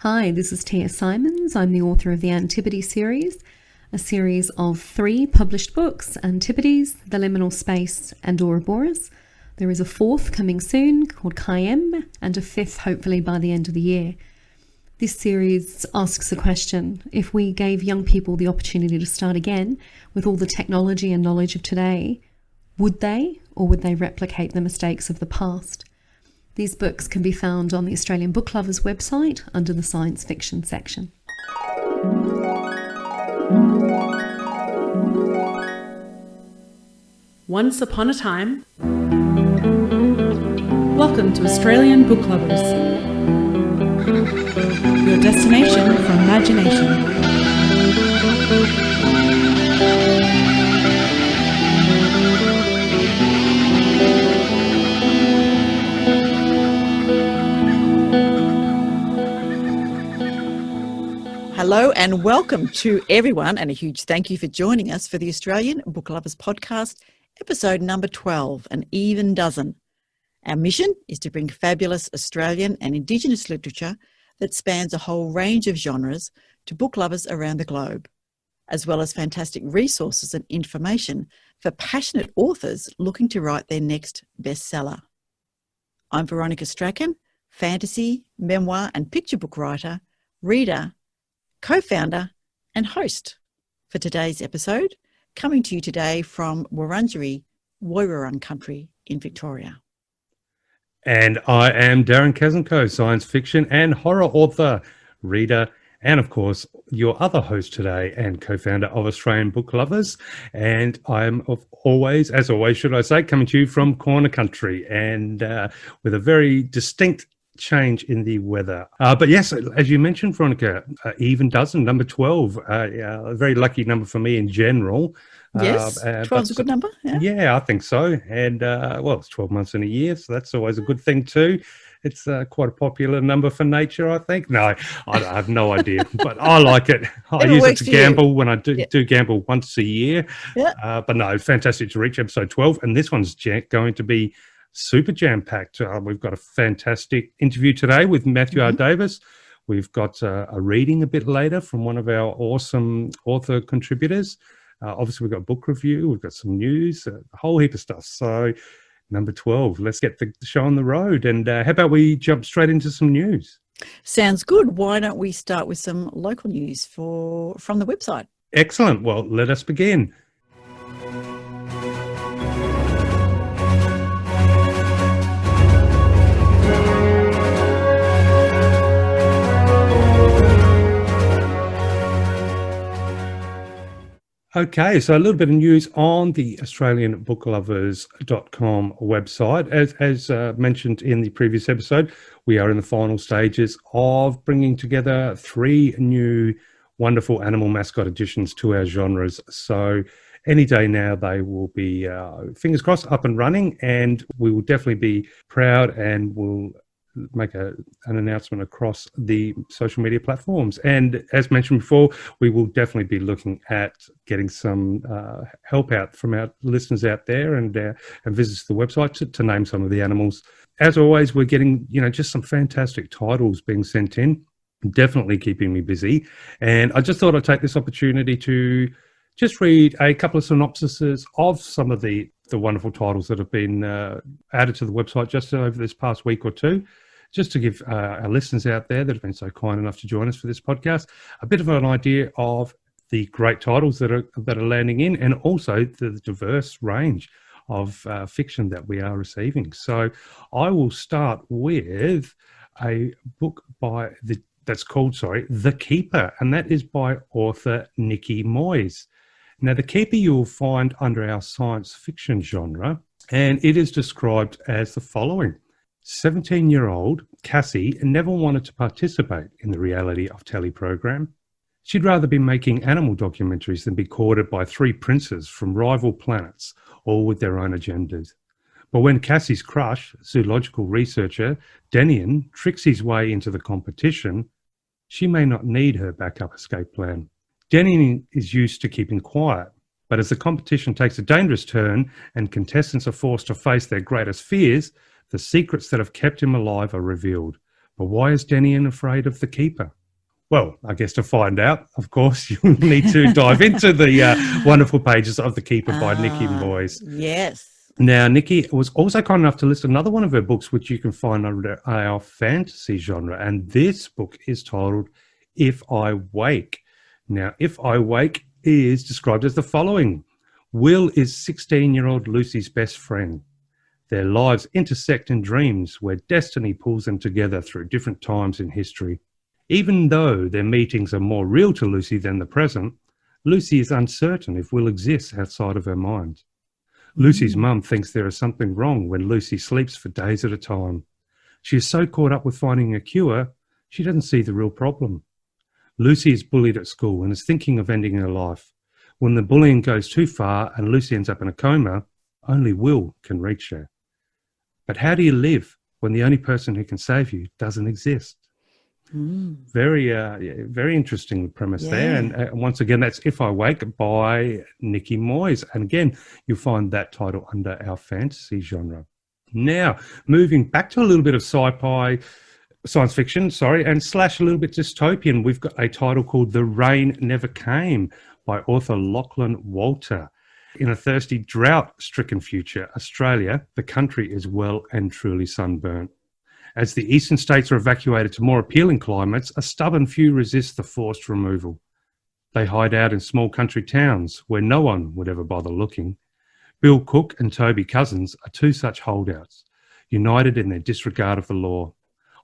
Hi, this is Tia Simons. I'm the author of the Antipodes series, a series of 3 published books, Antipodes, The Liminal Space, and Ouroboros. There is a 4th coming soon called Cameo, and a 5th hopefully by the end of the year. This series asks the question, if we gave young people the opportunity to start again with all the technology and knowledge of today, would they, or would they replicate the mistakes of the past? These books can be found on the Australian Book Lovers website under the science fiction section. Once upon a time. Welcome to Australian Book Lovers, your destination for imagination. Hello and welcome to everyone, and a huge thank you for joining us for the Australian Book Lovers podcast, episode number 12, an even dozen. Our mission is to bring fabulous Australian and Indigenous literature that spans a whole range of genres to book lovers around the globe, as well as fantastic resources and information for passionate authors looking to write their next bestseller. I'm Veronica Strachan, fantasy, memoir and picture book writer, reader, co-founder and host for today's episode, coming to you today from Wurundjeri, Woiwurrung country in Victoria. And I am Darren Kasenkow, science fiction and horror author, reader, and of course, your other host today and co-founder of Australian Book Lovers. And I'm as always, should I say, coming to you from Corner Country and with a very distinct change in the weather. But yes, as you mentioned, Veronica, even dozen, number 12, a very lucky number for me in general. Yes, 12 is a good number. Yeah, I think so. And it's 12 months in a year, so that's always a good thing too. It's quite a popular number for nature, I think. No, I have no idea, but I like it. I use it to gamble when I do gamble once a year. Yeah. But no, fantastic to reach episode 12. And this one's going to be super jam-packed. We've got a fantastic interview today with Matthew R. Davis. We've got a reading a bit later from one of our awesome author contributors. Obviously, we've got a book review. We've got some news, a whole heap of stuff. So, number 12, let's get the show on the road. And how about we jump straight into some news? Sounds good. Why don't we start with some local news from the website? Excellent. Well, let us begin. Okay, so a little bit of news on the AustralianBookLovers.com website. As mentioned in the previous episode, we are in the final stages of bringing together 3 new wonderful animal mascot additions to our genres. So any day now they will be, fingers crossed, up and running, and we will definitely be proud and will make an announcement across the social media platforms. And as mentioned before, we will definitely be looking at getting some help out from our listeners out there and visitors to the website to name some of the animals. As always, we're getting just some fantastic titles being sent in, definitely keeping me busy. And I just thought I'd take this opportunity to just read a couple of synopsises of some of the wonderful titles that have been added to the website just over this past week or two, just to give our listeners out there that have been so kind enough to join us for this podcast a bit of an idea of the great titles that are landing in, and also the diverse range of fiction that we are receiving. So I will start with a book that's called The Keeper, and that is by author Nikki Moyes. Now, The Keeper you will find under our science fiction genre, and it is described as the following. 17-year-old Cassie never wanted to participate in the reality of telly program. She'd rather be making animal documentaries than be courted by 3 princes from rival planets, all with their own agendas. But when Cassie's crush, zoological researcher Denian, tricks his way into the competition, she may not need her backup escape plan. Denian is used to keeping quiet, but as the competition takes a dangerous turn and contestants are forced to face their greatest fears, the secrets that have kept him alive are revealed. But why is Denian afraid of the keeper? Well, I guess to find out, of course, you'll need to dive into the wonderful pages of The Keeper by Nikki Moyes. Yes. Now, Nikki was also kind enough to list another one of her books, which you can find under our fantasy genre. And this book is titled If I Wake. Now, If I Wake is described as the following. Will is 16-year-old Lucy's best friend. Their lives intersect in dreams where destiny pulls them together through different times in history. Even though their meetings are more real to Lucy than the present, Lucy is uncertain if Will exists outside of her mind. Lucy's mum thinks there is something wrong when Lucy sleeps for days at a time. She is so caught up with finding a cure, she doesn't see the real problem. Lucy is bullied at school and is thinking of ending her life. When the bullying goes too far and Lucy ends up in a coma, only Will can reach her. But how do you live when the only person who can save you doesn't exist? Very interesting premise there. And once again, that's If I Wake by Nikki Moyes. And again, you'll find that title under our fantasy genre. Now, moving back to a little bit of science fiction, and slash a little bit dystopian, we've got a title called The Rain Never Came by author Lachlan Walter. In a thirsty, drought-stricken future, Australia, the country is well and truly sunburnt. As the eastern states are evacuated to more appealing climates, a stubborn few resist the forced removal. They hide out in small country towns where no one would ever bother looking. Bill Cook and Toby Cousins are two such holdouts, united in their disregard of the law.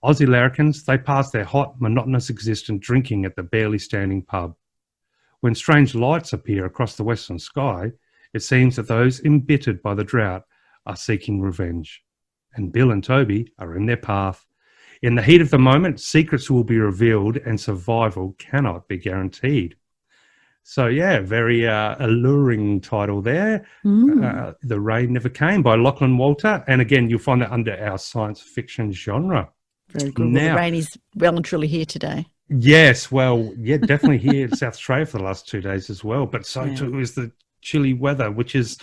Aussie larrikins, they pass their hot, monotonous existence drinking at the barely standing pub. When strange lights appear across the western sky, it seems that those embittered by the drought are seeking revenge. And Bill and Toby are in their path. In the heat of the moment, secrets will be revealed and survival cannot be guaranteed. So, yeah, very alluring title there. The Rain Never Came by Lachlan Walter. And again, you'll find that under our science fiction genre. Very good. Well, the rain is well and truly here today. Yes, well, yeah, definitely here in South Australia for the last 2 days as well. But so too is the chilly weather, which is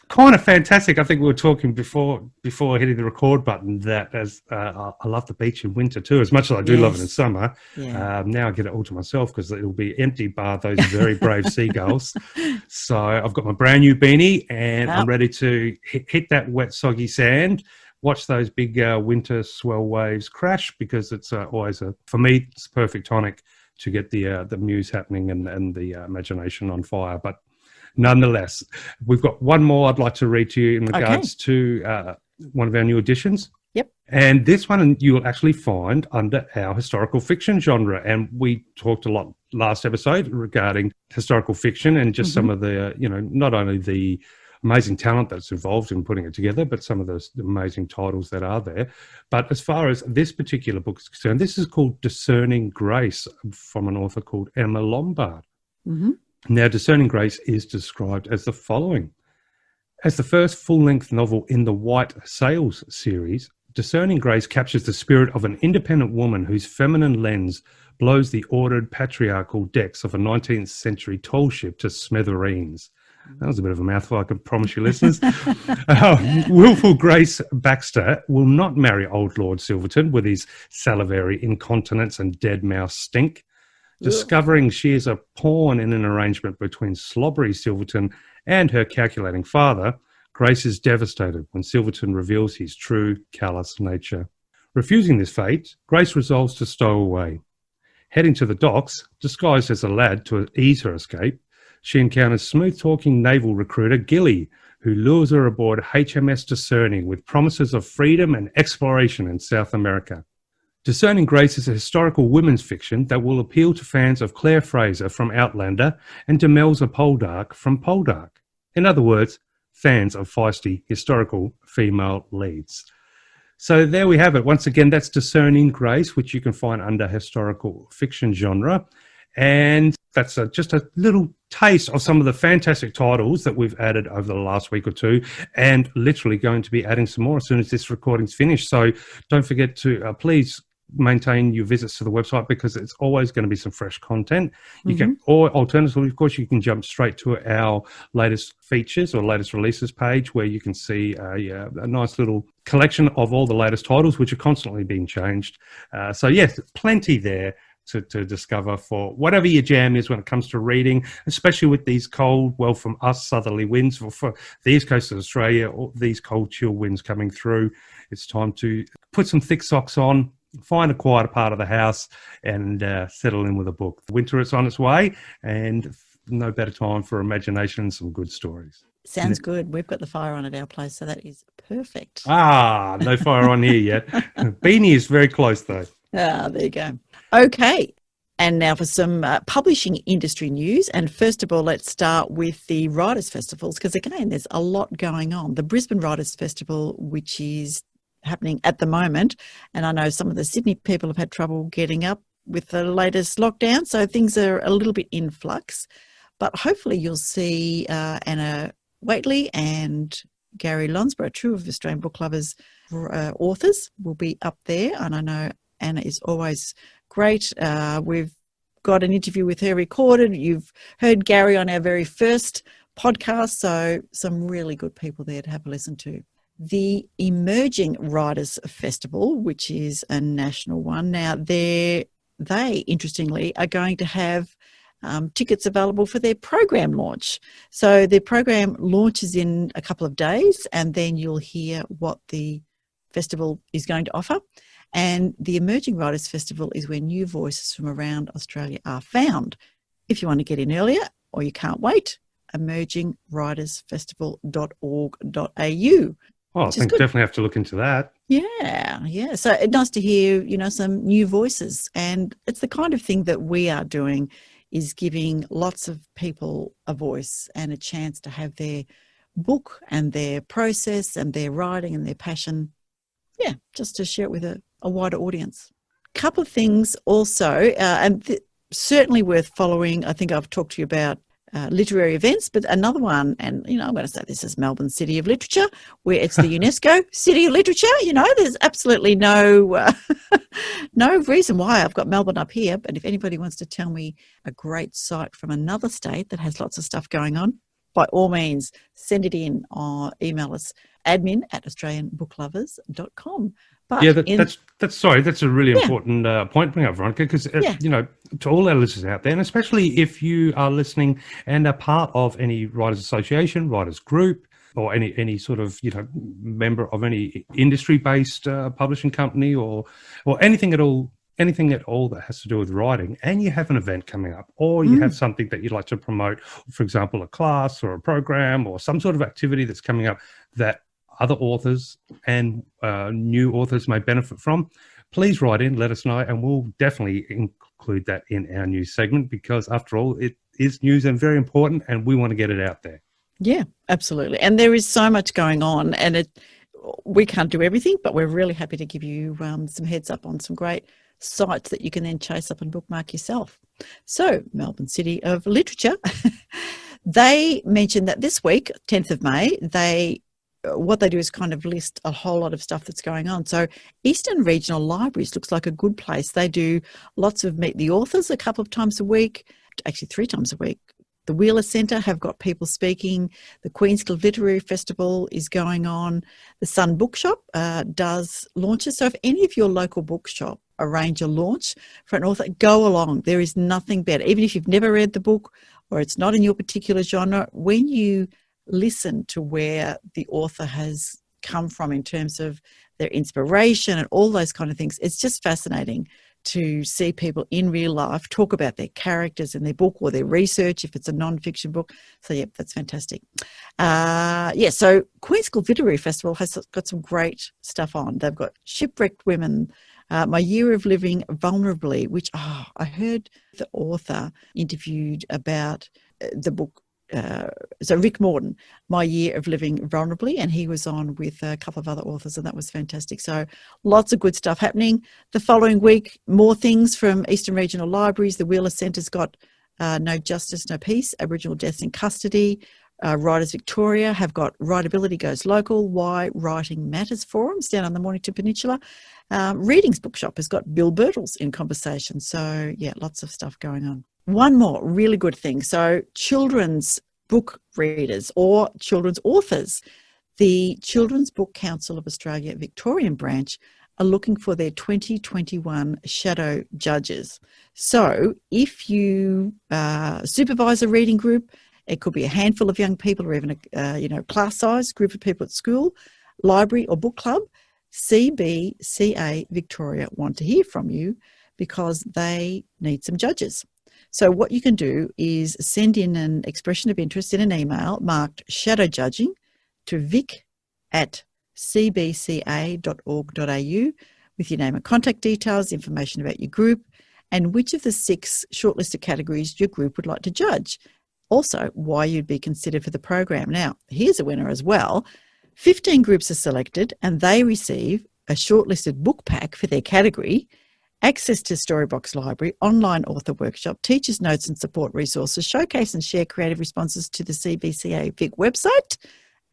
kind of fantastic. I think we were talking before hitting the record button that as I love the beach in winter too, as much as I do love it in summer. Now I get it all to myself because it'll be empty bar those very brave seagulls. So I've got my brand new beanie and I'm ready to hit that wet, soggy sand, watch those big winter swell waves crash, because it's always for me, it's perfect tonic to get the muse happening and the imagination on fire. But nonetheless, we've got one more I'd like to read to you in regards to one of our new editions. Yep. And this one you'll actually find under our historical fiction genre. And we talked a lot last episode regarding historical fiction and just some of the, not only the amazing talent that's involved in putting it together, but some of the amazing titles that are there. But as far as this particular book is concerned, this is called Discerning Grace from an author called Emma Lombard. Now, Discerning Grace is described as the following. As the first full-length novel in the White Sails series, Discerning Grace captures the spirit of an independent woman whose feminine lens blows the ordered patriarchal decks of a 19th century toll ship to smithereens. That was a bit of a mouthful, I can promise you, listeners. Willful Grace Baxter will not marry old Lord Silverton with his salivary incontinence and dead mouse stink. Discovering she is a pawn in an arrangement between slobbery Silverton and her calculating father, Grace is devastated when Silverton reveals his true callous nature. Refusing this fate, Grace resolves to stow away. Heading to the docks, disguised as a lad to ease her escape, she encounters smooth-talking naval recruiter Gilly, who lures her aboard HMS Discerning with promises of freedom and exploration in South America. Discerning Grace is a historical women's fiction that will appeal to fans of Claire Fraser from Outlander and Demelza Poldark from Poldark. In other words, fans of feisty historical female leads. So there we have it. Once again, that's Discerning Grace, which you can find under historical fiction genre. And that's just a little taste of some of the fantastic titles that we've added over the last week or two, and literally going to be adding some more as soon as this recording's finished. So don't forget to please maintain your visits to the website because it's always going to be some fresh content. You can, or alternatively, of course, you can jump straight to our latest features or latest releases page where you can see a nice little collection of all the latest titles, which are constantly being changed. So yes, plenty there to discover for whatever your jam is when it comes to reading, especially with these cold, well, from us, southerly winds, for the east coast of Australia, or these cold, chill winds coming through. It's time to put some thick socks on, find a quieter part of the house, and settle in with a book. Winter is on its way, and no better time for imagination and some good stories. Sounds good. We've got the fire on at our place, so that is perfect. No fire on here yet. Beanie is very close, though. There you go. Okay. And now for some publishing industry news. And first of all, let's start with the Writers' Festivals, because again, there's a lot going on. The Brisbane Writers' Festival, which is happening at the moment, and I know some of the Sydney people have had trouble getting up with the latest lockdown, so things are a little bit in flux. But hopefully you'll see Anna Waitley and Gary Lonsborough, two of Australian Book Lovers authors, will be up there. And I know Anna is always great. We've got an interview with her recorded. You've heard Gary on our very first podcast, so some really good people there to have a listen to. The Emerging Writers Festival, which is a national one. Now, they interestingly are going to have tickets available for their program launch. So their program launches in a couple of days, and then you'll hear what the festival is going to offer. And the Emerging Writers Festival is where new voices from around Australia are found. If you want to get in earlier or you can't wait, emergingwritersfestival.org.au. Oh, I think definitely have to look into that. Yeah. So it's nice to hear, some new voices. And it's the kind of thing that we are doing, is giving lots of people a voice and a chance to have their book and their process and their writing and their passion, just to share it with a wider audience. Couple of things also, and certainly worth following. I think I've talked to you about literary events, but another one, and I'm going to say this is Melbourne City of Literature, where it's the UNESCO City of Literature. There's absolutely no reason why I've got Melbourne up here. But if anybody wants to tell me a great site from another state that has lots of stuff going on, by all means, send it in or email us, admin@australianbooklovers.com. But that's a really important point to bring up, Veronica, because, to all our listeners out there, and especially if you are listening and are part of any writers association, writers group, or any sort of, member of any industry-based publishing company or anything at all that has to do with writing, and you have an event coming up, or you have something that you'd like to promote, for example, a class or a program or some sort of activity that's coming up that other authors and new authors may benefit from, please write in, let us know, and we'll definitely include that in our news segment, because after all, it is news and very important, and we want to get it out there. Yeah, absolutely. And there is so much going on, and we can't do everything, but we're really happy to give you some heads up on some great sites that you can then chase up and bookmark yourself. So, Melbourne City of Literature, they mentioned that this week, 10th of May, what they do is kind of list a whole lot of stuff that's going on. So Eastern Regional Libraries looks like a good place. They do lots of Meet the Authors a couple of times a week, actually 3 times a week. The Wheeler Centre have got people speaking. The Queenscliff Literary Festival is going on. The Sun Bookshop does launches. So if any of your local bookshop arrange a launch for an author, go along. There is nothing better. Even if you've never read the book or it's not in your particular genre, when you listen to where the author has come from in terms of their inspiration and all those kind of things, it's just fascinating to see people in real life talk about their characters in their book or their research if it's a non-fiction book. So, that's fantastic. So Queenscliff Literary Festival has got some great stuff on. They've got Shipwrecked Women, My Year of Living Vulnerably, which I heard the author interviewed about the book. So Rick Morton, My Year of Living Vulnerably, and he was on with a couple of other authors, and that was fantastic. So lots of good stuff happening. The following week, more things from Eastern Regional Libraries. The Wheeler Centre's got No Justice, No Peace, Aboriginal Deaths in Custody. Writers Victoria have got Writability Goes Local, Why Writing Matters forums down on the Mornington Peninsula. Readings Bookshop has got Bill Birtles in conversation. So, yeah, lots of stuff going on. One more really good thing. So, children's book readers or children's authors. The Children's Book Council of Australia Victorian branch are looking for their 2021 shadow judges. So if you supervise a reading group, it could be a handful of young people or even a class size group of people at school, library or book club, CBCA Victoria want to hear from you because they need some judges. So what you can do is send in an expression of interest in an email marked shadow judging to vic@cbca.org.au with your name and contact details, information about your group, and which of the 6 shortlisted categories your group would like to judge. Also, why you'd be considered for the program. Now, here's a winner as well. 15 groups are selected and they receive a shortlisted book pack for their category, access to Storybox Library, online author workshop, teachers' notes and support resources, showcase and share creative responses to the CBCA Vic website,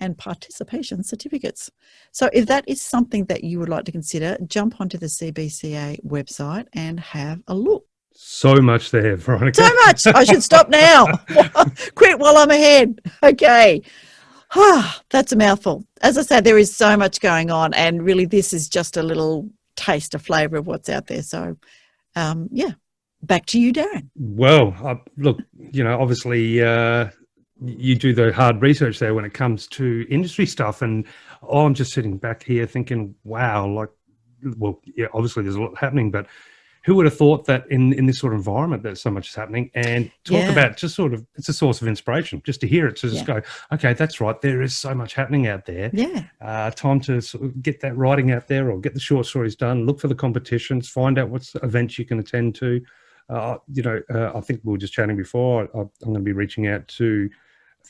and participation certificates. So if that is something that you would like to consider, jump onto the CBCA website and have a look. So much there, Veronica. So much. I should stop now. Quit while I'm ahead. Okay. That's a mouthful. As I said, there is so much going on, and really this is just a little taste, a flavour of what's out there. So, back to you, Darren. Well, look, obviously you do the hard research there when it comes to industry stuff, and I'm just sitting back here thinking, wow, obviously there's a lot happening, but who would have thought that in this sort of environment that so much is happening, and talk about just sort of, it's a source of inspiration just to hear it, to just go, okay, that's right, there is so much happening out there. Time to sort of get that writing out there, or get the short stories done, look for the competitions, find out what's the events you can attend to. I think we were just chatting before, I'm going to be reaching out to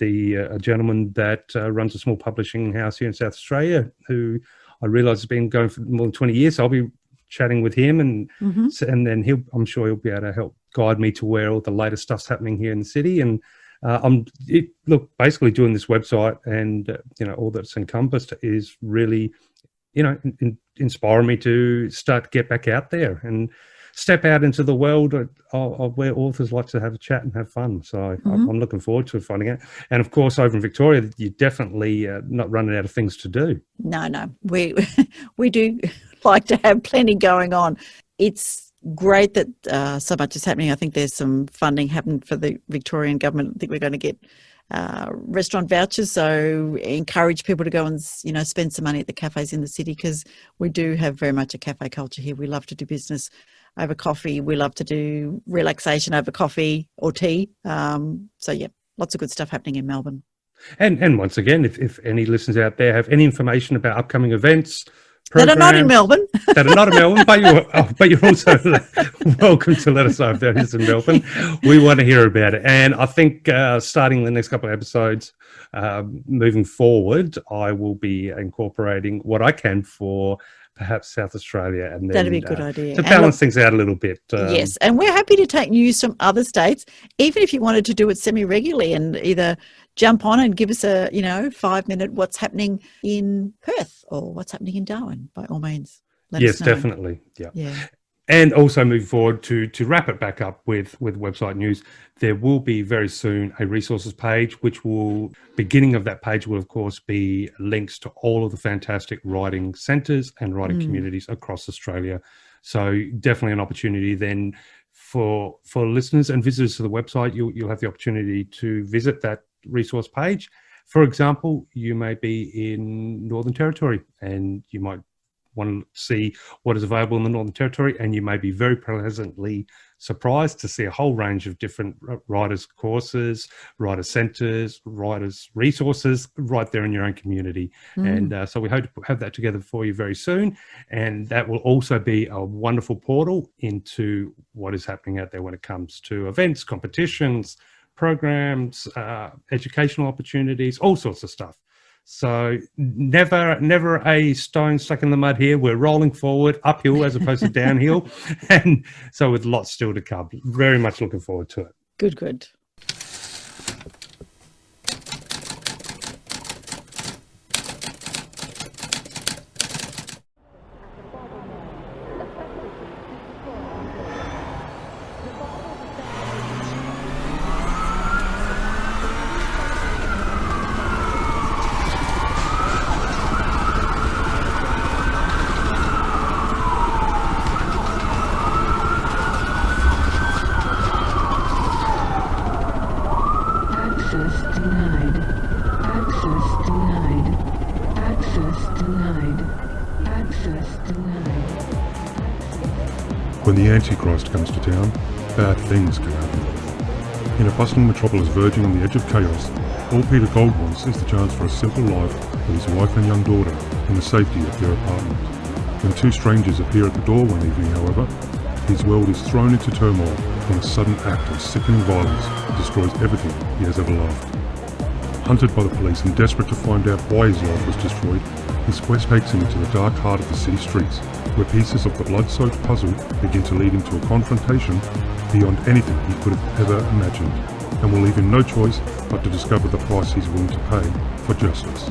a gentleman that runs a small publishing house here in South Australia, who I realise has been going for more than 20 years. So I'll be chatting with him, and then I'm sure he'll be able to help guide me to where all the latest stuff's happening here in the city. And basically doing this website and all that's encompassed is really, inspiring me to start to get back out there and step out into the world of where authors like to have a chat and have fun. So I'm looking forward to finding out. And of course, over in Victoria, you're definitely not running out of things to do. No, we do like to have plenty going on. It's great that so much is happening. I think there's some funding happened for the Victorian government. I think we're going to get restaurant vouchers, so encourage people to go and spend some money at the cafes in the city, because we do have very much a cafe culture here. We love to do business over coffee. We love to do relaxation over coffee or tea. Lots of good stuff happening in Melbourne. And once again, if any listeners out there have any information about upcoming events, that are not in Melbourne, but you're also welcome to let us know if that is in Melbourne. We want to hear about it. And I think starting the next couple of episodes, moving forward, I will be incorporating what I can for perhaps South Australia, and then that'd be a good idea to balance things out a little bit. Yes, and we're happy to take news from other states, even if you wanted to do it semi-regularly and either jump on and give us a 5-minute what's happening in Perth or what's happening in Darwin. By all means, let us know. Yes, definitely. Yeah. And also moving forward to wrap it back up with website news, there will be very soon a resources page, which will, beginning of that page will of course be links to all of the fantastic writing centres and writing communities across Australia. So definitely an opportunity then for listeners and visitors to the website. You'll have the opportunity to visit that resource page. For example, you may be in Northern Territory and you might want to see what is available in the Northern Territory, and you may be very pleasantly surprised to see a whole range of different writers' courses, writer centres, writers' resources right there in your own community. And so we hope to have that together for you very soon, and that will also be a wonderful portal into what is happening out there when it comes to events, competitions, programs, educational opportunities, all sorts of stuff. So never a stone stuck in the mud here. We're rolling forward, uphill as opposed to downhill. And so with lots still to come. Very much looking forward to it. Good. When the Antichrist comes to town, bad things can happen. In a bustling metropolis verging on the edge of chaos, all Peter Gold wants is the chance for a simple life with his wife and young daughter in the safety of their apartment. When two strangers appear at the door one evening, however, his world is thrown into turmoil when a sudden act of sickening violence destroys everything he has ever loved. Hunted by the police and desperate to find out why his life was destroyed, his quest takes him into the dark heart of the city streets, where pieces of the blood-soaked puzzle begin to lead him to a confrontation beyond anything he could have ever imagined, and will leave him no choice but to discover the price he's willing to pay for justice.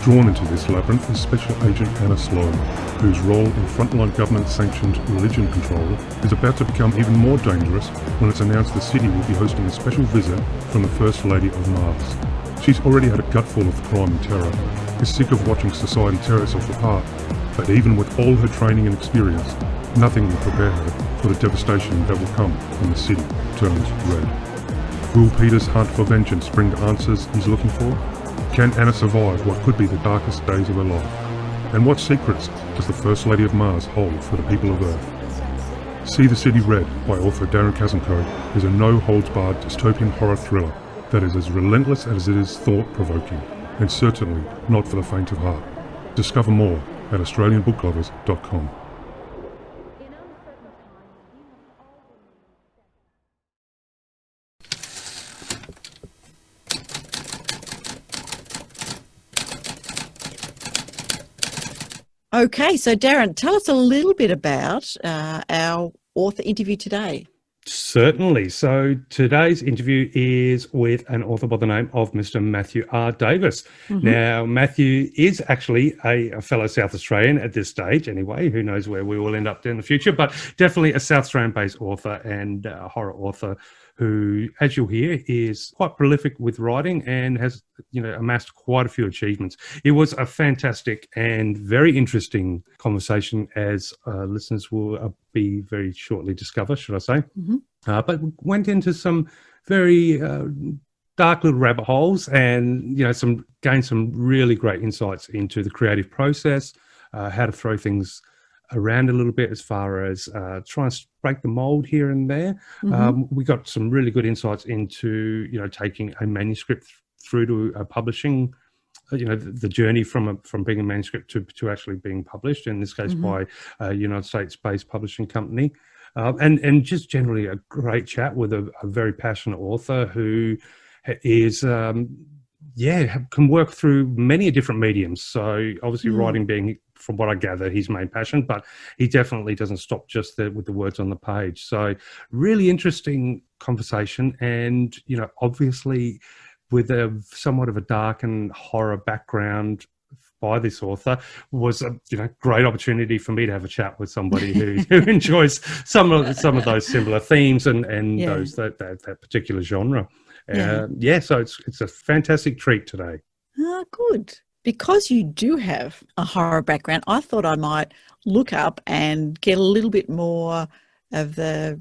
Drawn into this labyrinth is Special Agent Anna Sloan, whose role in frontline government-sanctioned religion control is about to become even more dangerous when it's announced the city will be hosting a special visit from the First Lady of Mars. She's already had a gutful of crime and terror, is sick of watching society tear itself apart, but even with all her training and experience, nothing will prepare her for the devastation that will come when the city turns red. Will Peter's hunt for vengeance bring the answers he's looking for? Can Anna survive what could be the darkest days of her life? And what secrets does the First Lady of Mars hold for the people of Earth? See the City Red by author Darren Kasenkow is a no-holds-barred dystopian horror thriller that is as relentless as it is thought-provoking, and certainly not for the faint of heart. Discover more at AustralianBookLovers.com. Okay, so Darren, tell us a little bit about our author interview today. Certainly. So today's interview is with an author by the name of Mr. Matthew R. Davis. Mm-hmm. Now, Matthew is actually a fellow South Australian at this stage anyway. Who knows where we will end up in the future, but definitely a South Australian-based author and horror author who, as you'll hear, is quite prolific with writing and has, amassed quite a few achievements. It was a fantastic and very interesting conversation, as listeners will be very shortly discover, should I say. Mm-hmm. But went into some very dark little rabbit holes and, gained some really great insights into the creative process, how to throw things around a little bit as far as trying to break the mold here and there. Mm-hmm. We got some really good insights into, taking a manuscript through to publishing, the journey from being a manuscript to actually being published, in this case mm-hmm. by a United States-based publishing company. And just generally a great chat with a very passionate author who is, can work through many different mediums. So obviously writing being, from what I gather, his main passion, but he definitely doesn't stop just there with the words on the page. So really interesting conversation, and, obviously with a somewhat of a dark and horror background by this author, was a great opportunity for me to have a chat with somebody who enjoys some of those similar themes and those that particular genre. So it's a fantastic treat today. Oh, good. Because you do have a horror background, I thought I might look up and get a little bit more of the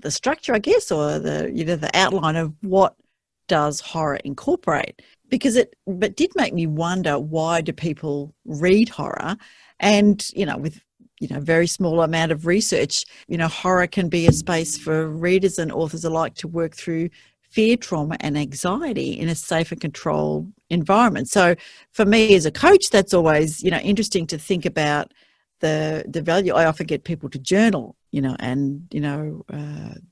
structure, I guess, or the outline of what does horror incorporate. Because it did make me wonder, why do people read horror? And, with very small amount of research, horror can be a space for readers and authors alike to work through fear, trauma and anxiety in a safe and controlled environment. So for me as a coach, that's always, interesting to think about the value. I often get people to journal, and,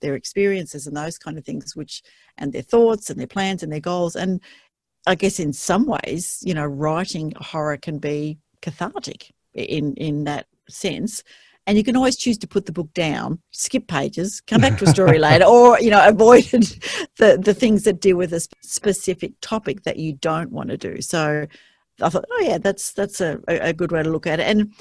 their experiences and those kind of things, and their thoughts and their plans and their goals. And I guess in some ways, writing horror can be cathartic in that sense. And you can always choose to put the book down, skip pages, come back to a story later, or, avoid the things that deal with a specific topic that you don't want to do. So I thought, that's a good way to look at it. And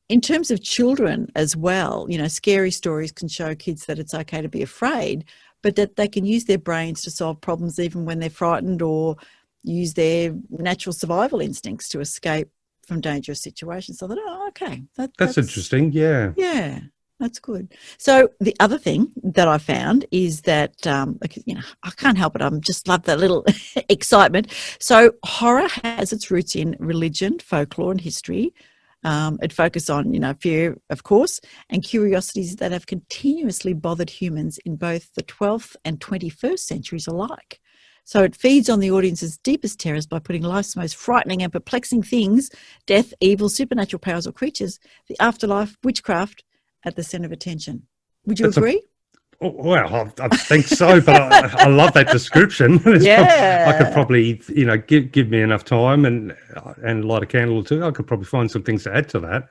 in terms of children as well, scary stories can show kids that it's okay to be afraid, but that they can use their brains to solve problems even when they're frightened, or use their natural survival instincts to escape from dangerous situations. So I thought, okay. That's interesting, yeah. Yeah, that's good. So the other thing that I found is that, I can't help it, I just love that little excitement. So horror has its roots in religion, folklore and history, It focused on, fear, of course, and curiosities that have continuously bothered humans in both the 12th and 21st centuries alike. So it feeds on the audience's deepest terrors by putting life's most frightening and perplexing things, death, evil, supernatural powers or creatures, the afterlife, witchcraft, at the centre of attention. Would you agree? Well, I think so, but I love that description. I could probably, give me enough time and light a candle or two. I could probably find some things to add to that.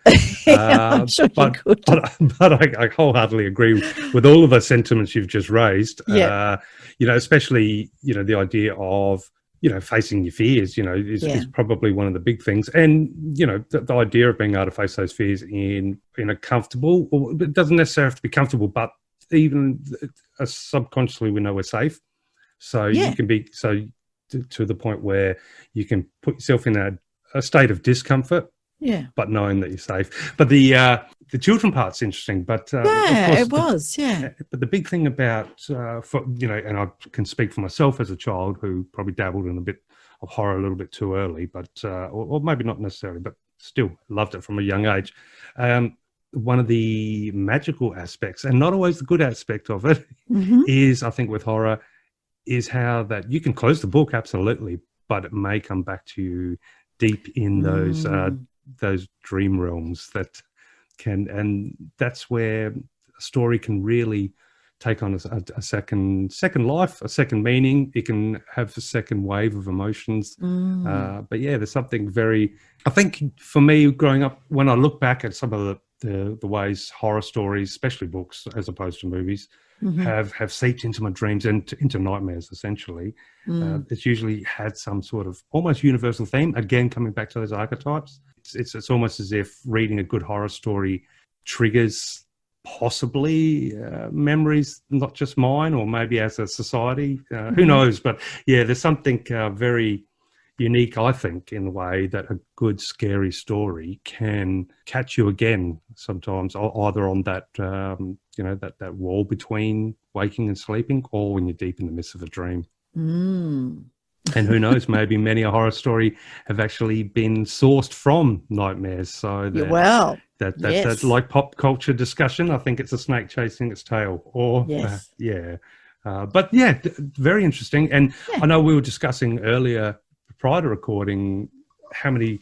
I'm sure you could. But I wholeheartely agree with all of the sentiments you've just raised. Especially, the idea of, facing your fears, is probably one of the big things. And, the idea of being able to face those fears in a comfortable, or it doesn't necessarily have to be comfortable, but even subconsciously we know we're safe. So you can be to the point where you can put yourself in a state of discomfort, but knowing that you're safe. But the children part's interesting. But of course, it was. But the big thing about and I can speak for myself as a child who probably dabbled in a bit of horror a little bit too early, but or maybe not necessarily, but still loved it from a young age. One of the magical aspects, and not always the good aspect of it, is, I think, with horror, is how that you can close the book, absolutely, but it may come back to you deep in those dream realms that can, and that's where a story can really take on a second life, a second meaning. It can have a second wave of emotions. But there's something very, I think for me growing up, when I look back at some of the ways horror stories, especially books as opposed to movies, have seeped into my dreams and into nightmares, essentially. It's usually had some sort of almost universal theme, again coming back to those archetypes. It's almost as if reading a good horror story triggers possibly memories, not just mine, or maybe as a society, who knows. But there's something very unique, I think, in the way that a good scary story can catch you again sometimes, either on that that wall between waking and sleeping, or when you're deep in the midst of a dream. And who knows, maybe many a horror story have actually been sourced from nightmares. So that like pop culture discussion, I think it's a snake chasing its tail. Or but very interesting. And I know we were discussing earlier, prior to recording, how many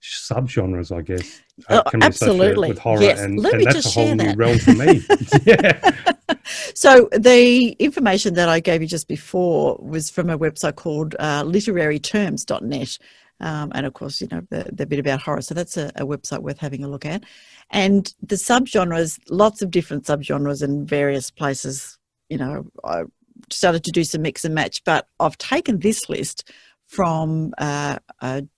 subgenres, I guess, can be associated with horror, and that's a whole new realm for me. So the information that I gave you just before was from a website called literaryterms.net. And of course, the bit about horror. So that's a website worth having a look at. And the subgenres, lots of different subgenres in various places. I started to do some mix and match, but I've taken this list from a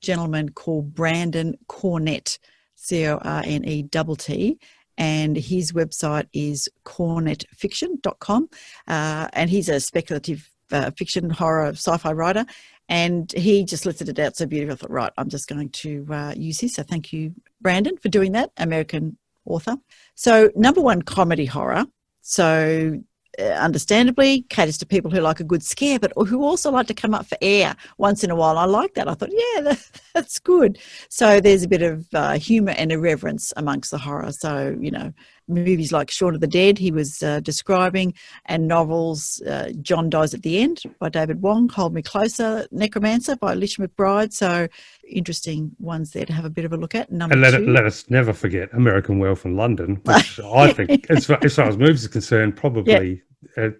gentleman called Brandon Cornett, Cornett, and his website is cornettfiction.com, and he's a speculative fiction, horror, sci-fi writer, and he just listed it out so beautifully. I thought, right, I'm just going to use this. So thank you, Brandon, for doing that, American author. So number one, comedy horror. So understandably caters to people who like a good scare, but who also like to come up for air once in a while. I like that. I thought, that's good. So there's a bit of humour and irreverence amongst the horror. So, movies like Shaun of the Dead, he was describing, and novels, John Dies at the End by David Wong, Hold Me Closer, Necromancer by Alicia McBride. So interesting ones there to have a bit of a look at. And let us never forget American Werewolf in London, which I think, as far as movies are concerned, probably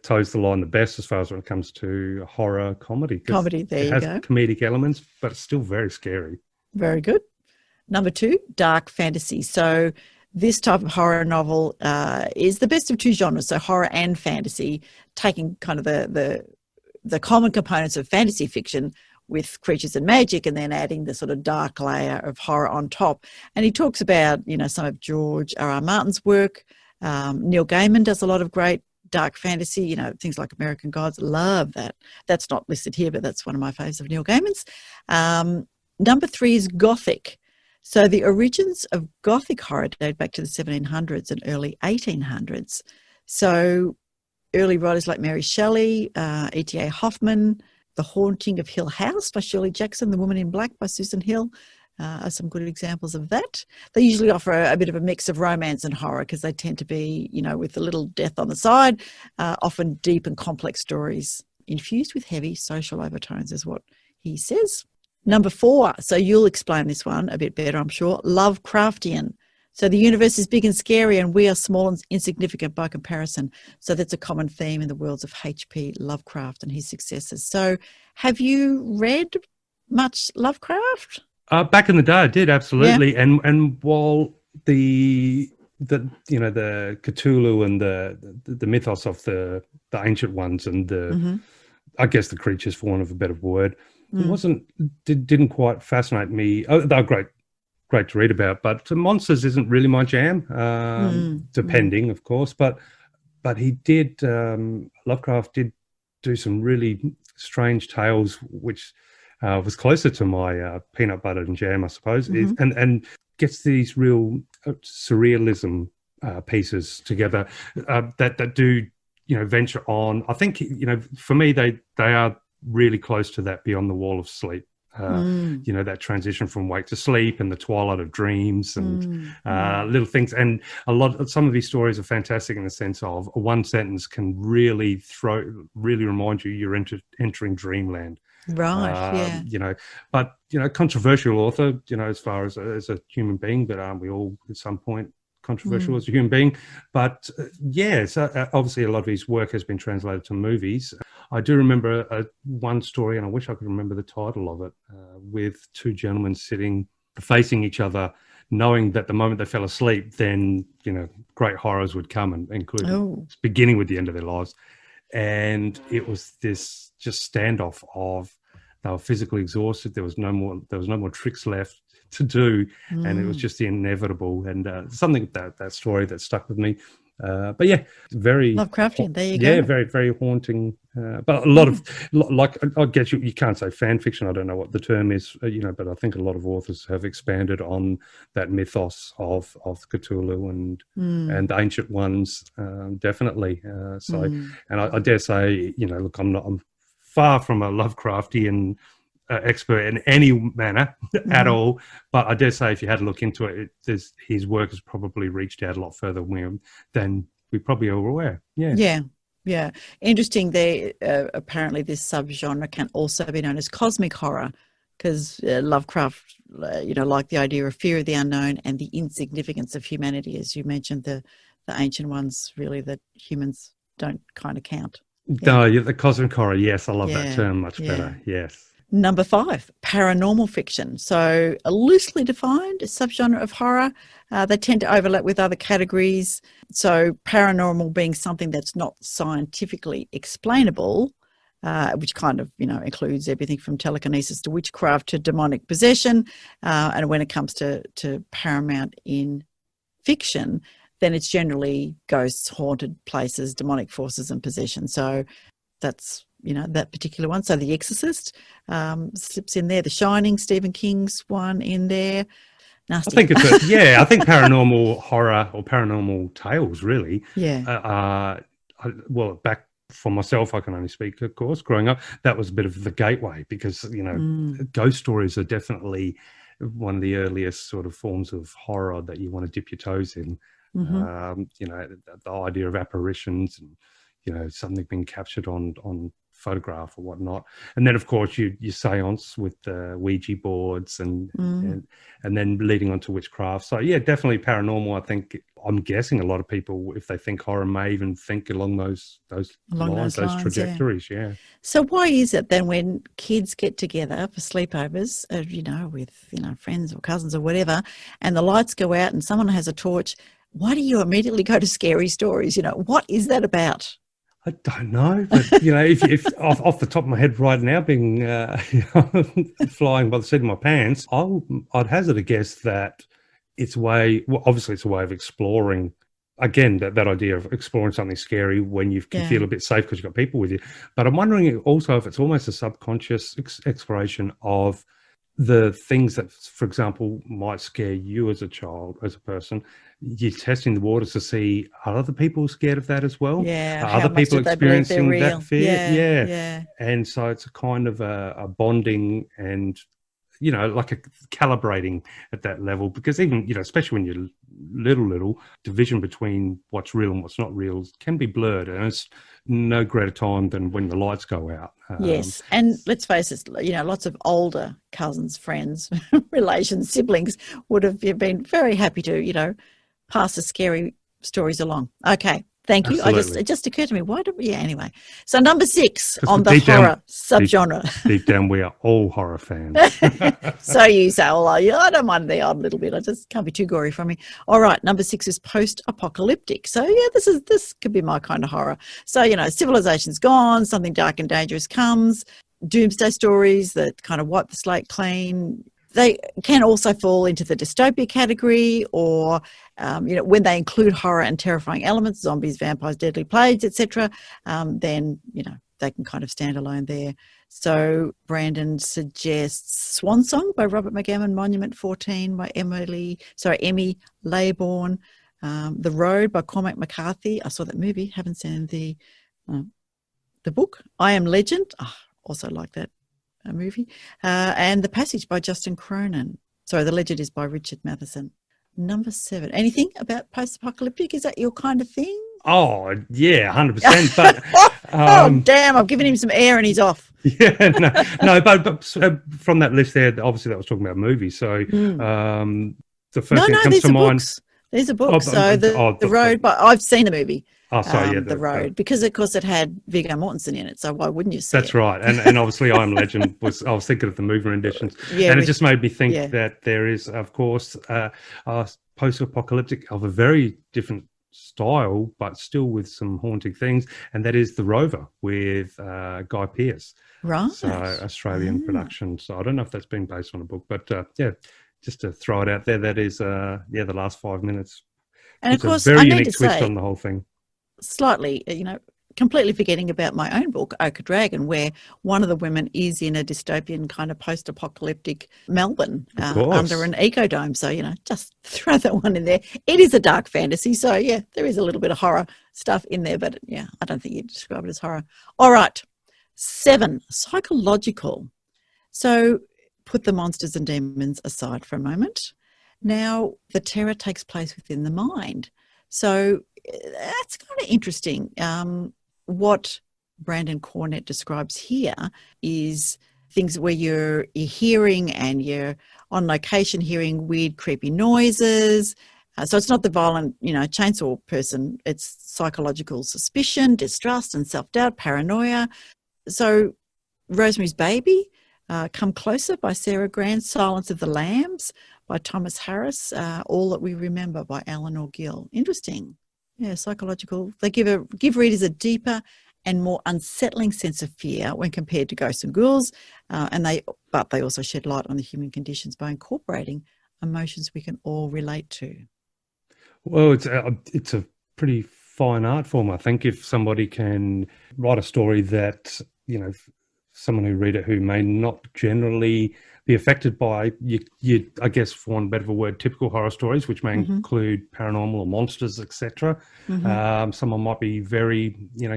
toes the line the best as far as when it comes to horror comedy. There you go. It has comedic elements, but it's still very scary. Very good. Number two, dark fantasy. So this type of horror novel is the best of two genres, so horror and fantasy, taking kind of the common components of fantasy fiction with creatures and magic, and then adding the sort of dark layer of horror on top. And he talks about, some of George R.R. Martin's work. Neil Gaiman does a lot of great dark fantasy, things like American Gods. Love that. That's not listed here, but that's one of my faves of Neil Gaiman's. Number three is Gothic. So the origins of Gothic horror date back to the 1700s and early 1800s. So early writers like Mary Shelley, E.T.A. Hoffman, The Haunting of Hill House by Shirley Jackson, The Woman in Black by Susan Hill, are some good examples of that. They usually offer a bit of a mix of romance and horror because they tend to be, with a little death on the side, often deep and complex stories infused with heavy social overtones is what he says. Number 4, so you'll explain this one a bit better, I'm sure, Lovecraftian. So the universe is big and scary and we are small and insignificant by comparison. So that's a common theme in the worlds of H.P. Lovecraft and his successors. So have you read much Lovecraft? Back in the day, I did, absolutely. Yeah. And while the Cthulhu and the mythos of the ancient ones and I guess the creatures, for want of a better word, didn't quite fascinate me. Oh, they're great to read about, but monsters isn't really my jam. Depending, of course, but he did. Lovecraft did do some really strange tales, which was closer to my peanut butter and jam, I suppose, and gets these real surrealism pieces together that do venture on. I think for me they are really close to that Beyond the Wall of Sleep. That transition from wake to sleep and the twilight of dreams and little things. And some of these stories are fantastic in the sense of one sentence can really remind you you're entering dreamland. Right. But controversial author, as far as a human being, but aren't we all at some point controversial as a human being? But so obviously a lot of his work has been translated to movies. I do remember one story, and I wish I could remember the title of it, with two gentlemen sitting facing each other, knowing that the moment they fell asleep, then great horrors would come, and including beginning with the end of their lives. And it was this just standoff of they were physically exhausted. There was no more tricks left to do, and it was just the inevitable. And something that story that stuck with me. But yeah, very Lovecraftian. There you go. Yeah, very very haunting. But a lot of I guess you can't say fan fiction. I don't know what the term is, but I think a lot of authors have expanded on that mythos of Cthulhu and the ancient ones, definitely. And I dare say, look, I'm far from a Lovecraftian expert in any manner at all, but I dare say if you had a look into it, his work has probably reached out a lot further than we probably are aware. Yeah. Interesting. Apparently this subgenre can also be known as cosmic horror because Lovecraft, like the idea of fear of the unknown and the insignificance of humanity, as you mentioned, the ancient ones really that humans don't kind of count. No, the cosmic horror. Yes, I love that term much better. Yes. Number 5, paranormal fiction. So a loosely defined subgenre of horror. They tend to overlap with other categories. So paranormal being something that's not scientifically explainable, which kind of, includes everything from telekinesis to witchcraft to demonic possession. And when it comes to paramount in fiction, then it's generally ghosts, haunted places, demonic forces and possession. So that's, that particular one. So The Exorcist slips in there. The Shining, Stephen King's one in there. Nasty. I think I think paranormal horror or paranormal tales really. Yeah. Well, back for myself, I can only speak, of course, growing up, that was a bit of the gateway because, ghost stories are definitely one of the earliest sort of forms of horror that you want to dip your toes in. The idea of apparitions and, something being captured on photograph or whatnot. And then, of course, you seance with the Ouija boards and then leading on to witchcraft. So, yeah, definitely paranormal. I think, I'm guessing a lot of people, if they think horror, may even think along those lines, those trajectories, yeah. So why is it then when kids get together for sleepovers, with, friends or cousins or whatever, and the lights go out and someone has a torch, why do you immediately go to scary stories? What is that about? I don't know, but if off the top of my head right now, being flying by the seat of my pants, I'd hazard a guess that obviously it's a way of exploring. Again, that idea of exploring something scary when you can feel a bit safe because you've got people with you. But I'm wondering also if it's almost a subconscious exploration of the things that, for example, might scare you as a child, as a person. You're testing the waters to see, are other people scared of that as well? Yeah. Are other people experiencing that fear? Yeah. And so it's a kind of a bonding and, like a calibrating at that level, because even, especially when you're little, division between what's real and what's not real can be blurred, and it's no greater time than when the lights go out. Yes, and let's face it, lots of older cousins, friends, relations, siblings would have been very happy to, pass the scary stories along. Okay. Thank you. Absolutely. It just occurred to me, anyway. So number 6 on the horror subgenre. Deep down, we are all horror fans. So you say, well, I don't mind the odd little bit. I just can't be too gory for me. All right, number 6 is post-apocalyptic. So yeah, this could be my kind of horror. So, civilization's gone, something dark and dangerous comes, doomsday stories that kind of wipe the slate clean. They can also fall into the dystopia category, or when they include horror and terrifying elements, zombies, vampires, deadly plagues, etc., then they can kind of stand alone there. So Brandon suggests Swan Song by Robert McGavin, Monument 14 by Emmy Laybourne, The Road by Cormac McCarthy. I saw that movie, haven't seen the book. I Am Legend, also like that movie, and The Passage by Justin Cronin. Sorry, The Legend is by Richard Matheson. Number 7. Anything about post-apocalyptic? Is that your kind of thing? Oh, yeah, 100%. But oh, damn, I've given him some air and he's off. Yeah, but from that list there, obviously that was talking about movies. So the first thing that comes to mind. These are books. The Road, but I've seen the movie. Oh, sorry, yeah. The Road, because of course it had Viggo Mortensen in it, so why wouldn't you see That's right. And obviously I Am Legend I was thinking of the movie renditions. Yeah, and it just made me think that there is, of course, post-apocalyptic of a very different style, but still with some haunting things, and that is The Rover with Guy Pearce. Right. So Australian production. So I don't know if that's been based on a book, but just to throw it out there, that is the last 5 minutes. And of course, a very I need unique to twist say, on the whole thing. Slightly, completely forgetting about my own book, Ochre Dragon, where one of the women is in a dystopian kind of post-apocalyptic Melbourne under an ecodome. So, just throw that one in there. It is a dark fantasy. So, yeah, there is a little bit of horror stuff in there. But, yeah, I don't think you'd describe it as horror. All right. 7, psychological. So put the monsters and demons aside for a moment. Now, the terror takes place within the mind. So that's kind of interesting. What Brandon Cornett describes here is things where you're hearing and you're on location hearing weird, creepy noises. So it's not the violent, chainsaw person. It's psychological suspicion, distrust and self-doubt, paranoia. So Rosemary's Baby, Come Closer by Sarah Grant, Silence of the Lambs by Thomas Harris, All That We Remember by Eleanor Gill. Interesting. Yeah, psychological. They give readers a deeper and more unsettling sense of fear when compared to ghosts and ghouls, but they also shed light on the human conditions by incorporating emotions we can all relate to. Well, it's a pretty fine art form, I think, if somebody can write a story that, someone who read it who may not generally be affected by, I guess, for want of a better word, typical horror stories, which may include paranormal or monsters, etc. Someone might be very,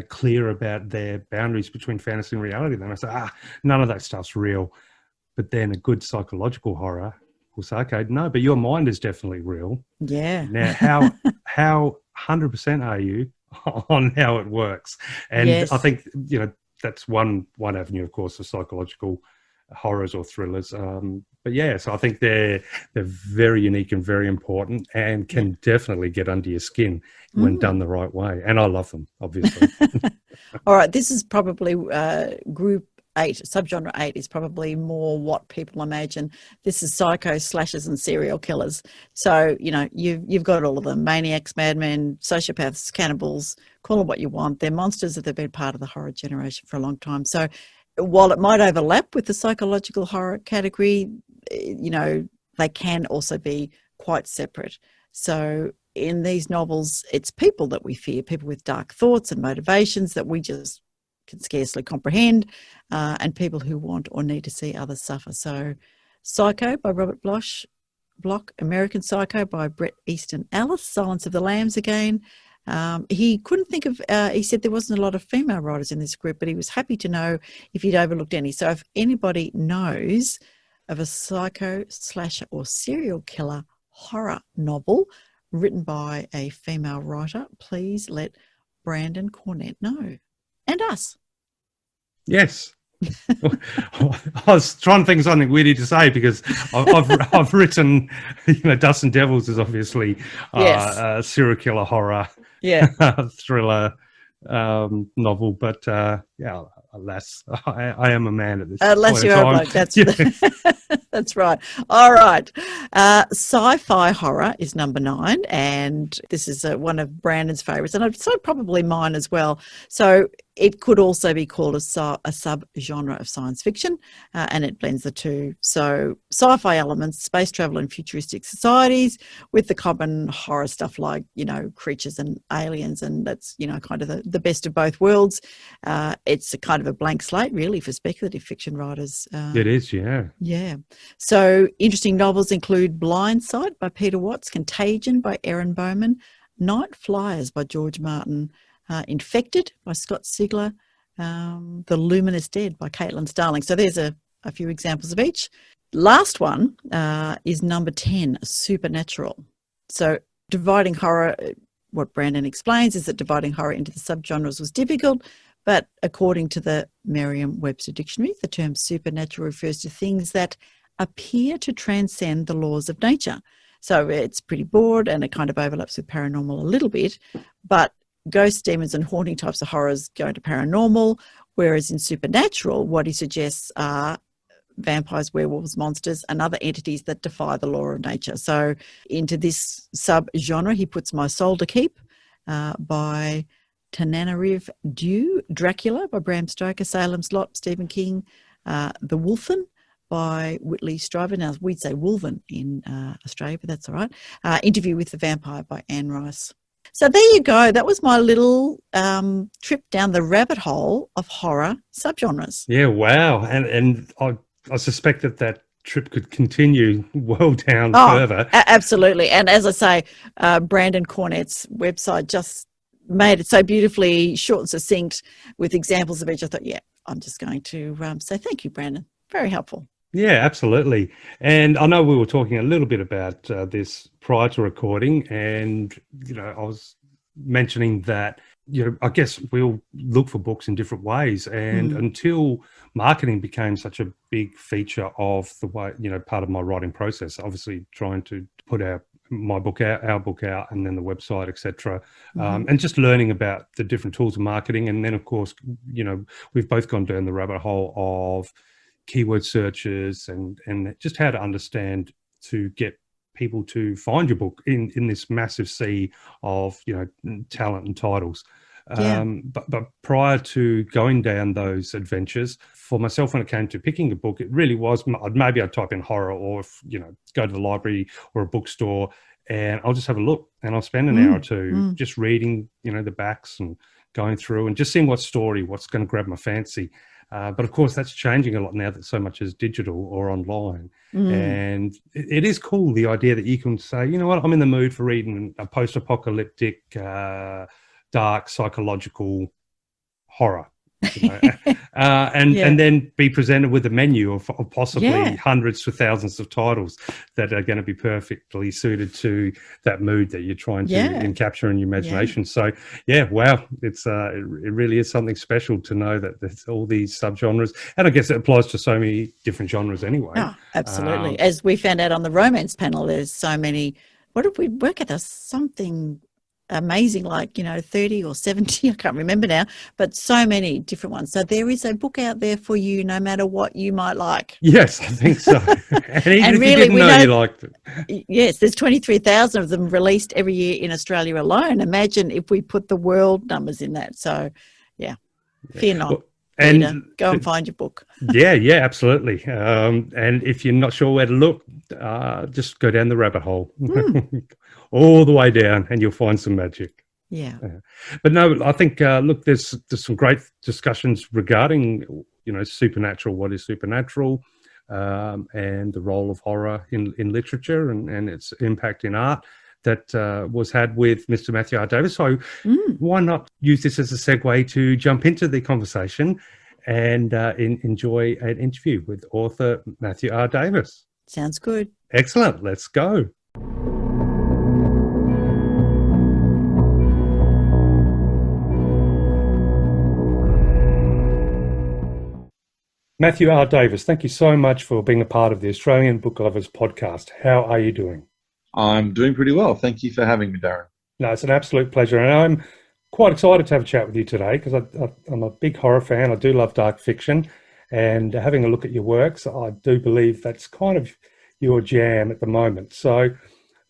clear about their boundaries between fantasy and reality. Then I say, none of that stuff's real. But then a good psychological horror will say, okay, no, but your mind is definitely real. Yeah. Now, how 100% are you on how it works? And I think, that's one avenue, of course, of psychological horrors or thrillers. So I think they're very unique and very important and can definitely get under your skin when done the right way. And I love them, obviously. All right, this is probably group 8, subgenre 8 is probably more what people imagine. This is psychos, slashers and serial killers. So, you've got all of them: maniacs, madmen, sociopaths, cannibals, call them what you want. They're monsters that have been part of the horror generation for a long time. So while it might overlap with the psychological horror category, they can also be quite separate. So in these novels, it's people that we fear, people with dark thoughts and motivations that we just can scarcely comprehend, and people who want or need to see others suffer. So Psycho by Robert Bloch, American Psycho by Bret Easton Ellis, Silence of the Lambs again. He couldn't think of, he said there wasn't a lot of female writers in this group, but he was happy to know if he'd overlooked any. So if anybody knows of a psycho, slasher or serial killer horror novel written by a female writer, please let Brandon Cornett know. And us. Yes. I was trying to think of something witty to say because I've written, Dust and Devils is obviously a serial killer horror thriller novel, but alas, I am a man at this unless you are a bloke, that's that's right. All right, Sci-Fi Horror is number 9, and this is one of Brandon's favourites, and so probably mine as well. So it could also be called a sub-genre of science fiction, and it blends the two. So sci-fi elements, space travel and futuristic societies with the common horror stuff like, creatures and aliens, and that's, kind of the best of both worlds. It's a kind of a blank slate, really, for speculative fiction writers. It is, yeah. Yeah. So interesting novels include Blindsight by Peter Watts, Contagion by Erin Bowman, Night Flyers by George Martin, Infected by Scott Sigler, The Luminous Dead by Caitlin Starling. So there's a few examples of each. Last one is number 10, Supernatural. So dividing horror, what Brandon explains is that dividing horror into the subgenres was difficult, but according to the Merriam-Webster Dictionary, the term supernatural refers to things that appear to transcend the laws of nature. So it's pretty broad, and it kind of overlaps with paranormal a little bit, but ghosts, demons and haunting types of horrors go into paranormal, whereas in supernatural, what he suggests are vampires, werewolves, monsters and other entities that defy the law of nature. So into this sub-genre, he puts My Soul to Keep by Tananarive Dew, Dracula by Bram Stoker, Salem's Lot, Stephen King, The Wolfen by Whitley Strieber. Now, we'd say Wolven in Australia, but that's all right. Interview with the Vampire by Anne Rice. So there you go. That was my little trip down the rabbit hole of horror subgenres. Yeah, wow. And I suspect that trip could continue well down further. Absolutely. And as I say, Brandon Cornett's website just made it so beautifully short and succinct with examples of each. I thought, I'm just going to say thank you, Brandon. Very helpful. Yeah, absolutely. And I know we were talking a little bit about this prior to recording, and, I was mentioning that, I guess we'll look for books in different ways. And until marketing became such a big feature of the way, part of my writing process, obviously trying to put our book out, and then the website, etc. And just learning about the different tools of marketing. And then, of course, we've both gone down the rabbit hole of keyword searches and just how to understand to get people to find your book in this massive sea of talent and titles. But prior to going down those adventures, for myself, when it came to picking a book, it really was maybe I'd type in horror, or go to the library or a bookstore, and I'll just have a look, and I'll spend an hour or two just reading the backs and going through and just seeing what's going to grab my fancy. But of course, that's changing a lot now that so much is digital or online. And it is cool, the idea that you can say, you know what, I'm in the mood for reading a post-apocalyptic, dark, psychological horror. And then be presented with a menu of possibly hundreds to thousands of titles that are going to be perfectly suited to that mood that you're trying to capture in your imagination. So wow, it really is something special to know that there's all these subgenres, and I guess it applies to so many different genres anyway. Absolutely. As we found out on the romance panel, there's so many. What did we work at? There's something amazing, like 30 or 70, I can't remember now, but so many different ones. So there is a book out there for you, no matter what you might like. Yes, I think so. And even and if really, you didn't know you liked it. Yes, there's 23,000 of them released every year in Australia alone. Imagine if we put the world numbers in that. So fear not. Well, and go and find your book. Yeah, absolutely. And if you're not sure where to look, just go down the rabbit hole. All the way down, and you'll find some magic. Yeah. But no, I think look, there's some great discussions regarding supernatural, what is supernatural, and the role of horror in literature and its impact in art that was had with Mr. Matthew R. Davis. So why not use this as a segue to jump into the conversation and enjoy an interview with author Matthew R. Davis. Sounds good. Excellent. Let's go. Matthew R. Davis, thank you so much for being a part of the Australian Book Lovers podcast. How are you doing? I'm doing pretty well. Thank you for having me, Darren. No, it's an absolute pleasure. And I'm quite excited to have a chat with you today because I'm a big horror fan. I do love dark fiction. And having a look at your works, I do believe that's kind of your jam at the moment. So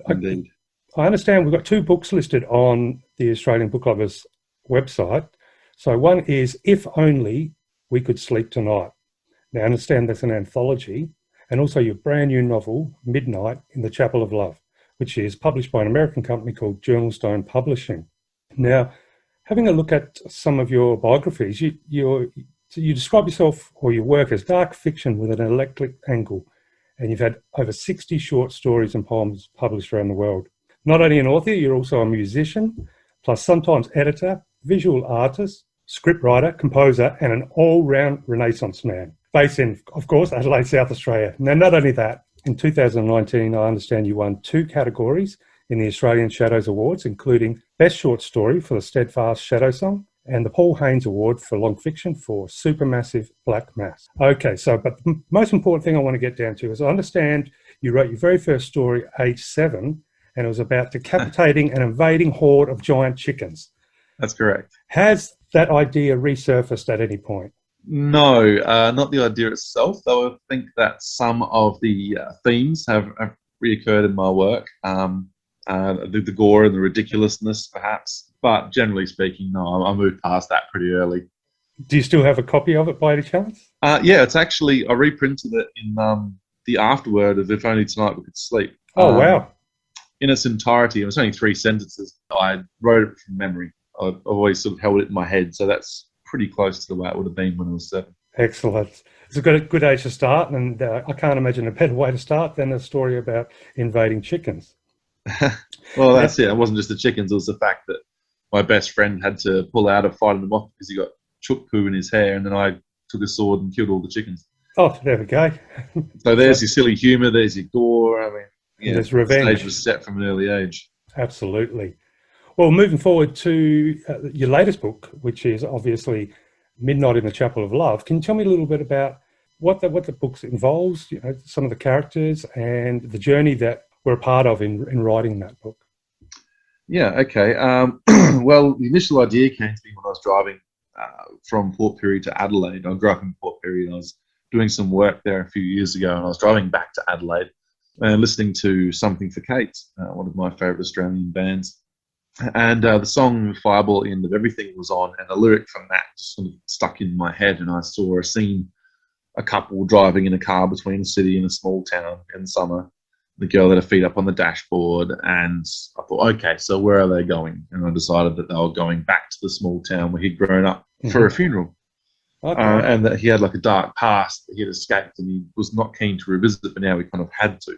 Indeed. I understand we've got 2 books listed on the Australian Book Lovers website. So one is If Only We Could Sleep Tonight. Now, I understand that's an anthology, and also your brand new novel, Midnight in the Chapel of Love, which is published by an American company called Journalstone Publishing. Now, having a look at some of your biographies, you describe yourself or your work as dark fiction with an electric angle, and you've had over 60 short stories and poems published around the world. Not only an author, you're also a musician, plus sometimes editor, visual artist, scriptwriter, composer, and an all-round Renaissance man. Based in, of course, Adelaide, South Australia. Now, not only that, in 2019, I understand you won 2 categories in the Australian Shadows Awards, including Best Short Story for The Steadfast Shadow Song and the Paul Haynes Award for Long Fiction for Supermassive Black Mass. Okay, but the most important thing I want to get down to is I understand you wrote your very first story age 7, and it was about decapitating an invading horde of giant chickens. That's correct. Has that idea resurfaced at any point? No, not the idea itself, though I think that some of the themes have reoccurred in my work. The gore and the ridiculousness, perhaps. But generally speaking, no, I moved past that pretty early. Do you still have a copy of it by any chance? Yeah, it's actually, I reprinted it in the afterword of If Only Tonight We Could Sleep. Oh, wow. In its entirety. It was only 3 sentences. I wrote it from memory. I've always sort of held it in my head, so that's pretty close to the way it would have been when I was 7. Excellent. It's a good age to start, and I can't imagine a better way to start than a story about invading chickens. Well, that's it. It wasn't just the chickens. It was the fact that my best friend had to pull out of fighting them off because he got chook poo in his hair, and then I took a sword and killed all the chickens. Oh, there we go. So there's your silly humour, there's your gore. I mean, yeah, there's revenge. The stage was set from an early age. Absolutely. Well, moving forward to your latest book, which is obviously Midnight in the Chapel of Love. Can you tell me a little bit about what the book involves, some of the characters and the journey that we're a part of in writing that book? Yeah, okay. Well, the initial idea came to me when I was driving from Port Pirie to Adelaide. I grew up in Port Pirie and I was doing some work there a few years ago, and I was driving back to Adelaide and listening to Something for Kate, one of my favourite Australian bands. And the song Fireball at the End of Everything was on, and the lyric from that just sort of stuck in my head, and I saw a scene, a couple driving in a car between a city and a small town in summer. The girl had her feet up on the dashboard, and I thought, okay, so where are they going? And I decided that they were going back to the small town where he'd grown up for a funeral. Okay. And that he had like a dark past that he had escaped, and he was not keen to revisit it, but now he kind of had to.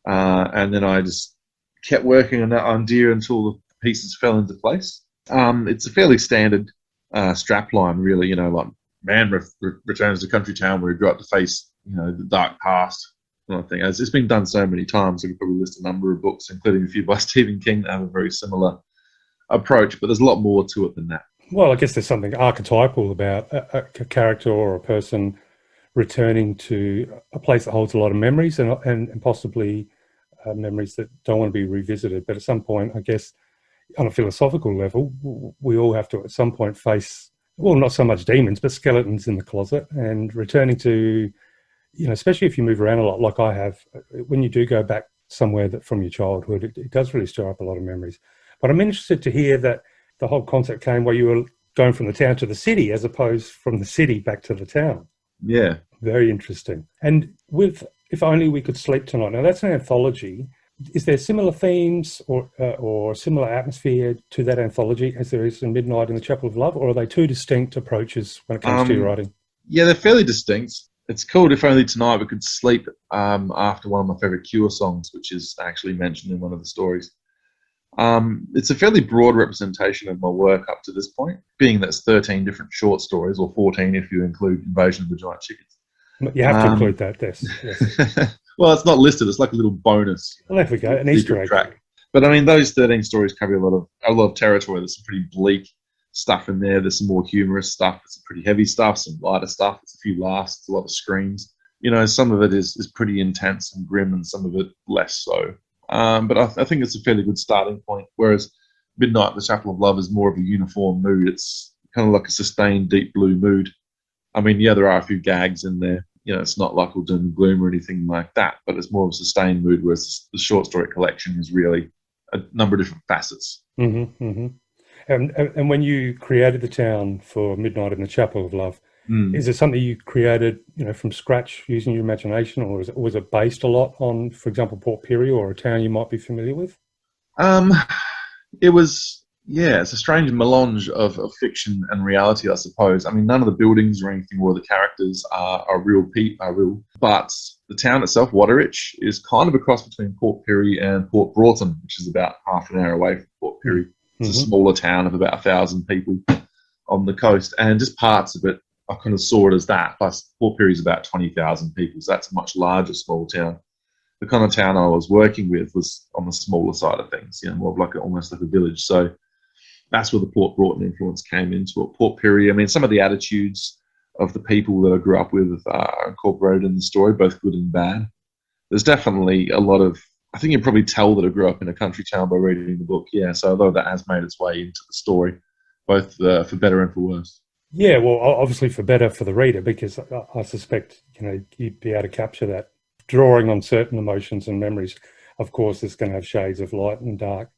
And then I just kept working on that idea until the pieces fell into place. It's a fairly standard strapline, really, like man returns to country town where he grew up to face, the dark past kind of thing. As it's been done so many times, I could probably list a number of books, including a few by Stephen King, that have a very similar approach, but there's a lot more to it than that. Well, I guess there's something archetypal about a character or a person returning to a place that holds a lot of memories and possibly memories that don't want to be revisited. But at some point, I guess, on a philosophical level, we all have to at some point face, well, not so much demons, but skeletons in the closet, and returning to, especially if you move around a lot like I have, when you do go back somewhere that from your childhood, it does really stir up a lot of memories. But I'm interested to hear that the whole concept came while you were going from the town to the city as opposed from the city back to the town. Yeah. Very interesting. And with If Only We Could Sleep Tonight, now that's an anthology. Is there similar themes or similar atmosphere to that anthology as there is in Midnight in the Chapel of Love, or are they two distinct approaches when it comes to your writing? Yeah, they're fairly distinct. It's called If Only Tonight We Could Sleep after one of my favourite Cure songs, which is actually mentioned in one of the stories. It's a fairly broad representation of my work up to this point, being that's 13 different short stories, or 14 if you include Invasion of the Giant Chickens. You have to include that, yes. Well, it's not listed. It's like a little bonus. Well, there we go, an Easter egg. Track. But I mean, those 13 stories cover a lot of territory. There's some pretty bleak stuff in there. There's some more humorous stuff. There's some pretty heavy stuff, some lighter stuff. There's a few laughs, a lot of screams. You know, some of it is pretty intense and grim, and some of it less so. But I think it's a fairly good starting point. Whereas Midnight, the Chapel of Love, is more of a uniform mood. It's kind of like a sustained deep blue mood. I mean, yeah, there are a few gags in there. You know, it's not like all doom and gloom or anything like that, but it's more of a sustained mood, whereas the short story collection is really a number of different facets. Mm-hmm, mm-hmm. And when you created the town for Midnight in the Chapel of Love, is it something you created, you know, from scratch using your imagination, or was it based a lot on, for example, Port Pirie or a town you might be familiar with? It was... Yeah, it's a strange melange of fiction and reality, I suppose. I mean, none of the buildings or anything or the characters are real, but the town itself, Waterich, is kind of a cross between Port Pirie and Port Broughton, which is about half an hour away from Port Pirie. It's a smaller town of about 1,000 people on the coast, and just parts of it, I kind of saw it as that. Plus, Port Pirie is about 20,000 people, so that's a much larger small town. The kind of town I was working with was on the smaller side of things, you know, more of like almost like a village. So that's where the Port Broughton influence came into it. Port Pirie, I mean, some of the attitudes of the people that I grew up with are incorporated in the story, both good and bad. There's definitely a lot of, I think you can probably tell that I grew up in a country town by reading the book, yeah. So although that has made its way into the story, both for better and for worse. Yeah, well, obviously for better for the reader, because I suspect, you know, you'd be able to capture that. Drawing on certain emotions and memories, of course, it's going to have shades of light and dark.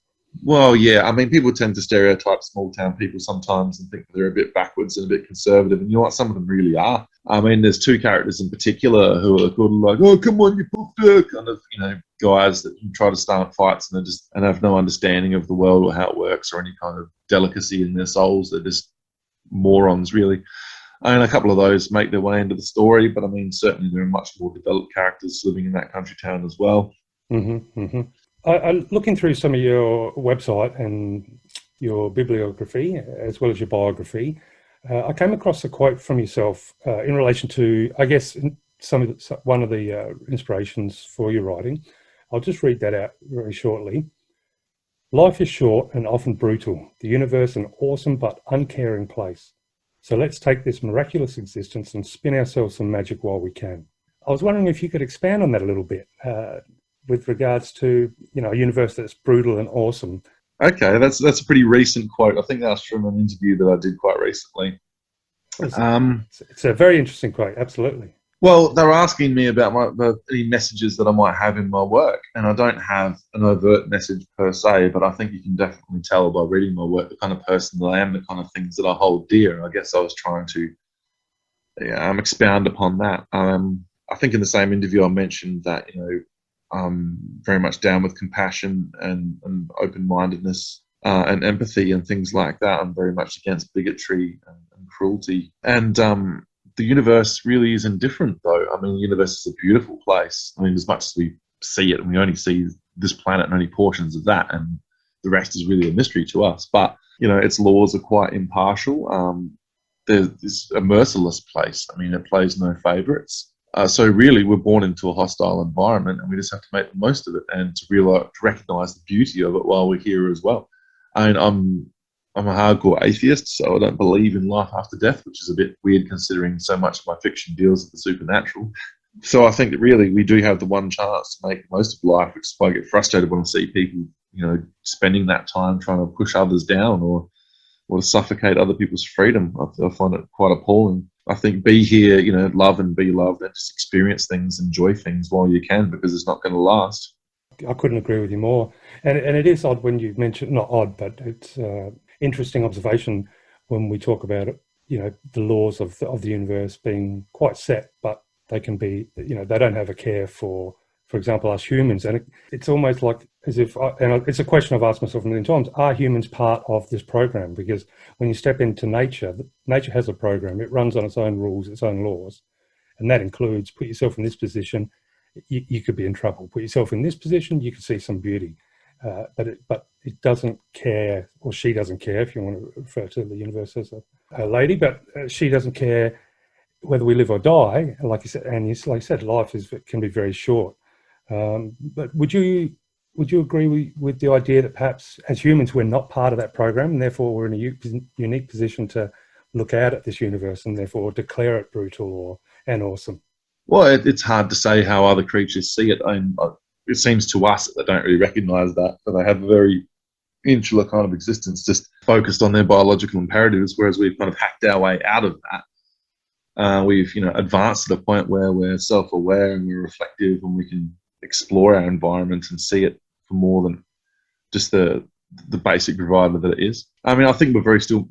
Well, yeah, I mean, people tend to stereotype small-town people sometimes and think they're a bit backwards and a bit conservative, and you know what, some of them really are. I mean, there's two characters in particular who are kind of like, oh, come on, you poofed, kind of, you know, guys that try to start fights and have no understanding of the world or how it works or any kind of delicacy in their souls. They're just morons, really. I mean, a couple of those make their way into the story, but I mean, certainly there are much more developed characters living in that country town as well. Mm-hmm, mm-hmm. I'm looking through some of your website and your bibliography, as well as your biography. I came across a quote from yourself in relation to, I guess, one of the inspirations for your writing. I'll just read that out very shortly. Life is short and often brutal. The universe an awesome but uncaring place. So let's take this miraculous existence and spin ourselves some magic while we can. I was wondering if you could expand on that a little bit. With regards to, you know, a universe that's brutal and awesome. Okay, that's a pretty recent quote. I think that's from an interview that I did quite recently. It's a very interesting quote, absolutely. Well, they were asking me about any messages that I might have in my work, and I don't have an overt message per se, but I think you can definitely tell by reading my work the kind of person that I am, the kind of things that I hold dear. I guess I was trying to expound upon that. I think in the same interview I mentioned that, you know, I'm very much down with compassion and open-mindedness and empathy and things like that. I'm very much against bigotry and cruelty. And the universe really is indifferent, though. I mean, the universe is a beautiful place. I mean, as much as we see it, and we only see this planet and only portions of that, and the rest is really a mystery to us. But, you know, its laws are quite impartial. There's a merciless place. I mean, it plays no favourites. So really, we're born into a hostile environment, and we just have to make the most of it and to recognise the beauty of it while we're here as well. I mean, I'm a hardcore atheist, so I don't believe in life after death, which is a bit weird considering so much of my fiction deals with the supernatural. So I think that really we do have the one chance to make the most of life, which is why I get frustrated when I see people, you know, spending that time trying to push others down or to suffocate other people's freedom. I find it quite appalling. I think be here, you know, love and be loved, and just experience things, enjoy things while you can, because it's not going to last. I couldn't agree with you more. And it is odd when you mention, not odd, but it's interesting observation when we talk about it, you know, the laws of the universe being quite set, but they can be, you know, they don't have a care for example, us humans. And it's almost like as if, and it's a question I've asked myself a million times, are humans part of this program? Because when you step into nature has a program. It runs on its own rules, its own laws. And that includes put yourself in this position, you could be in trouble. Put yourself in this position, you could see some beauty. but it doesn't care, or she doesn't care, if you want to refer to the universe as a lady, but she doesn't care whether we live or die. Like you said, and like you said, life can be very short. But would you agree with the idea that perhaps as humans we're not part of that program, and therefore we're in a unique position to look out at this universe and therefore declare it brutal and awesome? Well, it's hard to say how other creatures see it. It seems to us that they don't really recognise that, but they have a very insular kind of existence, just focused on their biological imperatives, whereas we've kind of hacked our way out of that. We've advanced to the point where we're self-aware and we're reflective, and we can explore our environment and see it for more than just the basic provider that it is. I mean, I think we're still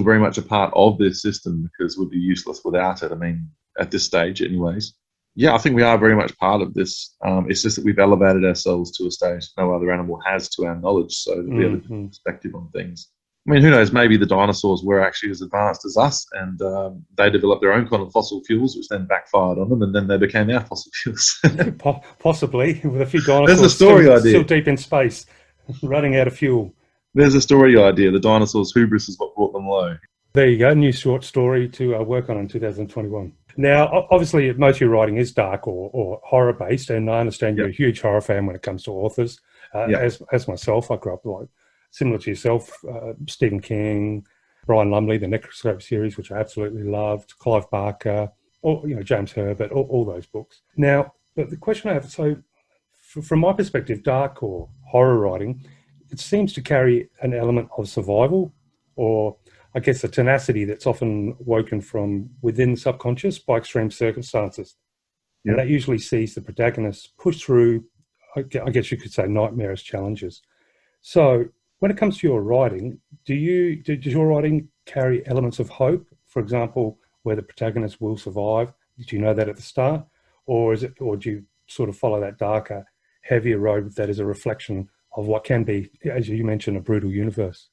very much a part of this system, because we'd be useless without it. I mean, at this stage anyways. Yeah, I think we are very much part of this. It's just that we've elevated ourselves to a stage no other animal has, to our knowledge, so that we have a different perspective on things. I mean, who knows, maybe the dinosaurs were actually as advanced as us, and they developed their own kind of fossil fuels, which then backfired on them, and then they became our fossil fuels. Possibly, with a few dinosaurs There's a story idea. Still deep in space, running out of fuel. There's a story idea. The dinosaurs' hubris is what brought them low. There you go, new short story to work on in 2021. Now, obviously, most of your writing is dark or horror-based, and I understand you're a huge horror fan when it comes to authors. As myself, I grew up similar to yourself, Stephen King, Brian Lumley, the Necroscope series, which I absolutely loved, Clive Barker, or James Herbert, all those books. Now, the question I have, so from my perspective, dark or horror writing, it seems to carry an element of survival, or I guess a tenacity that's often woken from within the subconscious by extreme circumstances. Yeah. And that usually sees the protagonist push through, I guess you could say, nightmarish challenges. So when it comes to your writing, does your writing carry elements of hope? For example, where the protagonist will survive? Did you know that at the start? Or do you sort of follow that darker, heavier road that is a reflection of what can be, as you mentioned, a brutal universe?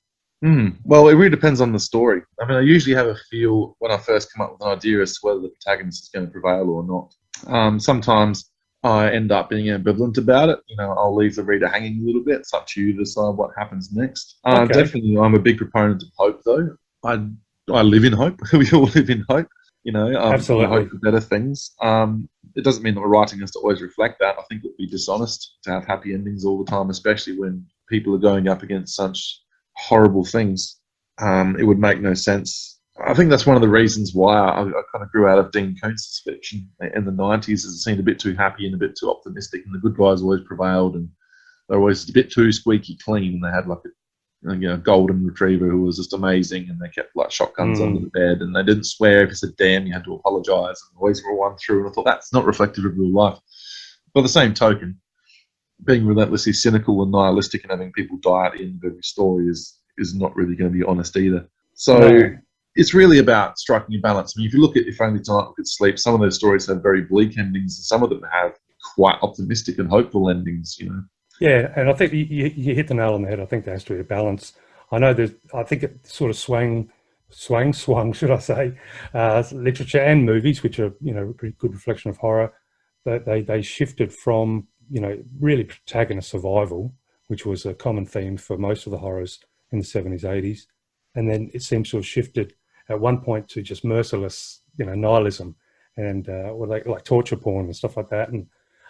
Well, it really depends on the story. I mean, I usually have a feel when I first come up with an idea as to whether the protagonist is going to prevail or not. Sometimes I end up being ambivalent about it. I'll leave the reader hanging a little bit. It's up to you to decide what happens next. Okay. Definitely, I'm a big proponent of hope, though. I live in hope. We all live in hope. Absolutely. I hope for better things. It doesn't mean that my writing has to always reflect that. I think it would be dishonest to have happy endings all the time, especially when people are going up against such horrible things. It would make no sense. I think that's one of the reasons why I kind of grew out of Dean Koontz's fiction in the 90s, as it seemed a bit too happy and a bit too optimistic, and the good guys always prevailed, and they were always a bit too squeaky clean, and they had like a golden retriever who was just amazing, and they kept like shotguns under the bed, and they didn't swear. If you said damn, you had to apologise, and always were one through, and I thought that's not reflective of real life. By the same token, being relentlessly cynical and nihilistic and having people die at the end of every story is not really going to be honest either. So it's really about striking a balance. I mean, if you look at If Only Tonight We Could Sleep, some of those stories have very bleak endings, and some of them have quite optimistic and hopeful endings, Yeah, and I think you hit the nail on the head. I think there has to be a balance. I think it sort of swung, should I say, literature and movies, which are, a pretty good reflection of horror, that they shifted from, really protagonist survival, which was a common theme for most of the horrors in the 70s, 80s. And then it seems to have shifted at one point to just merciless, nihilism and like torture porn and stuff like that. And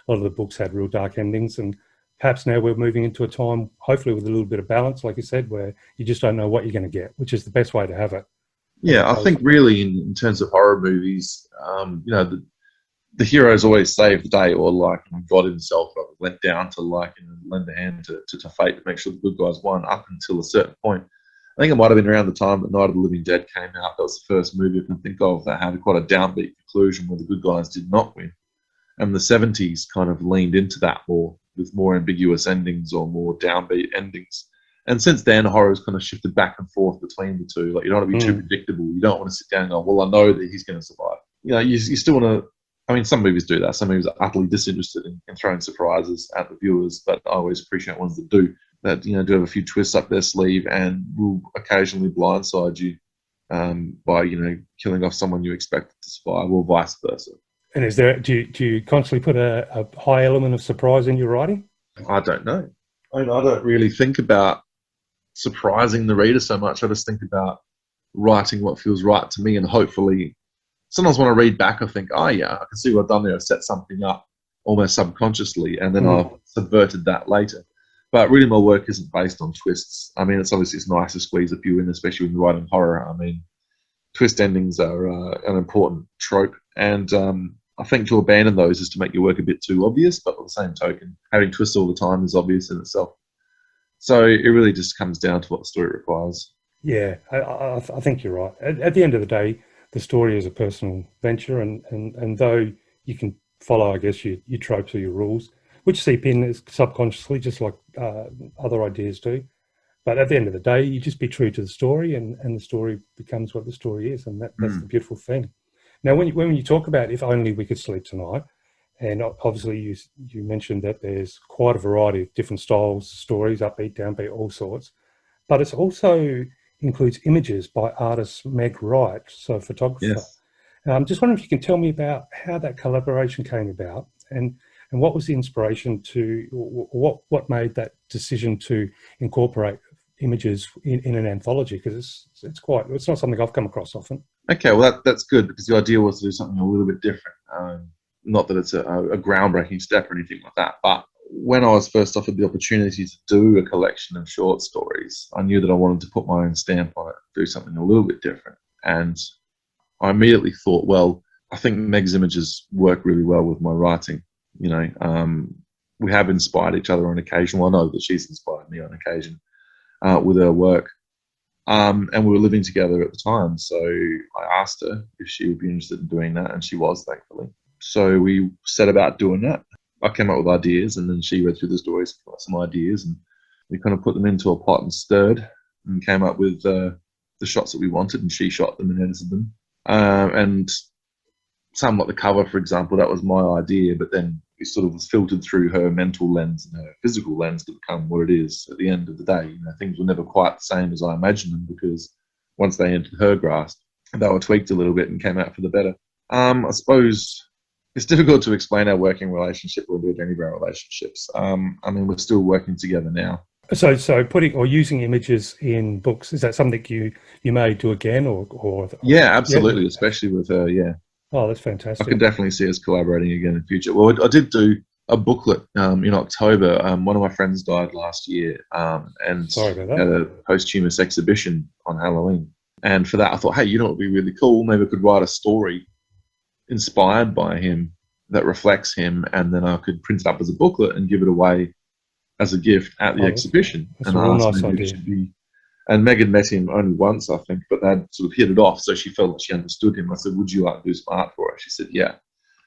a lot of the books had real dark endings. And perhaps now we're moving into a time, hopefully with a little bit of balance, like you said, where you just don't know what you're going to get, which is the best way to have it. Yeah, I think really in terms of horror movies, the heroes always save the day, or like God himself went down to lend a hand to fate to make sure the good guys won up until a certain point. I think it might have been around the time that Night of the Living Dead came out. That was the first movie I can think of that had quite a downbeat conclusion where the good guys did not win. And the 70s kind of leaned into that more, with more ambiguous endings or more downbeat endings. And since then, horror's kind of shifted back and forth between the two. Like, you don't want to be too predictable. You don't want to sit down and go, well, I know that he's going to survive. You still want to... I mean, some movies do that. Some movies are utterly disinterested in throwing surprises at the viewers, but I always appreciate ones that do have a few twists up their sleeve and will occasionally blindside you by, killing off someone you expected to survive, or vice versa. And do you constantly put a high element of surprise in your writing? I don't know. I don't really think about surprising the reader so much. I just think about writing what feels right to me, and hopefully sometimes when I read back I think, oh yeah, I can see what I've done there. I've set something up almost subconsciously, and then I've subverted that later. But really my work isn't based on twists. I mean, it's nice to squeeze a few in, especially when you're writing horror. I mean, twist endings are an important trope, and I think to abandon those is to make your work a bit too obvious, but on the same token, having twists all the time is obvious in itself. So it really just comes down to what the story requires. Yeah, I think you're right. At the end of the day, the story is a personal venture, and though you can follow, I guess, your tropes or your rules, which seep in subconsciously, just like other ideas do. But at the end of the day, you just be true to the story, and the story becomes what the story is, and that's the beautiful thing. Now, when you talk about If Only We Could Sleep Tonight, and obviously you mentioned that there's quite a variety of different styles, stories, upbeat, downbeat, all sorts, but it also includes images by artist Meg Wright, so a photographer. Yes. Just wondering if you can tell me about how that collaboration came about, and what was the inspiration to, what made that decision to incorporate images in an anthology, because it's not something I've come across often. Okay, well that's good, because the idea was to do something a little bit different. Not that it's a groundbreaking step or anything like that, but when I was first offered the opportunity to do a collection of short stories, I knew that I wanted to put my own stamp on it, do something a little bit different. And I immediately thought, well, I think Meg's images work really well with my writing. You know, we have inspired each other on occasion. Well, I know that she's inspired me on occasion with her work. And we were living together at the time, so I asked her if she would be interested in doing that, and she was, thankfully. So we set about doing that. I came up with ideas, and then she read through the stories, got some ideas, and we kind of put them into a pot and stirred, and came up with the shots that we wanted, and she shot them and edited them. And some, like the cover, for example, that was my idea, but then it sort of was filtered through her mental lens and her physical lens to become what it is at the end of the day. You know, things were never quite the same as I imagined them, because once they entered her grasp, they were tweaked a little bit and came out for the better. I suppose it's difficult to explain our working relationship or any of our relationships. I mean, we're still working together now. So putting or using images in books, is that something you may do again, or yeah, absolutely, yeah. Especially with her, yeah. Oh, that's fantastic. I could definitely see us collaborating again in the future. Well, I did do a booklet in October. One of my friends died last year, and sorry about that. Had a posthumous exhibition on Halloween. And for that, I thought, hey, you know what would be really cool? Maybe I could write a story inspired by him that reflects him, and then I could print it up as a booklet and give it away as a gift at the exhibition. That's a real nice idea. And Megan met him only once, I think, but they'd sort of hit it off, so she felt that she understood him. I said, would you like to do some art for it? She said, yeah.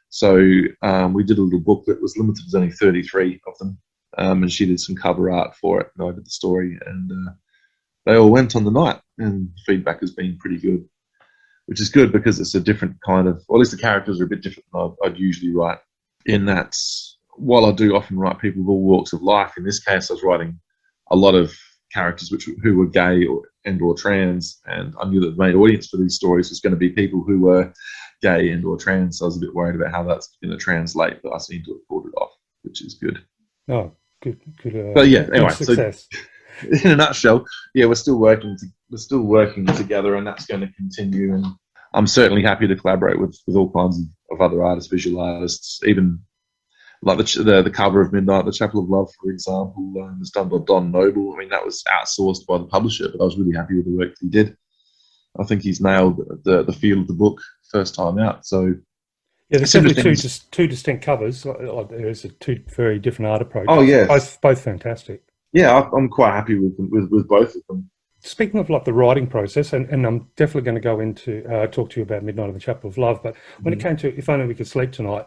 So we did a little booklet. It was limited, there's only 33 of them, and she did some cover art for it, and I did the story, and they all went on the night, and feedback has been pretty good, which is good because it's a different kind of, or at least the characters are a bit different than I'd usually write, in that while I do often write people of all walks of life, in this case I was writing a lot of characters who were gay or trans, and I knew that the main audience for these stories was going to be people who were gay and or trans, so I was a bit worried about how that's going to translate, but I seem to have pulled it off, which is good. Oh, good. But yeah, anyway, success. So in a nutshell, yeah, we're still working together, and that's going to continue, and I'm certainly happy to collaborate with all kinds of other artists, visual artists, even like the cover of Midnight, the Chapel of Love, for example, was done by Don Noble. I mean, that was outsourced by the publisher, but I was really happy with the work that he did. I think he's nailed the feel of the book first time out. So yeah, there's definitely two distinct covers. There's two very different art approaches. Oh yeah, both fantastic. Yeah, I'm quite happy with both of them. Speaking of like the writing process, and I'm definitely going to go into talk to you about Midnight of the Chapel of Love, but when it came to If Only We Could Sleep Tonight,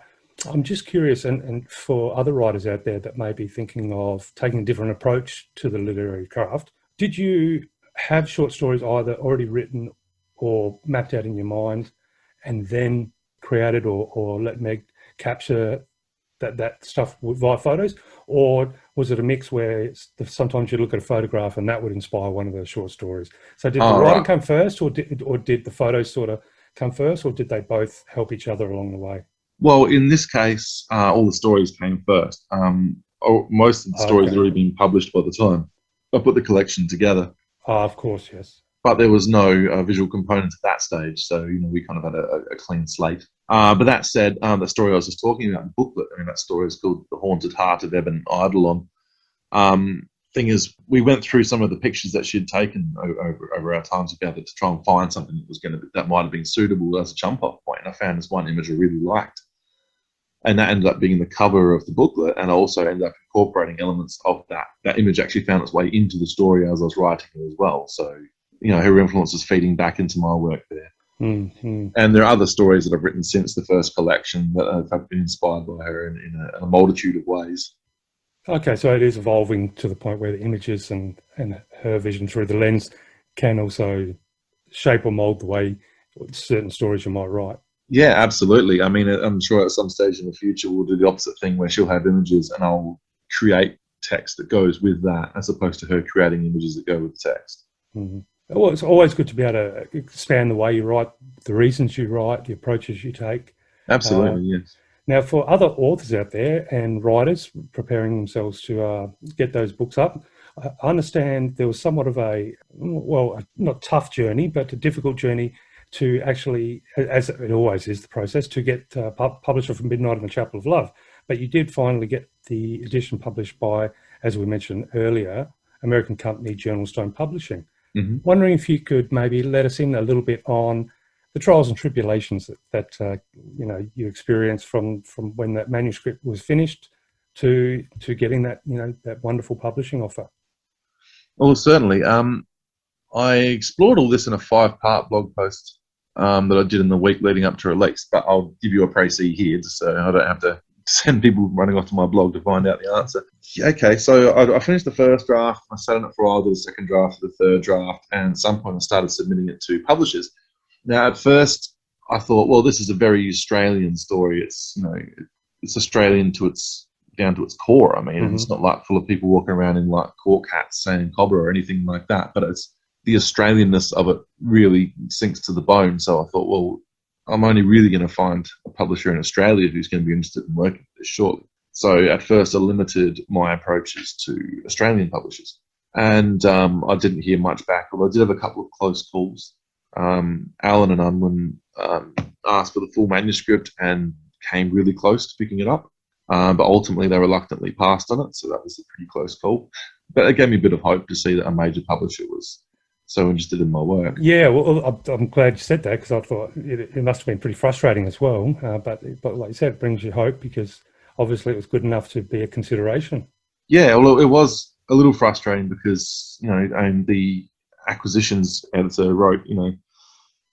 I'm just curious, and for other writers out there that may be thinking of taking a different approach to the literary craft, did you have short stories either already written or mapped out in your mind and then created or let Meg capture that stuff via photos? Or was it a mix where sometimes you look at a photograph and that would inspire one of the short stories? So did the writing come first, or did the photos sort of come first, or did they both help each other along the way? Well, in this case, all the stories came first. most of the stories Okay. had already been published by the time I put the collection together. Of course, yes. But there was no visual component at that stage, so we kind of had a clean slate. But that said, the story I was just talking about, the booklet, that story is called "The Haunted Heart of Eben Eidolon." Thing is, we went through some of the pictures that she'd taken over our time together to try and find something that might have been suitable as a jump-off point. And I found this one image I really liked, and that ended up being the cover of the booklet, and I also ended up incorporating elements of that image. Actually found its way into the story as I was writing it as well. So her influence is feeding back into my work there. Mm-hmm. And there are other stories that I've written since the first collection that have been inspired by her in a multitude of ways. Okay, so it is evolving to the point where the images and her vision through the lens can also shape or mold the way certain stories you might write. Yeah, absolutely. I'm sure at some stage in the future we'll do the opposite thing where she'll have images and I'll create text that goes with that, as opposed to her creating images that go with the text. Mm-hmm. Well, it's always good to be able to expand the way you write, the reasons you write, the approaches you take. Absolutely, yes. Now, for other authors out there and writers preparing themselves to get those books up, I understand there was somewhat of a not tough journey, but a difficult journey to actually, as it always is the process, to get published from Midnight in the Chapel of Love. But you did finally get the edition published by, as we mentioned earlier, American company Journal Stone Publishing. Mm-hmm. Wondering if you could maybe let us in a little bit on the trials and tribulations that you experienced from when that manuscript was finished to getting that that wonderful publishing offer. Well, certainly. I explored all this in a 5-part blog post that I did in the week leading up to release, but I'll give you a précis here just so I don't have to send people running off to my blog to find out the answer. Okay, so I finished the first draft. I sat on it for a while, did the second draft, the third draft, and at some point I started submitting it to publishers. Now, at first, I thought, well, this is a very Australian story. It's it's Australian down to its core. It's not like full of people walking around in like cork hats saying cobra or anything like that, but it's the Australianness of it really sinks to the bone. So I thought, well, I'm only really going to find a publisher in Australia who's going to be interested in working with this shortly. So at first I limited my approaches to Australian publishers, and I didn't hear much back, although I did have a couple of close calls. Alan and Unwin asked for the full manuscript and came really close to picking it up, but ultimately they reluctantly passed on it, so that was a pretty close call. But it gave me a bit of hope to see that a major publisher was so interested in my work. Yeah, well, I'm glad you said that, because I thought it must have been pretty frustrating as well. But like you said, it brings you hope, because obviously it was good enough to be a consideration. Yeah, well, it was a little frustrating because, and the acquisitions editor wrote,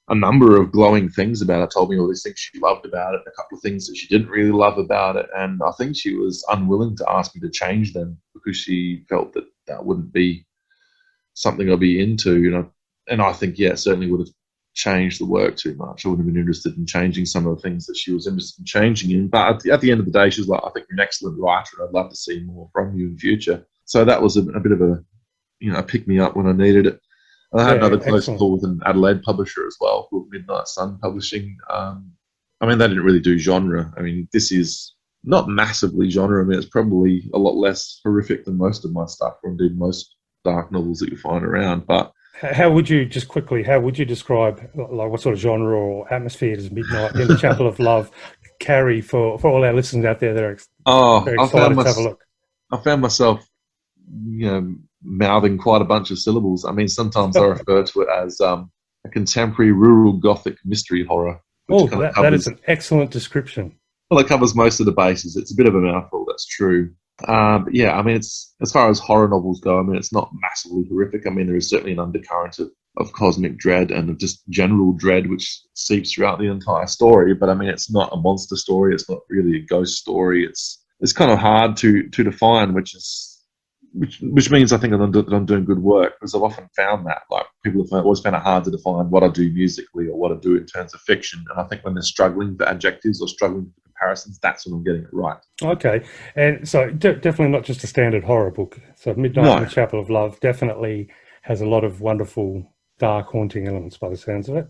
a number of glowing things about it, told me all these things she loved about it, a couple of things that she didn't really love about it, and I think she was unwilling to ask me to change them because she felt that that wouldn't be something I'd be into, and I think, it certainly would have changed the work too much. I wouldn't have been interested in changing some of the things that she was interested in changing in, but at the end of the day, she was like, I think you're an excellent writer, and I'd love to see more from you in future. So that was a bit of a pick-me-up when I needed it. I had another close call with an Adelaide publisher as well, called Midnight Sun Publishing. They didn't really do genre. This is not massively genre. It's probably a lot less horrific than most of my stuff, or indeed most dark novels that you find around. But how would you describe, like, what sort of genre or atmosphere does Midnight in the Chapel of Love carry for all our listeners out there that are very excited to have a look? I found myself, mouthing quite a bunch of syllables. Sometimes I refer to it as a contemporary rural Gothic mystery horror. That is an excellent description. Well, it covers most of the bases. It's a bit of a mouthful, that's true. But yeah, it's, as far as horror novels go, it's not massively horrific. There is certainly an undercurrent of cosmic dread and of just general dread which seeps throughout the entire story. But it's not a monster story. It's not really a ghost story. It's kind of hard to define, which means I think that I'm doing good work, because I've often found that, like, people have always found it hard to define what I do musically or what I do in terms of fiction. And I think when they're struggling for adjectives or struggling for comparisons, that's when I'm getting it right. Okay. And so definitely not just a standard horror book. So Midnight in the Chapel of Love definitely has a lot of wonderful, dark, haunting elements by the sounds of it.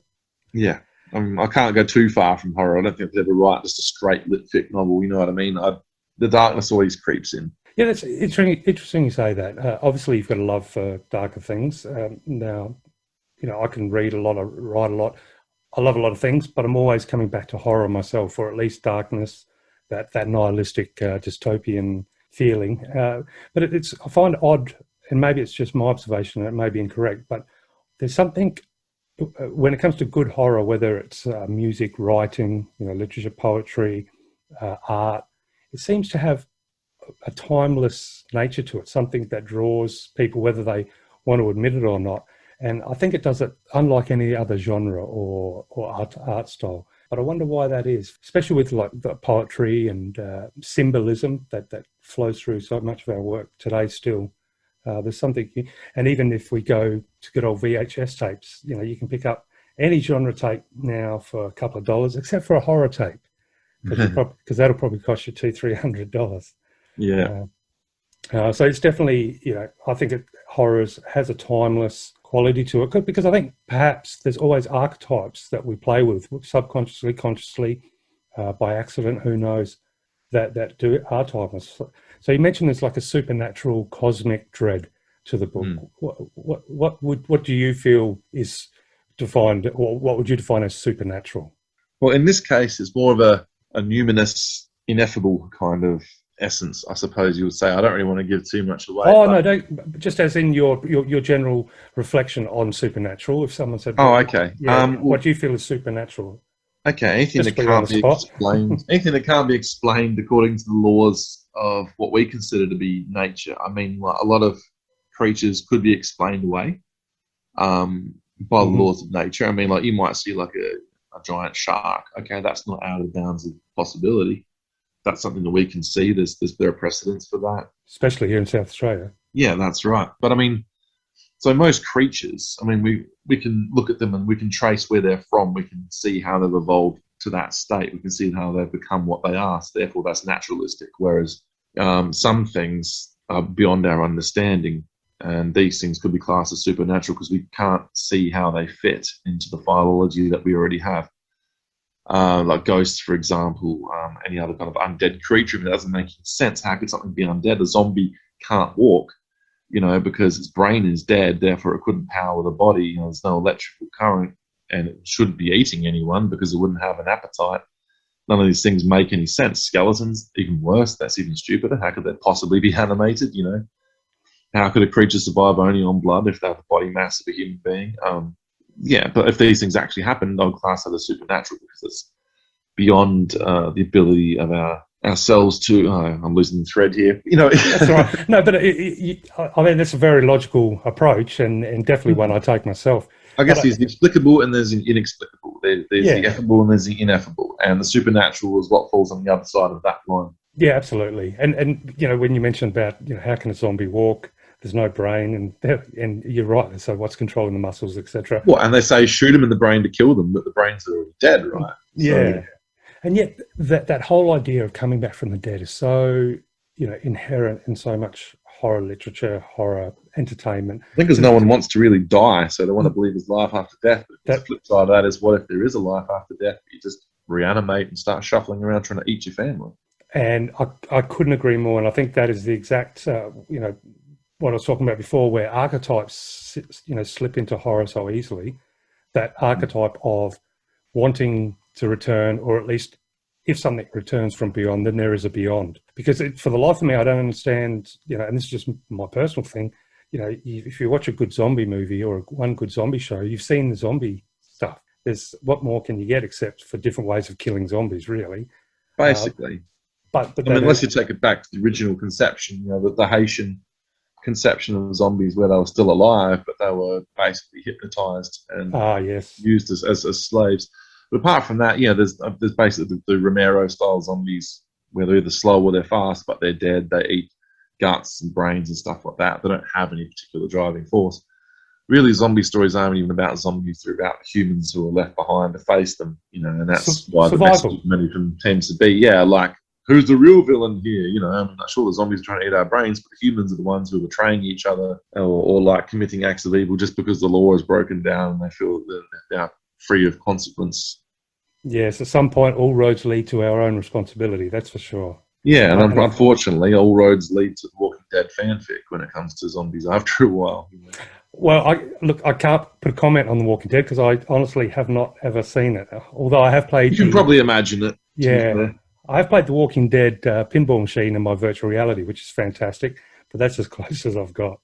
Yeah. I can't go too far from horror. I don't think I'd ever write just a straight lit fic novel, you know what I mean? The darkness always creeps in. Yeah, that's interesting. Interesting you say that. Obviously, you've got a love for darker things. Now, I can read a lot, write a lot. I love a lot of things, but I'm always coming back to horror myself, or at least darkness, that nihilistic dystopian feeling. But I find it odd, and maybe it's just my observation, and it may be incorrect, but there's something when it comes to good horror, whether it's music, writing, literature, poetry, art, it seems to have a timeless nature to it, something that draws people, whether they want to admit it or not. And I think it does it unlike any other genre or art style. But I wonder why that is, especially with like the poetry and symbolism that flows through so much of our work today still. There's something, and even if we go to good old VHS tapes, you can pick up any genre tape now for a couple of dollars, except for a horror tape, because that'll probably cost you $200-$300. Yeah. So it's definitely, I think horror has a timeless quality to it, because I think perhaps there's always archetypes that we play with subconsciously, consciously, by accident, who knows, that are timeless. So you mentioned there's like a supernatural cosmic dread to the book. What do you feel is defined, or what would you define as supernatural? Well, in this case, it's more of a numinous, ineffable kind of essence, I suppose you would say. I don't really want to give too much away. Oh, no, don't. Just as in your general reflection on supernatural. If someone said, "Oh, okay," what do you feel is supernatural? Okay, anything that can't be explained, anything that can't be explained according to the laws of what we consider to be nature. I mean, like, a lot of creatures could be explained away by the laws of nature. I mean, like, you might see like a giant shark. Okay, that's not out of the bounds of possibility. That's something that we can see. There are precedents for that, especially here in South Australia. Yeah, that's right. But I mean, so most creatures, I mean, we can look at them and we can trace where they're from. We can see how they've evolved to that state. We can see how they've become what they are. So therefore, that's naturalistic. Whereas some things are beyond our understanding, and these things could be classed as supernatural because we can't see how they fit into the philology that we already have. Like ghosts, for example, any other kind of undead creature. If it doesn't make any sense, how could something be undead? A zombie can't walk, because its brain is dead, therefore it couldn't power the body. There's no electrical current, and it shouldn't be eating anyone because it wouldn't have an appetite. None of these things make any sense. Skeletons, even worse, that's even stupider. How could they possibly be animated, How could a creature survive only on blood if they have the body mass of a human being? Yeah, but if these things actually happen, I'll class that as supernatural because it's beyond the ability of ourselves to. I'm losing the thread here. That's right. No, but I mean that's a very logical approach, and definitely one I take myself. I guess there's the explicable and there's the inexplicable. There's the effable and there's the ineffable, and the supernatural is what falls on the other side of that line. Yeah, absolutely. And when you mentioned about how can a zombie walk? There's no brain, and you're right. So what's controlling the muscles, etc. Well, and they say shoot them in the brain to kill them, but the brains are already dead, right? Yeah, and yet that whole idea of coming back from the dead is so inherent in so much horror literature, horror entertainment. I think because no one wants to really die, so they want to believe there's life after death. But the flip side of that is, what if there is a life after death? You just reanimate and start shuffling around trying to eat your family. And I couldn't agree more. And I think that is the exact what I was talking about before, where archetypes, slip into horror so easily. That archetype of wanting to return, or at least if something returns from beyond, then there is a beyond. Because for the life of me, I don't understand, and this is just my personal thing, if you watch a good zombie movie or one good zombie show, you've seen the zombie stuff. What more can you get except for different ways of killing zombies, really? Basically. But unless you take it back to the original conception, the Haitian conception of zombies, where they were still alive, but they were basically hypnotized and used as slaves. But apart from that, there's basically the Romero-style zombies, where they're either slow or they're fast, but they're dead. They eat guts and brains and stuff like that. They don't have any particular driving force. Really, zombie stories aren't even about zombies. They're about humans who are left behind to face them, and that's why the message of many of them tends to be, like, who's the real villain here? I'm not sure the zombies are trying to eat our brains, but the humans are the ones who are betraying each other or like committing acts of evil just because the law is broken down and they feel that they're free of consequence. Yes, at some point, all roads lead to our own responsibility. That's for sure. Yeah, and unfortunately, all roads lead to Walking Dead fanfic when it comes to zombies after a while. Well, I can't put a comment on The Walking Dead because I honestly have not ever seen it. Although I have played. You can probably imagine it. Yeah, I have played The Walking Dead pinball machine in my virtual reality, which is fantastic. But that's as close as I've got.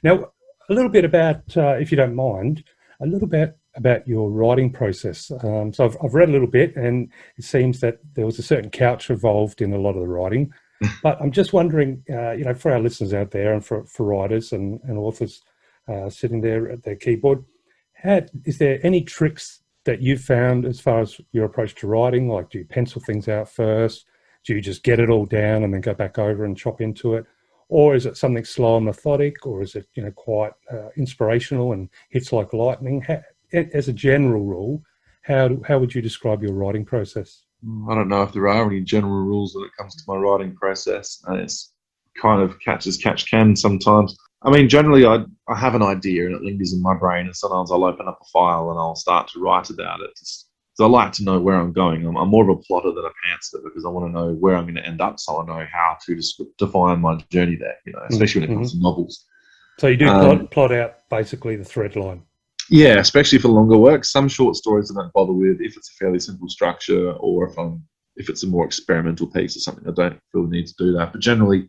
Now, a little bit about, if you don't mind, a little bit about your writing process. So I've read a little bit, and it seems that there was a certain couch involved in a lot of the writing. But I'm just wondering, for our listeners out there and for writers and authors sitting there at their keyboard, is there any tricks that you've found as far as your approach to writing? Like, do you pencil things out first? Do you just get it all down and then go back over and chop into it? Or is it something slow and methodic? Or is it, quite inspirational and hits like lightning? As a general rule, how would you describe your writing process? I don't know if there are any general rules when it comes to my writing process. It's kind of catch as catch can sometimes. I mean, generally, I have an idea and it lingers in my brain, and sometimes I'll open up a file and I'll start to write about it. So I like to know where I'm going. I'm more of a plotter than a pantser because I want to know where I'm going to end up, so I know how to define my journey there, especially when it comes to novels. So you do plot out basically the thread line. Yeah, especially for longer works. Some short stories I don't bother with if it's a fairly simple structure, or if it's a more experimental piece or something. I don't feel the need to do that. But generally,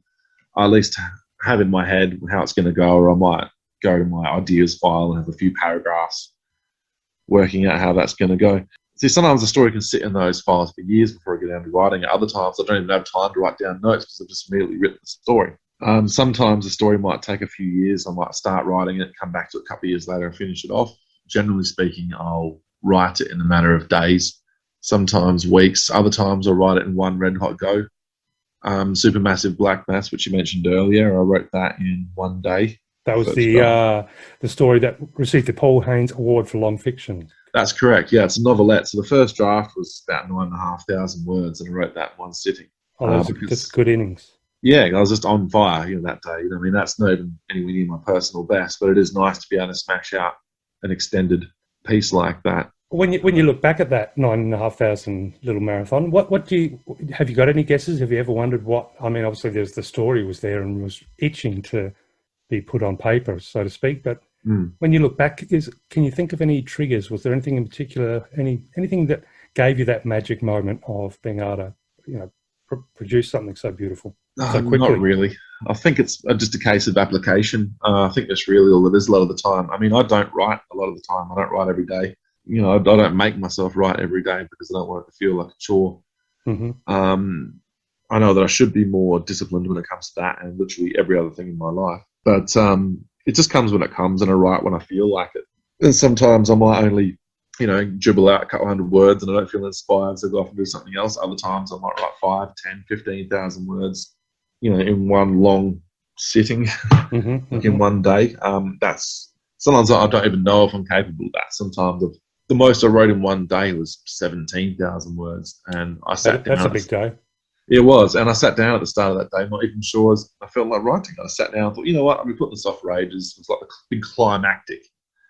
I at least have in my head how it's going to go, or I might go to my ideas file and have a few paragraphs working out how that's going to go. See, sometimes a story can sit in those files for years before I get down to writing it. Other times, I don't even have time to write down notes because I've just immediately written the story. Sometimes a story might take a few years. I might start writing it, come back to it a couple of years later and finish it off. Generally speaking, I'll write it in a matter of days, sometimes weeks. Other times I'll write it in one red hot go. Supermassive Black Mass, which you mentioned earlier, I wrote that in one day. That was the story that received the Paul Haynes Award for long fiction. That's correct. Yeah, it's a novelette. So the first draft was about 9,500 words, and I wrote that in one sitting. Oh, that's good innings. Yeah, I was just on fire, that day. I mean, that's not even anywhere near my personal best, but it is nice to be able to smash out an extended piece like that. When you look back at that 9,500 little marathon, what have you got any guesses? Have you ever wondered what? I mean, obviously, there's the story was there and was itching to be put on paper, so to speak. But when you look back, can you think of any triggers? Was there anything in particular, anything that gave you that magic moment of being able to, produce something so beautiful so quickly? Not really. I think it's just a case of application. I think that's really all it is a lot of the time. I mean, I don't write a lot of the time. I don't write every day. I don't make myself write every day because I don't want it to feel like a chore. I know that I should be more disciplined when it comes to that and literally every other thing in my life. But it just comes when it comes, and I write when I feel like it. And sometimes I might only, dribble out a couple hundred words and I don't feel inspired, so I go off and do something else. Other times I might write 5, 10, 15,000 words, in one long sitting, in one day. Sometimes I don't even know if I'm capable of that. Sometimes the most I wrote in one day was 17,000 words, and I sat down. That's a big day. It was, and I sat down at the start of that day, not even sure I felt like writing. I sat down and thought, you know what, I've been putting this off for ages. It was like a big climactic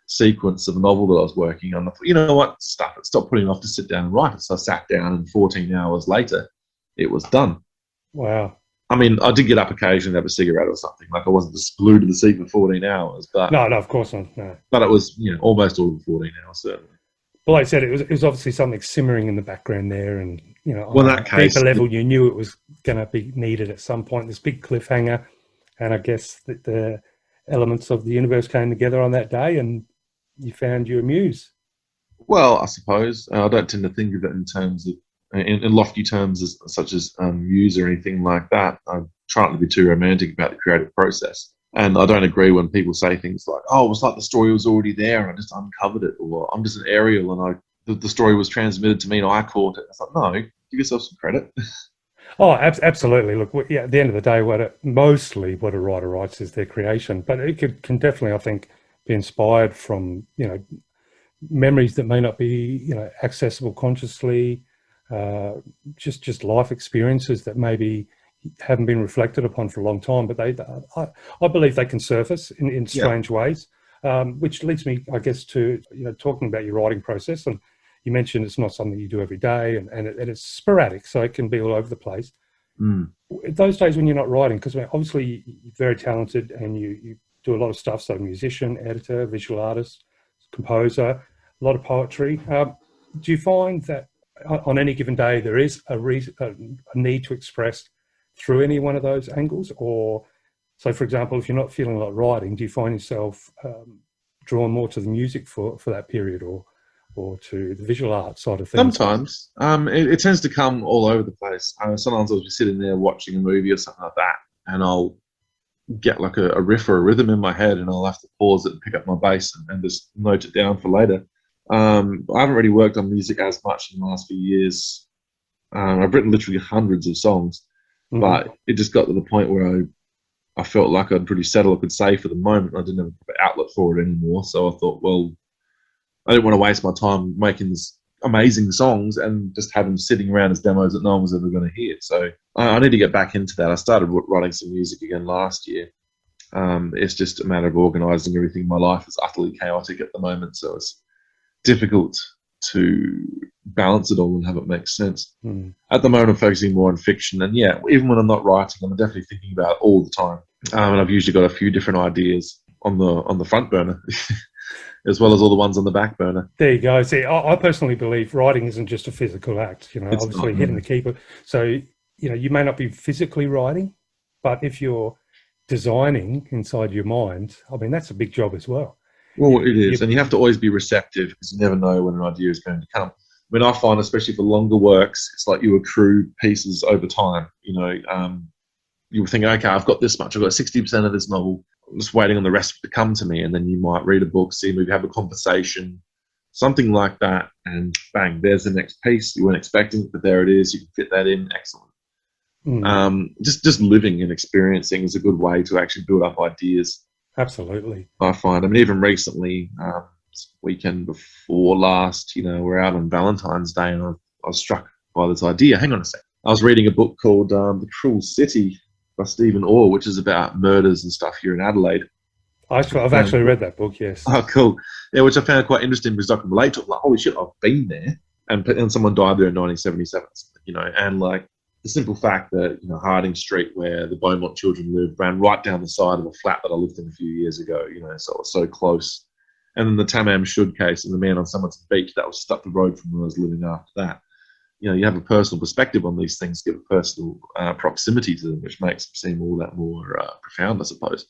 sequence of a novel that I was working on. I thought, you know what, stop putting it off to sit down and write it. So I sat down, and 14 hours later, it was done. Wow. I mean, I did get up occasionally to have a cigarette or something. Like, I wasn't just glued to the seat for 14 hours. But no, of course not. No. But it was, almost all of the 14 hours, certainly. Well, like I said, it was obviously something simmering in the background there, and on that case, deeper level, you knew it was going to be needed at some point. This big cliffhanger, and I guess that the elements of the universe came together on that day, and you found your muse. Well, I suppose I don't tend to think of it in terms of in lofty terms such as muse or anything like that. I'm trying to be too romantic about the creative process. And I don't agree when people say things like, oh, it was like the story was already there and I just uncovered it, or I'm just an aerial and the story was transmitted to me and I caught it. It's like, no, give yourself some credit. Oh, absolutely. Look, at the end of the day, what a writer writes is their creation. But it can definitely, I think, be inspired from, memories that may not be, accessible consciously, just life experiences that maybe haven't been reflected upon for a long time, but I believe they can surface in strange ways, which leads me, I guess, to talking about your writing process. And you mentioned it's not something you do every day, and it's sporadic, so it can be all over the place. Those days when you're not writing, because obviously you're very talented and you do a lot of stuff, so musician, editor, visual artist, composer, a lot of poetry. Do you find that on any given day there is a need to express through any one of those angles? Or, so for example, if you're not feeling like writing, do you find yourself drawn more to the music for that period, or to the visual art side of things? Sometimes. It tends to come all over the place. Sometimes I'll just sitting there watching a movie or something like that, and I'll get like a riff or a rhythm in my head, and I'll have to pause it and pick up my bass and just note it down for later. I haven't really worked on music as much in the last few years. I've written literally hundreds of songs, but it just got to the point where I felt like I'd pretty settled, I could say, for the moment. I didn't have an outlet for it anymore. So I thought, well, I didn't want to waste my time making this amazing songs and just have them sitting around as demos that no one was ever going to hear. So I need to get back into that. I started writing some music again last year. It's just a matter of organising everything. My life is utterly chaotic at the moment, so it's difficult to balance it all and have it make sense. At the moment, I'm focusing more on fiction, and yeah, even when I'm not writing, I'm definitely thinking about it all the time. And I've usually got a few different ideas on the front burner, as well as all the ones on the back burner. There you go. See, I personally believe writing isn't just a physical act. You know, It's obviously not, hitting no. the keyboard. So you may not be physically writing, but if you're designing inside your mind, I mean, that's a big job as well. Well, it is, and you have to always be receptive because you never know when an idea is going to come. When I find, especially for longer works, it's like you accrue pieces over time. You know, you think, okay, I've got this much, I've got 60% of this novel. I'm just waiting on the rest to come to me, and then you might read a book, see a movie, have a conversation, something like that, and bang, there's the next piece. You weren't expecting it, but there it is. You can fit that in. Excellent. Just living and experiencing is a good way to actually build up ideas. Absolutely. I find. I mean, even recently, weekend before last, we're out on Valentine's Day, and I was struck by this idea. Hang on a sec. I was reading a book called The Cruel City by Stephen Orr, which is about murders and stuff here in Adelaide. I've actually read that book, yes. Oh, cool. Yeah, which I found quite interesting because I can relate to it. Like, holy shit, I've been there. And someone died there in 1977, and like the simple fact that, Harding Street, where the Beaumont children lived, ran right down the side of a flat that I lived in a few years ago, so it was so close. And then the Tamam Shud case and the man on Somerton Beach, that was just up the road from where I was living after that. You have a personal perspective on these things, give a personal proximity to them, which makes them seem all that more profound, I suppose.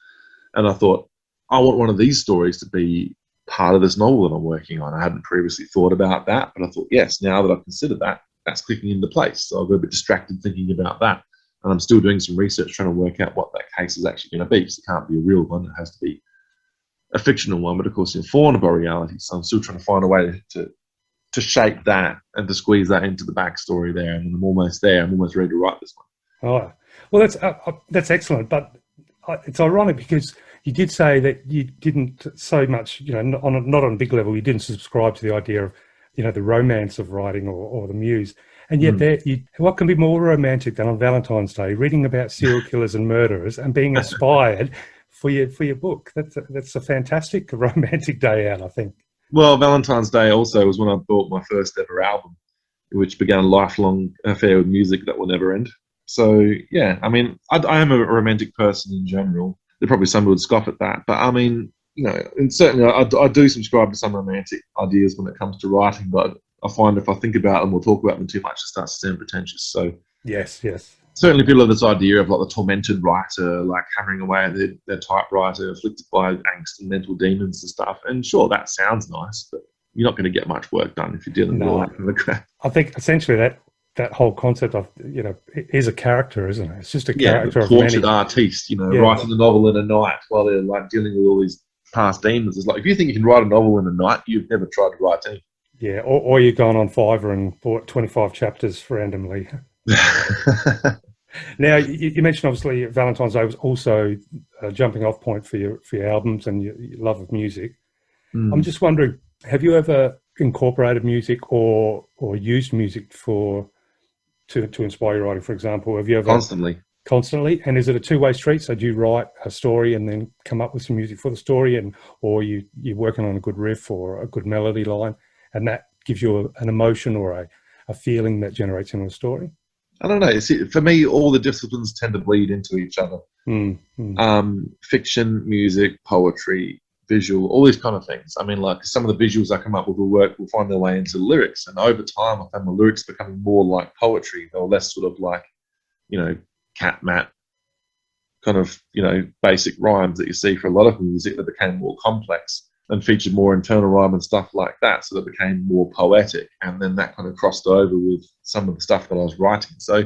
And I thought, I want one of these stories to be part of this novel that I'm working on. I hadn't previously thought about that, but I thought, yes, now that I've considered that, that's clicking into place. So I've got a bit distracted thinking about that. And I'm still doing some research trying to work out what that case is actually going to be, because it can't be a real one. It has to be a fictional one, but of course informed by reality. So I'm still trying to find a way to shape that and to squeeze that into the backstory there. And I'm almost there. I'm almost ready to write this one. Oh, well, that's excellent. But it's ironic because you did say that you didn't so much, not on a big level, you didn't subscribe to the idea of, the romance of writing or the muse. And yet what can be more romantic than on Valentine's Day, reading about serial killers and murderers and being inspired for your book? That's a fantastic romantic day out, I think. Well, Valentine's Day also was when I bought my first ever album, which began a lifelong affair with music that will never end. So, yeah, I mean, I am a romantic person in general. There probably some who would scoff at that. But, I mean, and certainly I do subscribe to some romantic ideas when it comes to writing, but I find if I think about them or talk about them too much, it starts to sound pretentious. So, yes. Certainly people have this idea of like the tormented writer, like hammering away at their typewriter, afflicted by angst and mental demons and stuff. And sure, that sounds nice, but you're not going to get much work done if you're dealing with all that kind of crap. I think essentially that whole concept of, it is a character, isn't it? It's just a character of tortured artiste, writing a novel in a night while they're like dealing with all these past demons. It's like, if you think you can write a novel in a night, you've never tried to write anything. Yeah, or you've gone on Fiverr and bought 25 chapters randomly. Now, you mentioned obviously Valentine's Day was also a jumping off point for your albums and your love of music. I'm just wondering, have you ever incorporated music or used music to inspire your writing, for example? Have you ever constantly? And is it a two-way street? So do you write a story and then come up with some music for the story, or you're working on a good riff or a good melody line, and that gives you an emotion or a feeling that generates into a story? I don't know. For me, all the disciplines tend to bleed into each other. Fiction, music, poetry, visual, all these kind of things. I mean, like some of the visuals I come up with will find their way into lyrics. And over time, I found the lyrics becoming more like poetry. They were less sort of like, cat mat kind of, basic rhymes that you see for a lot of music that became more complex and featured more internal rhyme and stuff like that. So that became more poetic. And then that kind of crossed over with some of the stuff that I was writing. So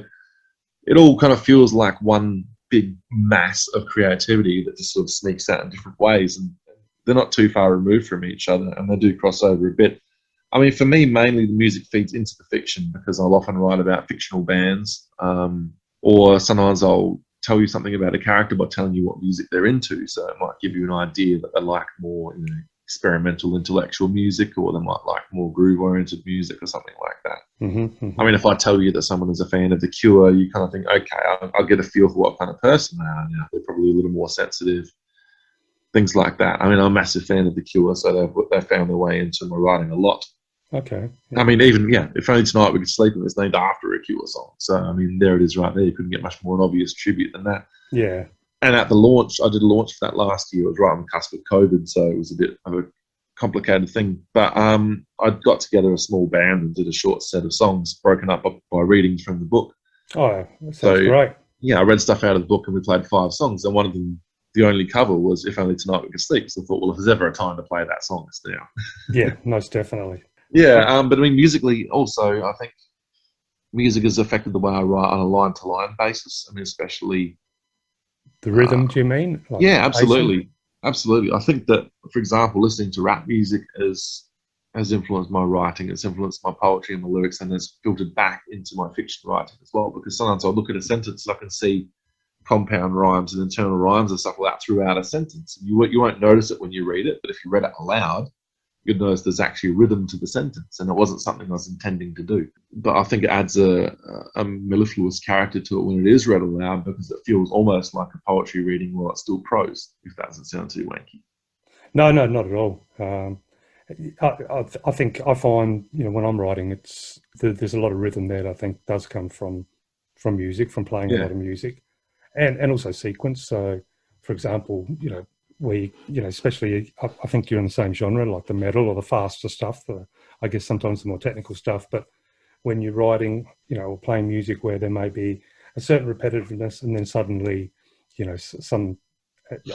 it all kind of feels like one big mass of creativity that just sort of sneaks out in different ways. And they're not too far removed from each other, and they do cross over a bit. I mean, for me, mainly the music feeds into the fiction because I'll often write about fictional bands, or sometimes I'll tell you something about a character by telling you what music they're into. So it might give you an idea that they like more, experimental, intellectual music, or they might like more groove-oriented music or something like that. I mean, if I tell you that someone is a fan of The Cure, you kind of think, okay, I'll get a feel for what kind of person they are. They're probably a little more sensitive, things like that. I mean, I'm a massive fan of The Cure, so they've found their way into my writing a lot. Okay. Yeah. I mean, even, If Only Tonight We Could Sleep, it was named after a Cure song. So, I mean, there it is right there. You couldn't get much more an obvious tribute than that. Yeah. And at the launch, I did a launch for that last year. It was right on the cusp of COVID, so it was a bit of a complicated thing. But I got together a small band and did a short set of songs broken up by readings from the book. Oh, that sounds great. Yeah, I read stuff out of the book and we played 5 songs. And one of them, the only cover, was If Only Tonight We Could Sleep. So I thought, well, if there's ever a time to play that song, it's now. Yeah, most definitely. Yeah, but I mean, musically also, I think music has affected the way I write on a line-to-line basis. I mean, especially... The rhythm, do you mean? Like absolutely. Absolutely. I think that, for example, listening to rap music has influenced my writing. It's influenced my poetry and my lyrics, and has filtered back into my fiction writing as well. Because sometimes I'll look at a sentence and I can see compound rhymes and internal rhymes and stuff like that throughout a sentence. You won't notice it when you read it, but if you read it aloud, you'd notice there's actually rhythm to the sentence, and it wasn't something I was intending to do. But I think it adds a mellifluous character to it when it is read aloud, because it feels almost like a poetry reading while it's still prose, if that doesn't sound too wanky. No, not at all. I think I find, when I'm writing, there's a lot of rhythm there that I think does come from music, from playing a lot of music, and also sequence. So, for example, especially I think you're in the same genre, like the metal or the faster stuff, I guess sometimes the more technical stuff. But when you're writing, or playing music where there may be a certain repetitiveness, and then suddenly, some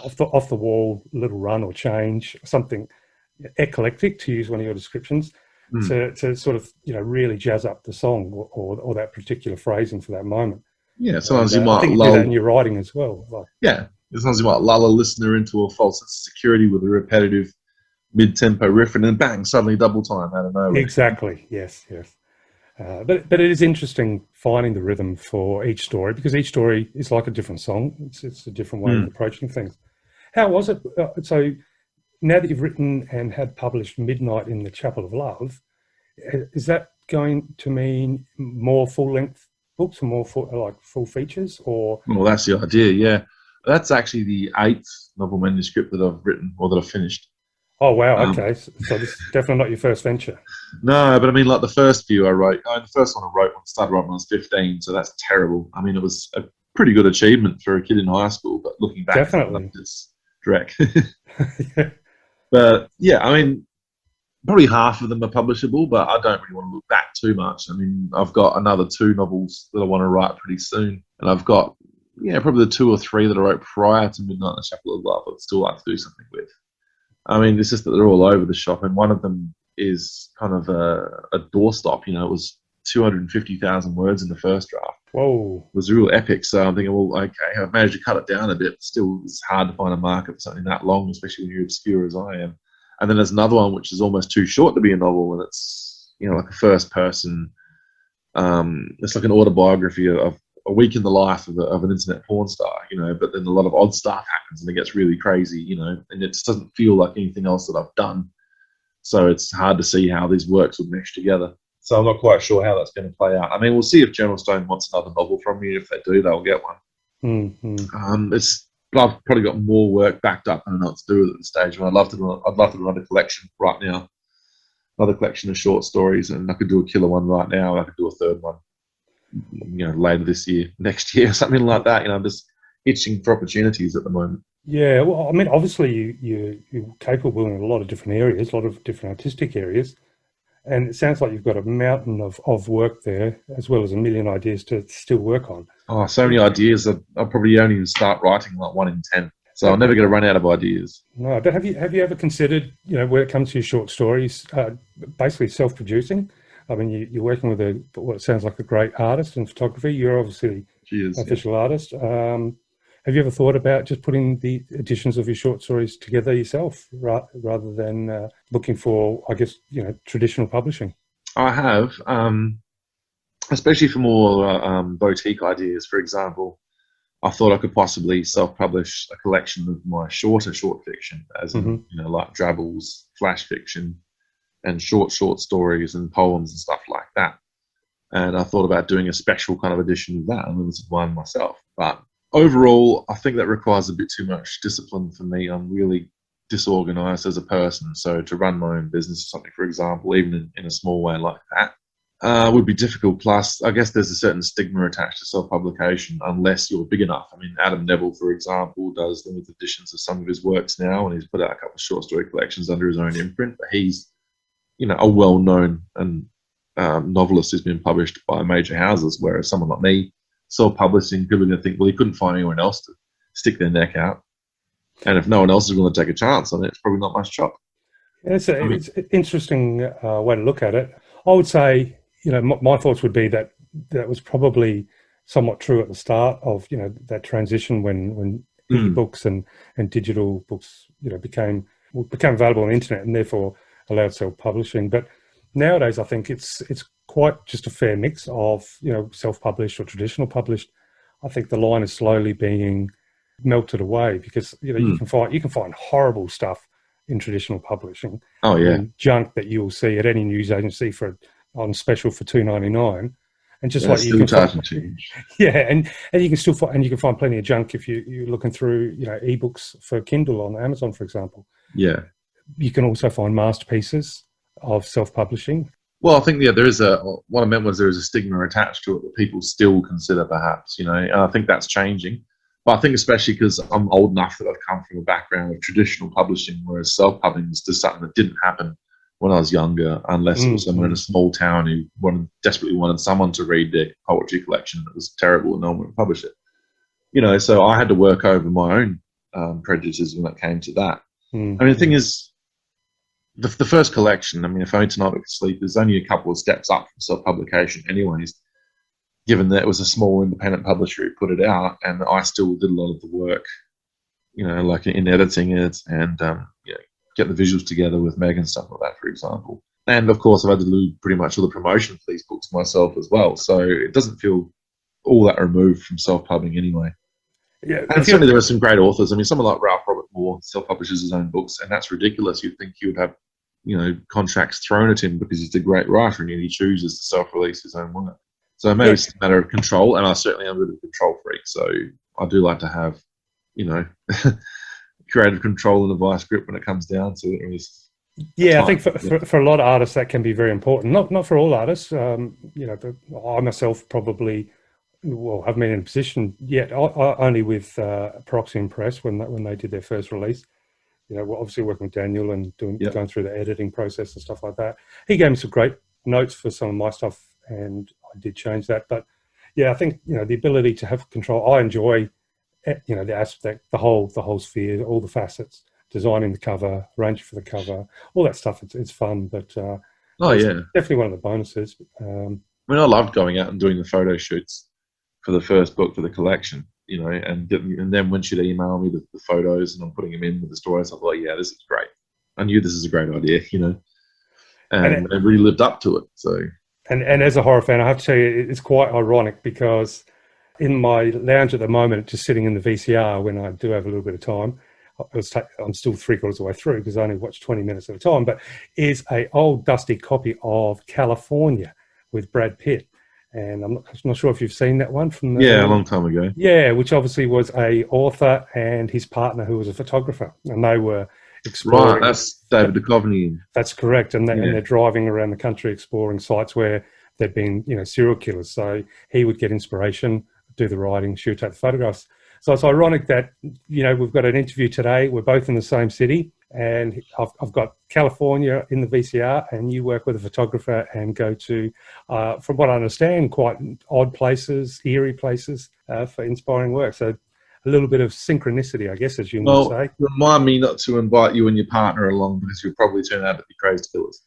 off the wall little run or change, something eclectic, to use one of your descriptions, to sort of really jazz up the song or that particular phrasing for that moment. Yeah, sometimes you might I think you do that in your writing as well. Sometimes you might lull a listener into a false sense of security with a repetitive mid-tempo riff, and then bang, suddenly double time out of nowhere. Exactly. Yes. But it is interesting finding the rhythm for each story, because each story is like a different song. It's a different way of approaching things. How was it? So now that you've written and had published Midnight in the Chapel of Love, is that going to mean more full-length books or more full features? Or well, that's the idea. Yeah, that's actually the 8th novel manuscript that I've written, or that I've finished. Oh, wow. Okay. So this is definitely not your first venture. No, but I mean, like the first few I wrote, the first one I started writing when I was 15, so that's terrible. I mean, it was a pretty good achievement for a kid in high school, but looking back, definitely. It's dreck. But yeah, I mean, probably half of them are publishable, but I don't really want to look back too much. I mean, I've got another 2 novels that I want to write pretty soon, and I've got, probably the 2 or 3 that I wrote prior to Midnight in the Chapel of Love I'd still like to do something with. I mean, it's just that they're all over the shop, and one of them is kind of a doorstop. It was 250,000 words in the first draft. Whoa. It was real epic, so I'm thinking, well, okay, I've managed to cut it down a bit, but still it's hard to find a market for something that long, especially when you're obscure as I am. And then there's another one which is almost too short to be a novel, and it's, like a first person, it's like an autobiography of a week in the life of an internet porn star, but then a lot of odd stuff happens and it gets really crazy, and it just doesn't feel like anything else that I've done. So it's hard to see how these works would mesh together. So I'm not quite sure how that's going to play out. I mean, we'll see if General Stone wants another novel from me. If they do, they'll get one. I've probably got more work backed up and not to do at this stage. I'd love to run a collection right now, another collection of short stories, and I could do a killer one right now. I could do a third one. later this year, next year, something like that. I'm just itching for opportunities at the moment. Yeah, well, I mean, obviously you're capable in a lot of different areas, a lot of different artistic areas, and it sounds like you've got a mountain of work there, as well as a million ideas to still work on. Oh, so many ideas that I'll probably only start writing like 1 in 10. So I'm never going to run out of ideas. No, but have you ever considered, when it comes to your short stories, basically self-producing? I mean, you're working with what sounds like a great artist in photography. You're obviously an official artist. Have you ever thought about just putting the editions of your short stories together yourself, rather than looking for, I guess, traditional publishing? I have, especially for more boutique ideas. For example, I thought I could possibly self-publish a collection of my short fiction, as in, like drabbles, flash fiction, and short stories and poems and stuff like that. And I thought about doing a special kind of edition of that, a limited one myself. But overall, I think that requires a bit too much discipline for me. I'm really disorganized as a person. So to run my own business or something, for example, even in a small way like that, would be difficult. Plus, I guess there's a certain stigma attached to self-publication unless you're big enough. I mean, Adam Neville, for example, does limited editions of some of his works now, and he's put out a couple of short story collections under his own imprint. But he's, a well-known and novelist who's been published by major houses, whereas someone like me, self-publishing, people are going to think, well, he couldn't find anyone else to stick their neck out. And if no one else is going to take a chance on it, it's probably not much chop. It's an interesting way to look at it. I would say, my thoughts would be that was probably somewhat true at the start of, that transition when e-books and digital books, became available on the internet and therefore allowed self-publishing. But nowadays, I think it's quite just a fair mix of, self-published or traditional published. I think the line is slowly being melted away because, you can find horrible stuff in traditional publishing. Oh yeah, junk that you will see at any news agency on special for $2.99, and just like you can find, and you can still find, and you can find plenty of junk if you're looking through ebooks for Kindle on Amazon, for example. Yeah, you can also find masterpieces of self-publishing. Well, I think there is what I meant was there is a stigma attached to it that people still consider, perhaps, and I think that's changing. But I think especially because I'm old enough that I've come from a background of traditional publishing, whereas self-publishing was just something that didn't happen when I was younger, unless it was someone in a small town who desperately wanted someone to read their poetry collection that was terrible and no one would publish it. So I had to work over my own prejudices when it came to that. I mean, the thing is, the first collection, I mean, If Only Tonight We Could Sleep, is only a couple of steps up from self-publication anyways, given that it was a small independent publisher who put it out, and I still did a lot of the work, like in editing it and, get the visuals together with Meg and stuff like that, for example. And of course, I've had to do pretty much all the promotion for these books myself as well. So it doesn't feel all that removed from self-publishing anyway. Yeah, and certainly there are some great authors. I mean, someone like Ralph Robert Moore self-publishes his own books, and that's ridiculous. You'd think he would have, contracts thrown at him because he's a great writer and he chooses to self-release his own work. So maybe it's a matter of control, and I certainly am a bit of a control freak. So I do like to have, creative control in the vice grip when it comes down to it. I think for a lot of artists that can be very important. Not for all artists. But I myself probably haven't been in a position yet. I only with Proxium Press when they did their first release. We're obviously working with Daniel and going through the editing process and stuff like that. He gave me some great notes for some of my stuff, and I did change that. But yeah, I think the ability to have control. I enjoy the aspect, the whole sphere, all the facets, designing the cover, arranging for the cover, all that stuff. It's fun, but definitely one of the bonuses. I mean, I loved going out and doing the photo shoots for the first book for the collection, and then when she'd email me the photos and I'm putting them in with the stories, I thought, yeah, this is great. I knew this is a great idea, and it really lived up to it. So, and as a horror fan, I have to tell you, it's quite ironic because in my lounge at the moment, just sitting in the VCR when I do have a little bit of time, I'm still 3/4 of the way through because I only watch 20 minutes at a time, but is a old dusty copy of California with Brad Pitt. And I'm not sure if you've seen that one from a long time ago. Yeah, which obviously was a author and his partner who was a photographer, and they were exploring. Right, that's David Duchovny. That's correct, and they're driving around the country exploring sites where they'd been, serial killers. So he would get inspiration, do the writing, she would take the photographs. So it's ironic that, we've got an interview today. We're both in the same city, and I've got California in the VCR, and you work with a photographer and go to, from what I understand, quite odd places, eerie places for inspiring work. So a little bit of synchronicity, I guess, as you might say. Remind me not to invite you and your partner along, because you'll probably turn out to be crazy killers.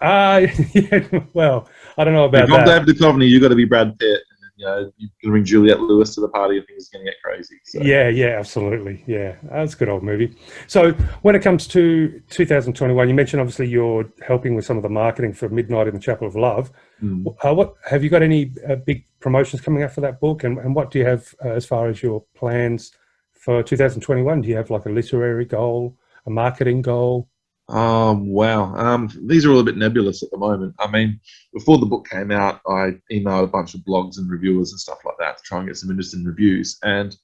Yeah, well, I don't know about that. If I'm David Duchovny, you've got to be Brad Pitt. You can bring Juliette Lewis to the party. I think it's going to get crazy. So. Yeah, absolutely. Yeah, that's a good old movie. So when it comes to 2021, you mentioned obviously you're helping with some of the marketing for Midnight in the Chapel of Love. What have you got any big promotions coming up for that book? And what do you have as far as your plans for 2021? Do you have like a literary goal, a marketing goal? Wow. These are all a bit nebulous at the moment. I mean, before the book came out, I emailed a bunch of blogs and reviewers and stuff like that to try and get some interesting reviews. And,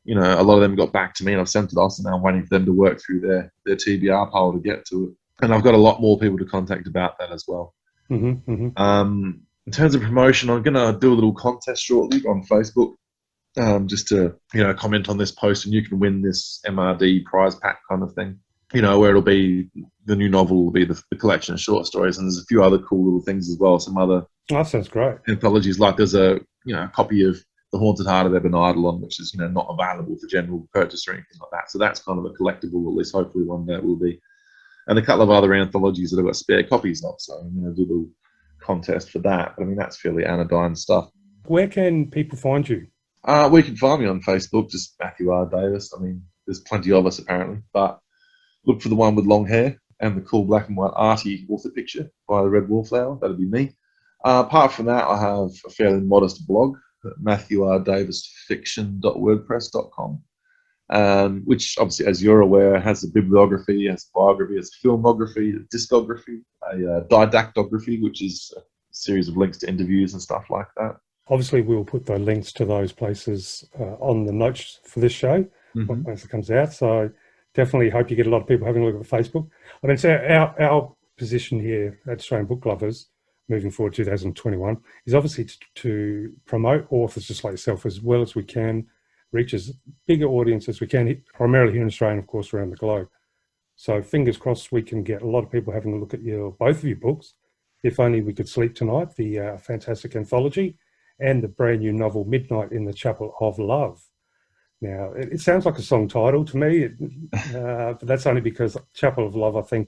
a lot of them got back to me, and I've sent to Dawson now. I'm waiting for them to work through their TBR pile to get to it. And I've got a lot more people to contact about that as well. In terms of promotion, I'm going to do a little contest shortly on Facebook, just to, comment on this post, and you can win this MRD prize pack kind of thing. Where it'll be, the new novel will be the collection of short stories, and there's a few other cool little things as well. Some other that sounds great anthologies, like there's a copy of The Haunted Heart of Ebon Eidolon, which is not available for general purchase or anything like that. So that's kind of a collectible, at least hopefully one day it will be. And a couple of other anthologies that I've got spare copies of. So I'm going to do a little contest for that. But I mean, that's fairly anodyne stuff. Where can people find you? We can find me on Facebook, just Matthew R. Davis. I mean, there's plenty of us apparently, but look for the one with long hair and the cool black and white arty author picture by the Red Wallflower. That'll be me. Apart from that, I have a fairly modest blog, matthewrdavisfiction.wordpress.com, which obviously, as you're aware, has a bibliography, has a biography, has a filmography, a discography, a didactography, which is a series of links to interviews and stuff like that. Obviously, we'll put the links to those places on the notes for this show once it comes out. So definitely hope you get a lot of people having a look at Facebook. I mean, so our position here at Australian Book Lovers, moving forward 2021, is obviously to promote authors just like yourself as well as we can, reach as bigger audience as we can, primarily here in Australia and, of course, around the globe. So fingers crossed we can get a lot of people having a look at both of your books. If Only We Could Sleep Tonight, the fantastic anthology, and the brand new novel Midnight in the Chapel of Love. Now, it sounds like a song title to me, but that's only because Chapel of Love, I think,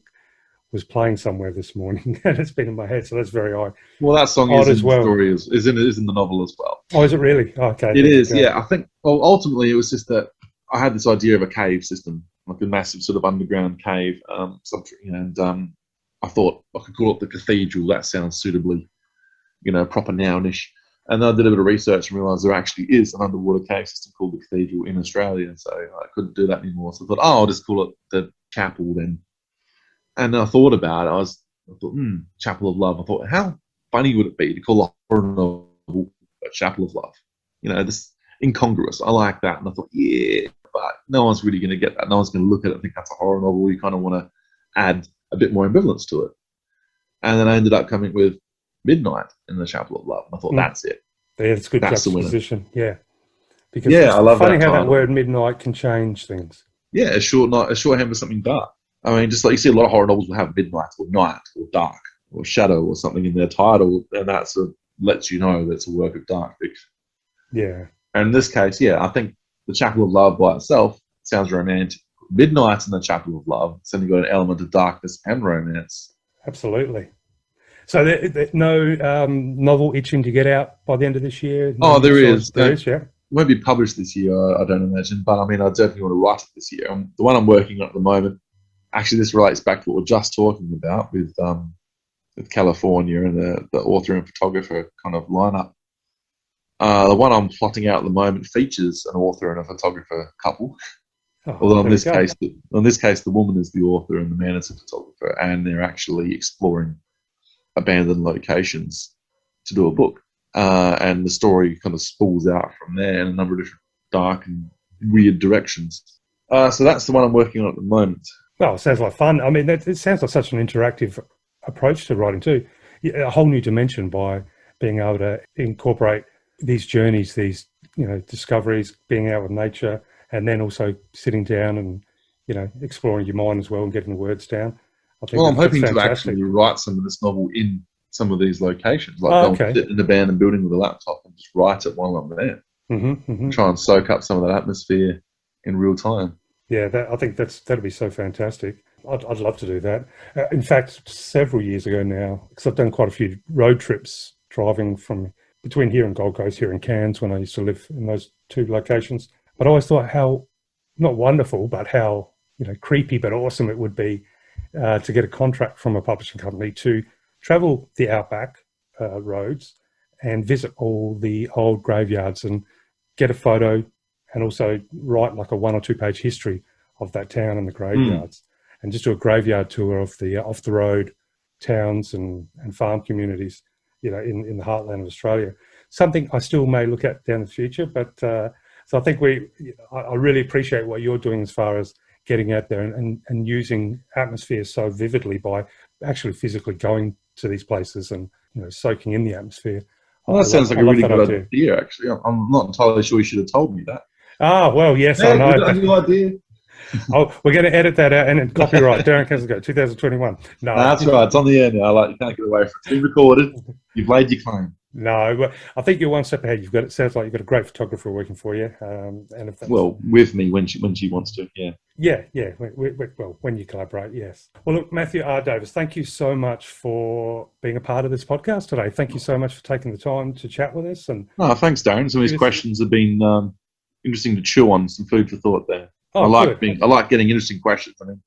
was playing somewhere this morning, and it's been in my head, so that's very odd. Well, that song is in the story, is in the novel as well. Oh, is it really? Oh, okay. It is, yeah. I think, ultimately, it was just that I had this idea of a cave system, like a massive sort of underground cave, and I thought I could call it the Cathedral. That sounds suitably, proper nounish. And then I did a bit of research and realised there actually is an underwater cave system called the Cathedral in Australia. So I couldn't do that anymore. So I thought, I'll just call it the Chapel then. And then I thought about it. I thought, Chapel of Love. I thought, how funny would it be to call a horror novel a Chapel of Love? This incongruous. I like that. And I thought, yeah, but no one's really going to get that. No one's going to look at it and think that's a horror novel. You kind of want to add a bit more ambivalence to it. And then I ended up coming with Midnight in the Chapel of Love. I thought, that's it. Yeah, it's good juxtaposition. Yeah. Because I love funny that how title. that word midnight can change things. Yeah, a shorthand for something dark. I mean, just like you see a lot of horror novels will have midnight or night or dark or shadow or something in their title, and that sort of lets you know that it's a work of dark fiction. Yeah. And in this case, I think the Chapel of Love by itself sounds romantic. Midnight in the Chapel of Love, it's only got an element of darkness and romance. Absolutely. So no novel itching to get out by the end of this year? Oh, there is. There is, yeah. It won't be published this year, I don't imagine. But, I mean, I definitely want to write it this year. The one I'm working on at the moment, actually, this relates back to what we're just talking about with California and the author and photographer kind of lineup. The one I'm plotting out at the moment features an author and a photographer couple. Although in this case, the woman is the author and the man is a photographer, and they're actually exploring abandoned locations to do a book. And the story kind of spools out from there in a number of different dark and weird directions. So that's the one I'm working on at the moment. Well, it sounds like fun. I mean, it sounds like such an interactive approach to writing too. a whole new dimension by being able to incorporate these journeys, these, discoveries, being out with nature, and then also sitting down and, exploring your mind as well and getting the words down. I think I'm hoping to fantastic. actually write some of this novel in some of these locations, like go and sit in an abandoned building with a laptop and just write it while I'm there. Try and soak up some of that atmosphere in real time. Yeah, I think that'd be so fantastic. I'd love to do that. In fact, several years ago now, because I've done quite a few road trips driving from between here and Gold Coast, here in Cairns, when I used to live in those two locations. But I always thought how, not wonderful, but how creepy but awesome it would be to get a contract from a publishing company to travel the outback roads and visit all the old graveyards and get a photo and also write like a 1 or 2 page history of that town and the graveyards and just do a graveyard tour of the off the road towns and farm communities, in the heartland of Australia. Something I still may look at down the future, but so I think I really appreciate what you're doing as far as getting out there and using atmosphere so vividly by actually physically going to these places and soaking in the atmosphere. Well, that sounds like a really good idea, actually. I'm not entirely sure you should have told me that. Ah, well, yes, yeah, I know. That's a good idea. We're going to edit that out and then copyright. Darren Kasenkow, 2021. No, that's right. It's on the air now. You can't get away from it. It's been recorded. You've laid your claim. No, but I think you're one step ahead. It sounds like you've got a great photographer working for you. With me when she wants to, yeah. Yeah. Well, when you collaborate, yes. Well, look, Matthew R. Davis, thank you so much for being a part of this podcast today. Thank you so much for taking the time to chat with us. And thanks, Darren. Some of these questions have been interesting to chew on. Some food for thought there. Oh, I like getting interesting questions. I mean,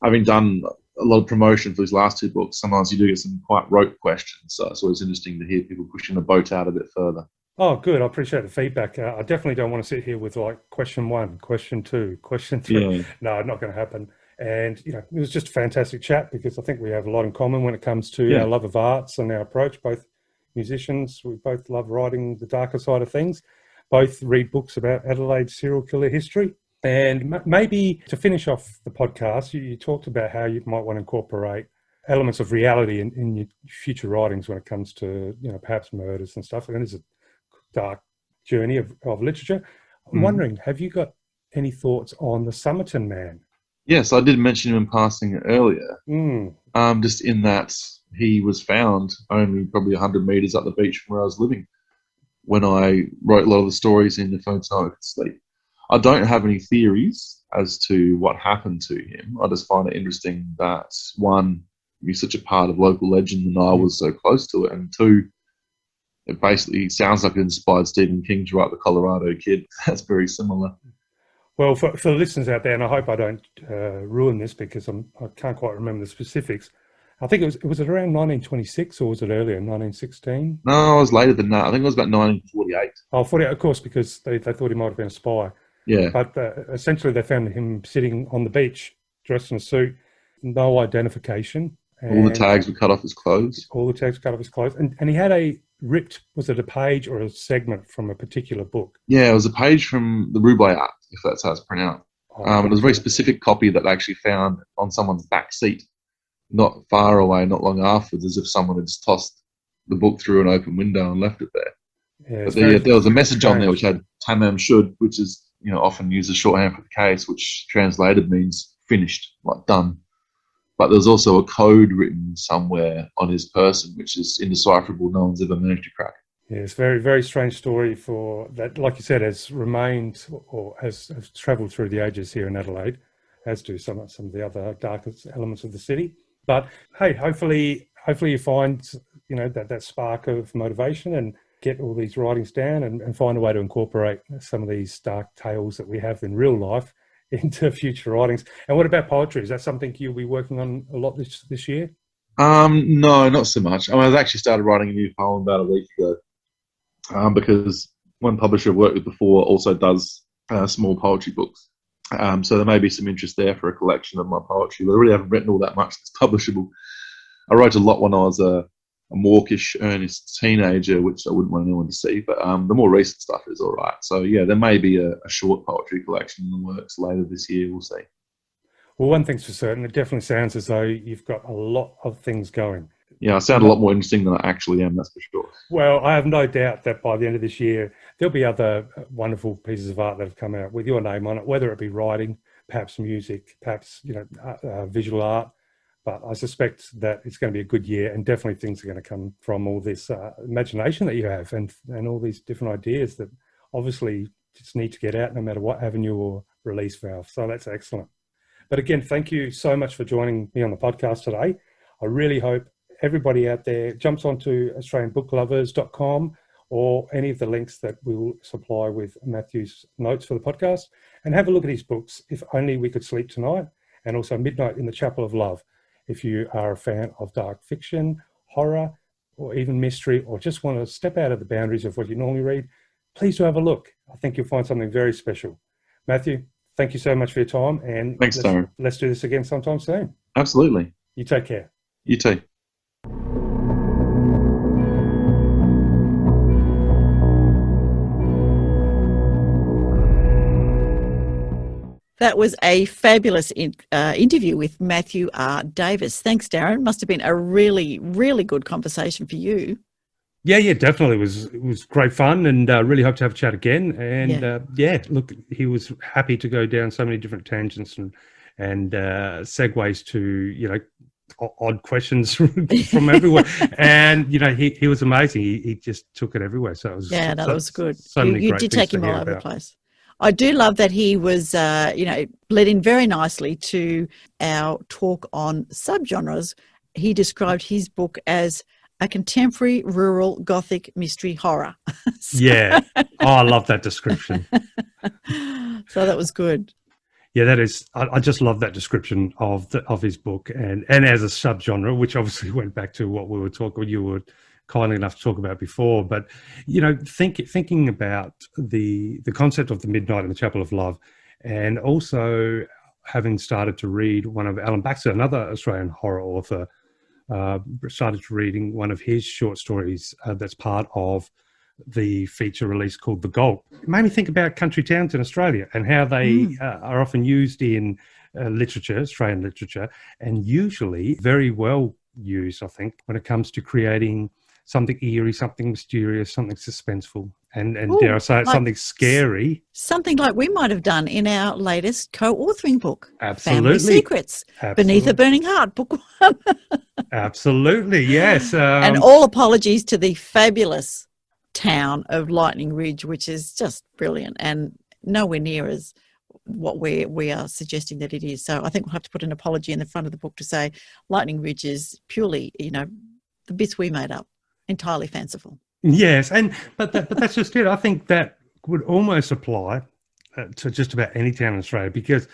having done a lot of promotion for these last 2 books, sometimes you do get some quite rote questions. So it's always interesting to hear people pushing the boat out a bit further. Oh, good. I appreciate the feedback. I definitely don't want to sit here with question 1, question 2, question 3. Yeah. No, not going to happen. And, it was just a fantastic chat because I think we have a lot in common when it comes to our love of arts and our approach. Both musicians, we both love writing the darker side of things. Both read books about Adelaide serial killer history. And maybe to finish off the podcast, you talked about how you might want to incorporate elements of reality in your future writings when it comes to, perhaps murders and stuff. And it's a dark journey of literature. I'm wondering, have you got any thoughts on the Somerton Man? Yes, I did mention him in passing earlier. Just in that he was found only probably 100 metres up the beach from where I was living when I wrote a lot of the stories in The Phone Time I Could Sleep. I don't have any theories as to what happened to him. I just find it interesting that, 1, he's such a part of local legend and I was so close to it, and 2, it basically sounds like it inspired Stephen King to write The Colorado Kid. That's very similar. Well, for the listeners out there, and I hope I don't ruin this because I can't quite remember the specifics. I think it was around 1926 or was it earlier, 1916? No, it was later than that. I think it was about 1948. Oh, 48, of course, because they thought he might have been a spy. Yeah. But essentially they found him sitting on the beach, dressed in a suit, no identification. All the tags were cut off his clothes. And he had a ripped, was it a page or a segment from a particular book? Yeah, it was a page from the Rubaiyat, if that's how it's pronounced. It was a very specific copy that I actually found on someone's back seat, not far away, not long afterwards, as if someone had just tossed the book through an open window and left it there. Yeah, but there was a message on there which had Tamam Shud, which is often used as shorthand for the case, which translated means finished, like done. But there's also a code written somewhere on his person, which is indecipherable. No one's ever managed to crack. Yeah, it's a very, very strange story for that, like you said, has remained or has travelled through the ages here in Adelaide, as do some of the other darkest elements of the city. But hey, hopefully you find, that spark of motivation and get all these writings down and find a way to incorporate some of these dark tales that we have in real life into future writings. And what about poetry? Is that something you'll be working on a lot this year? No, not so much. I actually started writing a new poem about a week ago because one publisher I've worked with before also does small poetry books. So there may be some interest there for a collection of my poetry, but I really haven't written all that much that's publishable. I wrote a lot when I was a mawkish, earnest teenager, which I wouldn't want anyone to see, but the more recent stuff is all right. So, yeah, there may be a short poetry collection in the works later this year. We'll see. Well, one thing's for certain, it definitely sounds as though you've got a lot of things going. Yeah, I sound a lot more interesting than I actually am, that's for sure. Well, I have no doubt that by the end of this year, there'll be other wonderful pieces of art that have come out with your name on it, whether it be writing, perhaps music, perhaps visual art. But I suspect that it's going to be a good year, and definitely things are going to come from all this imagination that you have, and all these different ideas that obviously just need to get out no matter what avenue or release valve. So that's excellent. But again, thank you so much for joining me on the podcast today. I really hope everybody out there jumps onto australianbooklovers.com or any of the links that we will supply with Matthew's notes for the podcast, and have a look at his books, If Only We Could Sleep Tonight, and also Midnight in the Chapel of Love. If you are a fan of dark fiction, horror, or even mystery, or just want to step out of the boundaries of what you normally read, please do have a look. I think you'll find something very special. Matthew, thank you so much for your time, and Thanks, Darren. Let's do this again sometime soon. Absolutely. You take care. You too. That was a fabulous interview with Matthew R. Davis. Thanks, Darren. Must have been a really, really good conversation for you. Yeah, definitely. It was great fun, and really hope to have a chat again. And look, he was happy to go down so many different tangents and segues to, odd questions from everywhere. And, he was amazing. He just took it everywhere. So it was, that was good. So You did take him all over the place. I do love that he was, bled in very nicely to our talk on subgenres. He described his book as a contemporary rural Gothic mystery horror. Yeah. I love that description. So that was good. Yeah, that is. I just love that description of his book, and as a subgenre, which obviously went back to what we were talking. You were kindly enough to talk about before, but thinking about the concept of the Midnight in the Chapel of Love, and also having started to read one of Alan Baxter, another Australian horror author, started reading one of his short stories that's part of the feature release called The Gulp. It made me think about country towns in Australia and how they are often used in literature, Australian literature, and usually very well used, I think, when it comes to creating something eerie, something mysterious, something suspenseful, and dare I say it, something scary. Something like we might have done in our latest co-authoring book, Absolutely. Family Secrets, Absolutely. Beneath a Burning Heart, book 1. Absolutely, yes. And all apologies to the fabulous town of Lightning Ridge, which is just brilliant and nowhere near as what we are suggesting that it is. So I think we'll have to put an apology in the front of the book to say Lightning Ridge is purely, the bits we made up, entirely fanciful. Yes, but that's just it. I think that would almost apply to just about any town in Australia, because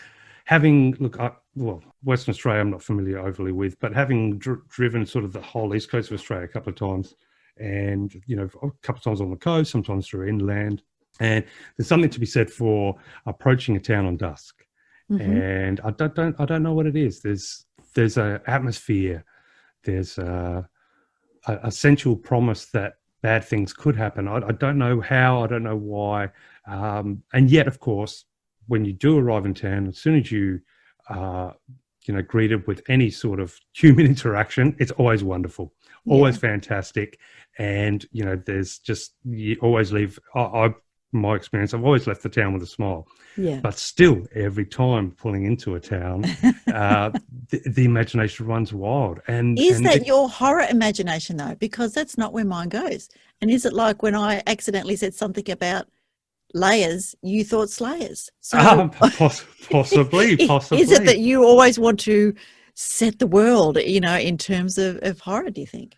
Western Australia I'm not familiar overly with, but having driven sort of the whole east coast of Australia a couple of times, and a couple of times on the coast, sometimes through inland, and there's something to be said for approaching a town on dusk. And I don't know what it is. There's an atmosphere, there's a sensual promise that bad things could happen. I don't know how, I don't know why, and yet, of course, when you do arrive in town, as soon as you are greeted with any sort of human interaction, it's always wonderful, always fantastic. And there's just, you always leave. My experience, I've always left the town with a smile. Yeah. But still, every time pulling into a town, the imagination runs wild. And is that your horror imagination though? Because that's not where mine goes. And is it like when I accidentally said something about layers, you thought slayers? So possibly. Is it that you always want to set the world, in terms of horror? Do you think?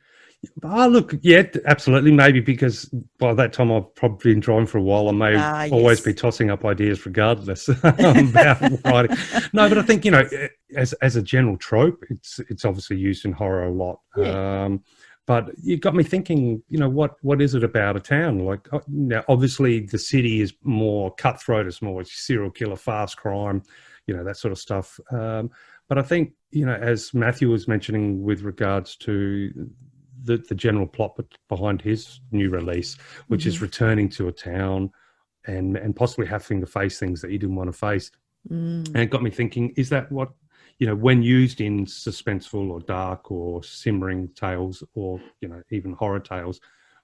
Look, yeah, absolutely. Maybe because by that time I've probably been drawing for a while. I may always be tossing up ideas regardless about writing. No, but I think, as a general trope, it's obviously used in horror a lot. Yeah. But you got me thinking, what is it about a town? Like, now, obviously the city is more cutthroat, it's more serial killer, fast crime, that sort of stuff. But I think, as Matthew was mentioning with regards to the general plot behind his new release, which is returning to a town and possibly having to face things that you didn't want to face. And it got me thinking, is that what when used in suspenseful or dark or simmering tales, or even horror tales,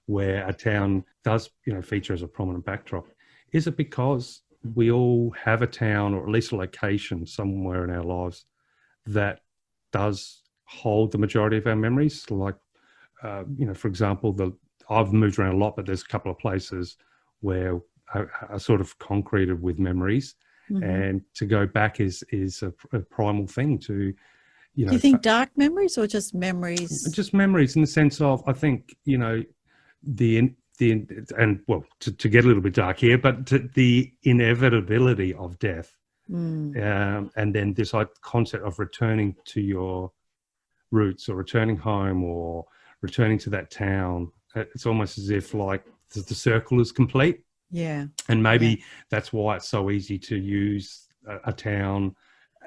where a town does feature as a prominent backdrop, is it because we all have a town, or at least a location somewhere in our lives, that does hold the majority of our memories? Like, for example, I've moved around a lot, but there's a couple of places where are sort of concreted with memories. Mm-hmm. And to go back is a primal thing to, Do you think dark memories or just memories? Just memories, in the sense of, I think, to get a little bit dark here, but the inevitability of death. And then this concept of returning to your roots, or returning home, or returning to that town. It's almost as if like the circle is complete. Yeah. And maybe that's why it's so easy to use a town.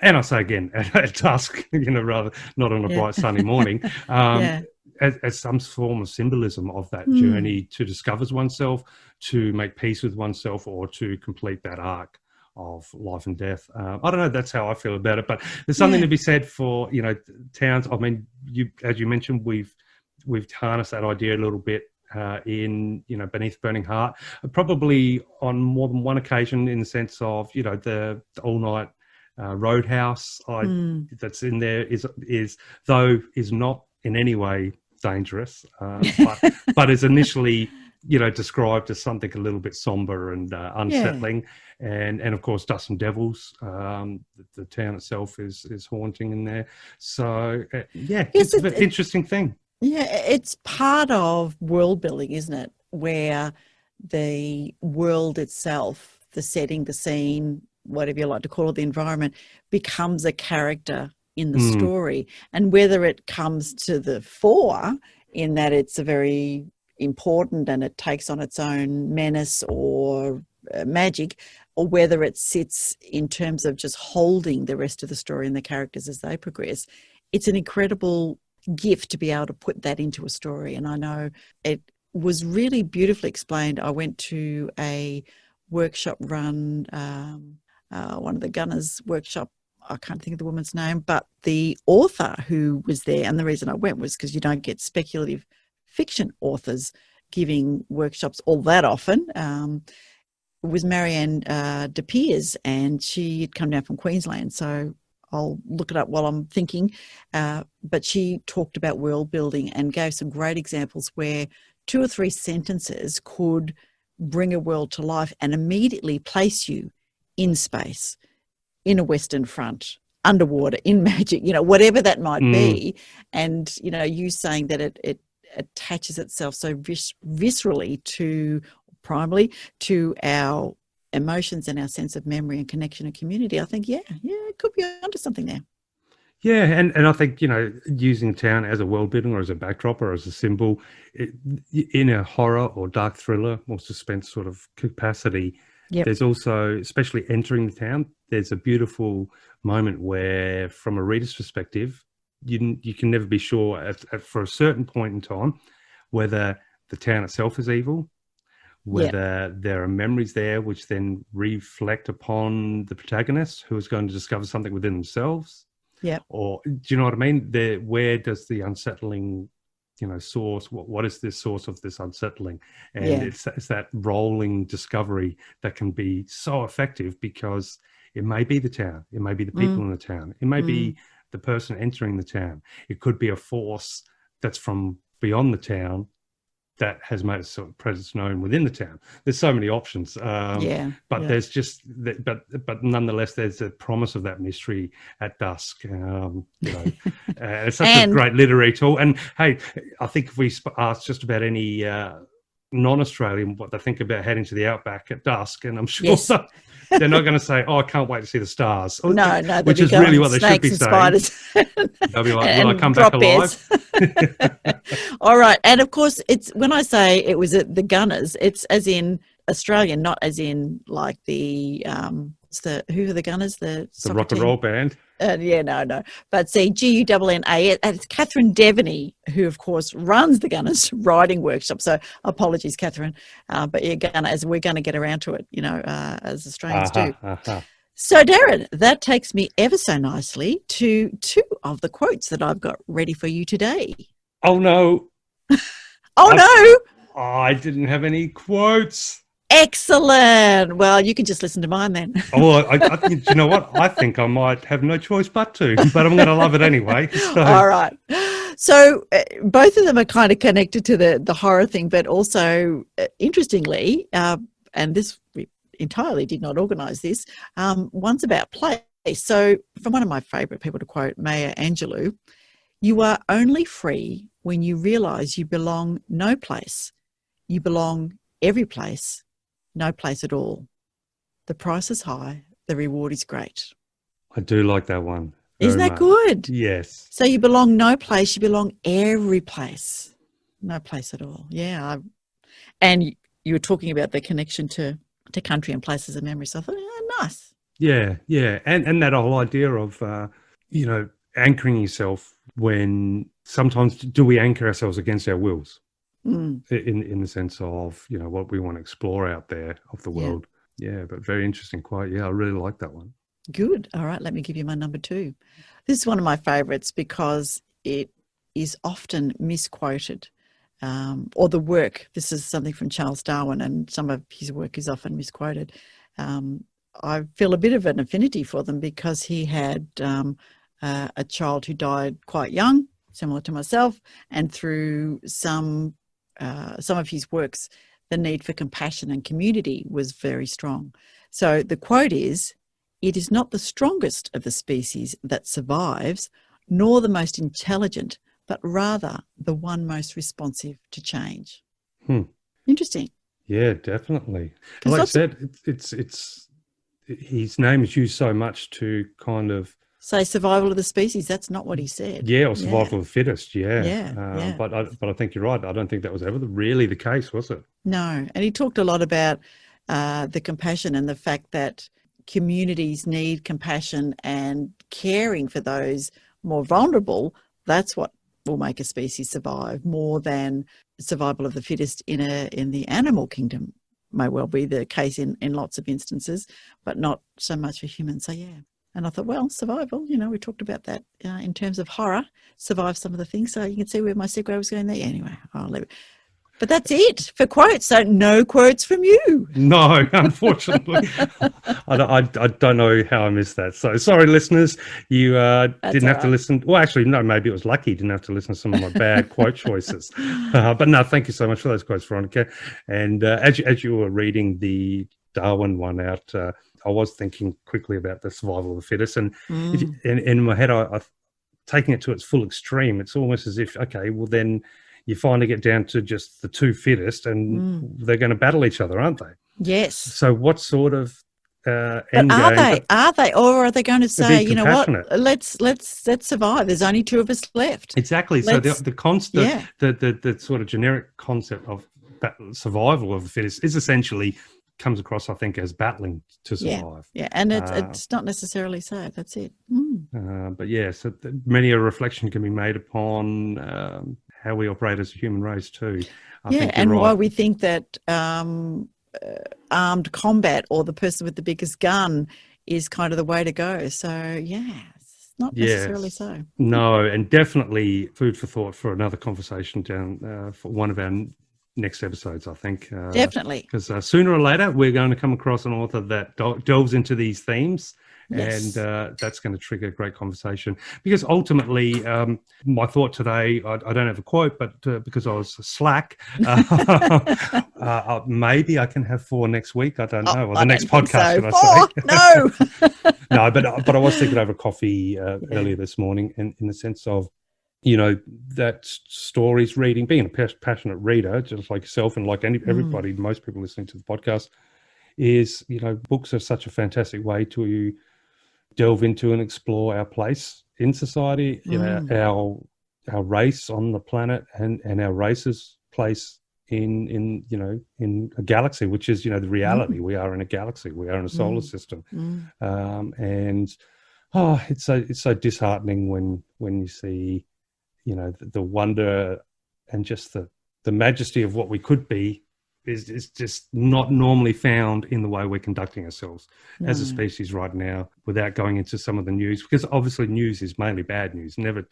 And I say again, at dusk, rather not on a bright sunny morning, as some form of symbolism of that journey to discover oneself, to make peace with oneself, or to complete that arc of life and death. I don't know, that's how I feel about it, but there's something to be said for, towns. I mean, as you mentioned, we've harnessed that idea a little bit in, Beneath Burning Heart, probably on more than one occasion, in the sense of, the all-night roadhouse that's in there is not in any way dangerous, but is initially described as something a little bit somber and unsettling. And of course, Dust and Devils, the town itself is haunting in there. So it's an interesting thing. Yeah, it's part of world building, isn't it? Where the world itself, the setting, the scene, whatever you like to call it, the environment, becomes a character in the story. And whether it comes to the fore in that it's a very important and it takes on its own menace or magic, or whether it sits in terms of just holding the rest of the story and the characters as they progress, it's an incredible gift to be able to put that into a story. And I know it was really beautifully explained. I went to a workshop run, one of the Gunners workshop, I can't think of the woman's name, but the author who was there, and the reason I went was because you don't get speculative fiction authors giving workshops all that often, was Marianne de Peers, and she had come down from Queensland, so I'll look it up while I'm thinking, but she talked about world building and gave some great examples where 2 or 3 sentences could bring a world to life and immediately place you in space, in a Western Front, underwater, in magic, whatever that might be. And, you saying that it attaches itself so viscerally primarily to our emotions and our sense of memory and connection and community. I think, it could be onto something there. Yeah, and I think, using a town as a world building or as a backdrop or as a symbol in a horror or dark thriller or suspense sort of capacity, there's also, especially entering the town, there's a beautiful moment where, from a reader's perspective, you can never be sure for a certain point in time whether the town itself is evil, whether there are memories there which then reflect upon the protagonist, who is going to discover something within themselves. Yeah. Or do you know what I mean? Where does the unsettling, source? What is the source of this unsettling? And it's that rolling discovery that can be so effective, because it may be the town, it may be the people in the town, it may be the person entering the town. It could be a force that's from beyond the town that has made its presence known within the town. There's so many options, but there's just, but nonetheless, there's a promise of that mystery at dusk. It's such a great literary tool. And hey, I think if we ask just about any non-Australian what they think about heading to the outback at dusk, and I'm sure they're not going to say, "Oh, I can't wait to see the stars." No, which is really what they should be saying. They'll be like, "Will I come back alive?" All right, and of course, it's when I say it was at the Gunners, it's as in Australian, not as in like the who are the Gunners? The rock and roll band. No. But see, Gunna, it's Catherine Devaney, who of course runs the Gunners Writing Workshop. So apologies, Catherine, but Gunna, as we're going to get around to it, as Australians do. So, Darren, that takes me ever so nicely to two of the quotes that I've got ready for you today. Oh, no. No. I didn't have any quotes. Excellent. Well, you can just listen to mine then. Oh, I think, you know what? I think I might have no choice but to, but I'm going to love it anyway. So. All right. So both of them are kind of connected to the horror thing, but also interestingly, and this we entirely did not organise this, one's about place. So from one of my favourite people to quote, Maya Angelou, "You are only free when you realise you belong no place. You belong every place, no place at all. The price is high, the reward is great." I do like that one. Isn't that much. good? Yes. So you belong no place, you belong every place. No place at all. Yeah. And you were talking about the connection to country and places and memories. So I thought, nice. Yeah, yeah. And that whole idea of, anchoring yourself when sometimes do we anchor ourselves against our wills in the sense of, what we want to explore out there of the world. Yeah, but very interesting quote. Yeah, I really like that one. Good. All right, let me give you my number 2. This is one of my favourites because it is often misquoted. Or the work, this is something from Charles Darwin, and some of his work is often misquoted. I feel a bit of an affinity for them because he had a child who died quite young, similar to myself, and through some of his works, the need for compassion and community was very strong. So the quote is, "It is not the strongest of the species that survives, nor the most intelligent, but rather the one most responsive to change." Interesting. Yeah, definitely. Like I said, it's his name is used so much to kind of say survival of the species. That's not what he said. Yeah, or survival of the fittest. Yeah. Yeah. But I think you're right. I don't think that was ever really the case, was it? No. And he talked a lot about the compassion and the fact that communities need compassion and caring for those more vulnerable. That's what will make a species survive more than survival of the fittest in the animal kingdom. May well be the case in lots of instances, but not so much for humans. So, yeah. And I thought, well, survival, we talked about that in terms of horror, survive some of the things. So you can see where my segue was going there. Anyway, I'll leave it. But that's it for quotes. So no quotes from you. No, unfortunately. I don't know how I missed that. So sorry, listeners. You didn't have to listen. Well, actually, no, maybe it was lucky you didn't have to listen to some of my bad quote choices. But no, thank you so much for those quotes, Veronica. And as you were reading the Darwin one out, I was thinking quickly about the survival of the fittest. And in my head, I taking it to its full extreme, it's almost as if, okay, well then you finally get down to just the two fittest and they're going to battle each other, aren't they? Yes. So what sort of end game? Are they? Or are they going to say, you know what, let's survive. There's only 2 of us left. Exactly. So the constant, the sort of generic concept of survival of the fittest is essentially comes across, I think, as battling to survive. Yeah, and it's not necessarily so. That's it. But yeah, so many a reflection can be made upon how we operate as a human race too. I think and why we think that armed combat or the person with the biggest gun is kind of the way to go. So it's not necessarily so. No, and definitely food for thought for another conversation down for one of our next episodes, I think. Definitely. Because sooner or later, we're going to come across an author that delves into these themes. Yes. And that's going to trigger a great conversation. Because ultimately, my thought today, I don't have a quote, but because I was slack, maybe I can have 4 next week. I don't know. Or the next podcast, should I say? No, but I was thinking over coffee earlier this morning in the sense of, that stories reading, being a passionate reader, just like yourself and like everybody, most people listening to the podcast, is, books are such a fantastic way to delve into and explore our place in society, our race on the planet and our race's place in a galaxy, which is, the reality. We are in a galaxy. We are in a solar system. And it's so disheartening when you see, the wonder and just the majesty of what we could be is just not normally found in the way we're conducting ourselves as a species right now, without going into some of the news, because obviously news is mainly bad news. Never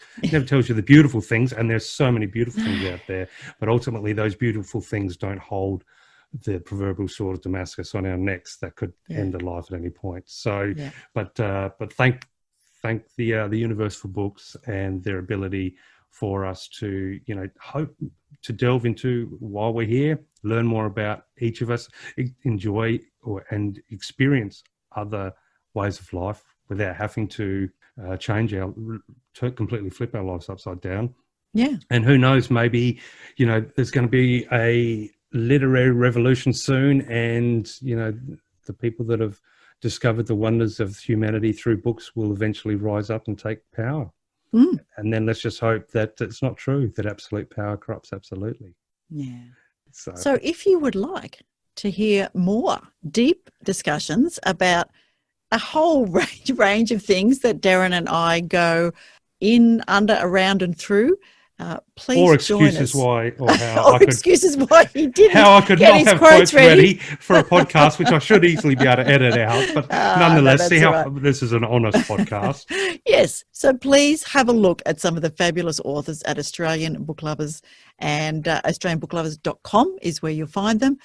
tells you the beautiful things, and there's so many beautiful things out there, but ultimately those beautiful things don't hold the proverbial sword of Damascus on our necks that could end a life at any point. So, but thank the universe for books and their ability for us to, hope to delve into while we're here, learn more about each of us, enjoy and experience other ways of life without having to completely flip our lives upside down. Yeah. And who knows, maybe, there's going to be a literary revolution soon, and, the people that have discovered the wonders of humanity through books will eventually rise up and take power. And then let's just hope that it's not true, that absolute power corrupts absolutely. Yeah. So if you would like to hear more deep discussions about a whole range of things that Darren and I go in, under, around and through, please or join us. Excuses why, or how excuses why he didn't. How I could get not his have quotes ready for a podcast, which I should easily be able to edit out. But nonetheless, see how this is an honest podcast. Yes. So please have a look at some of the fabulous authors at Australian Book Lovers, and AustralianBookLovers.com is where you'll find them.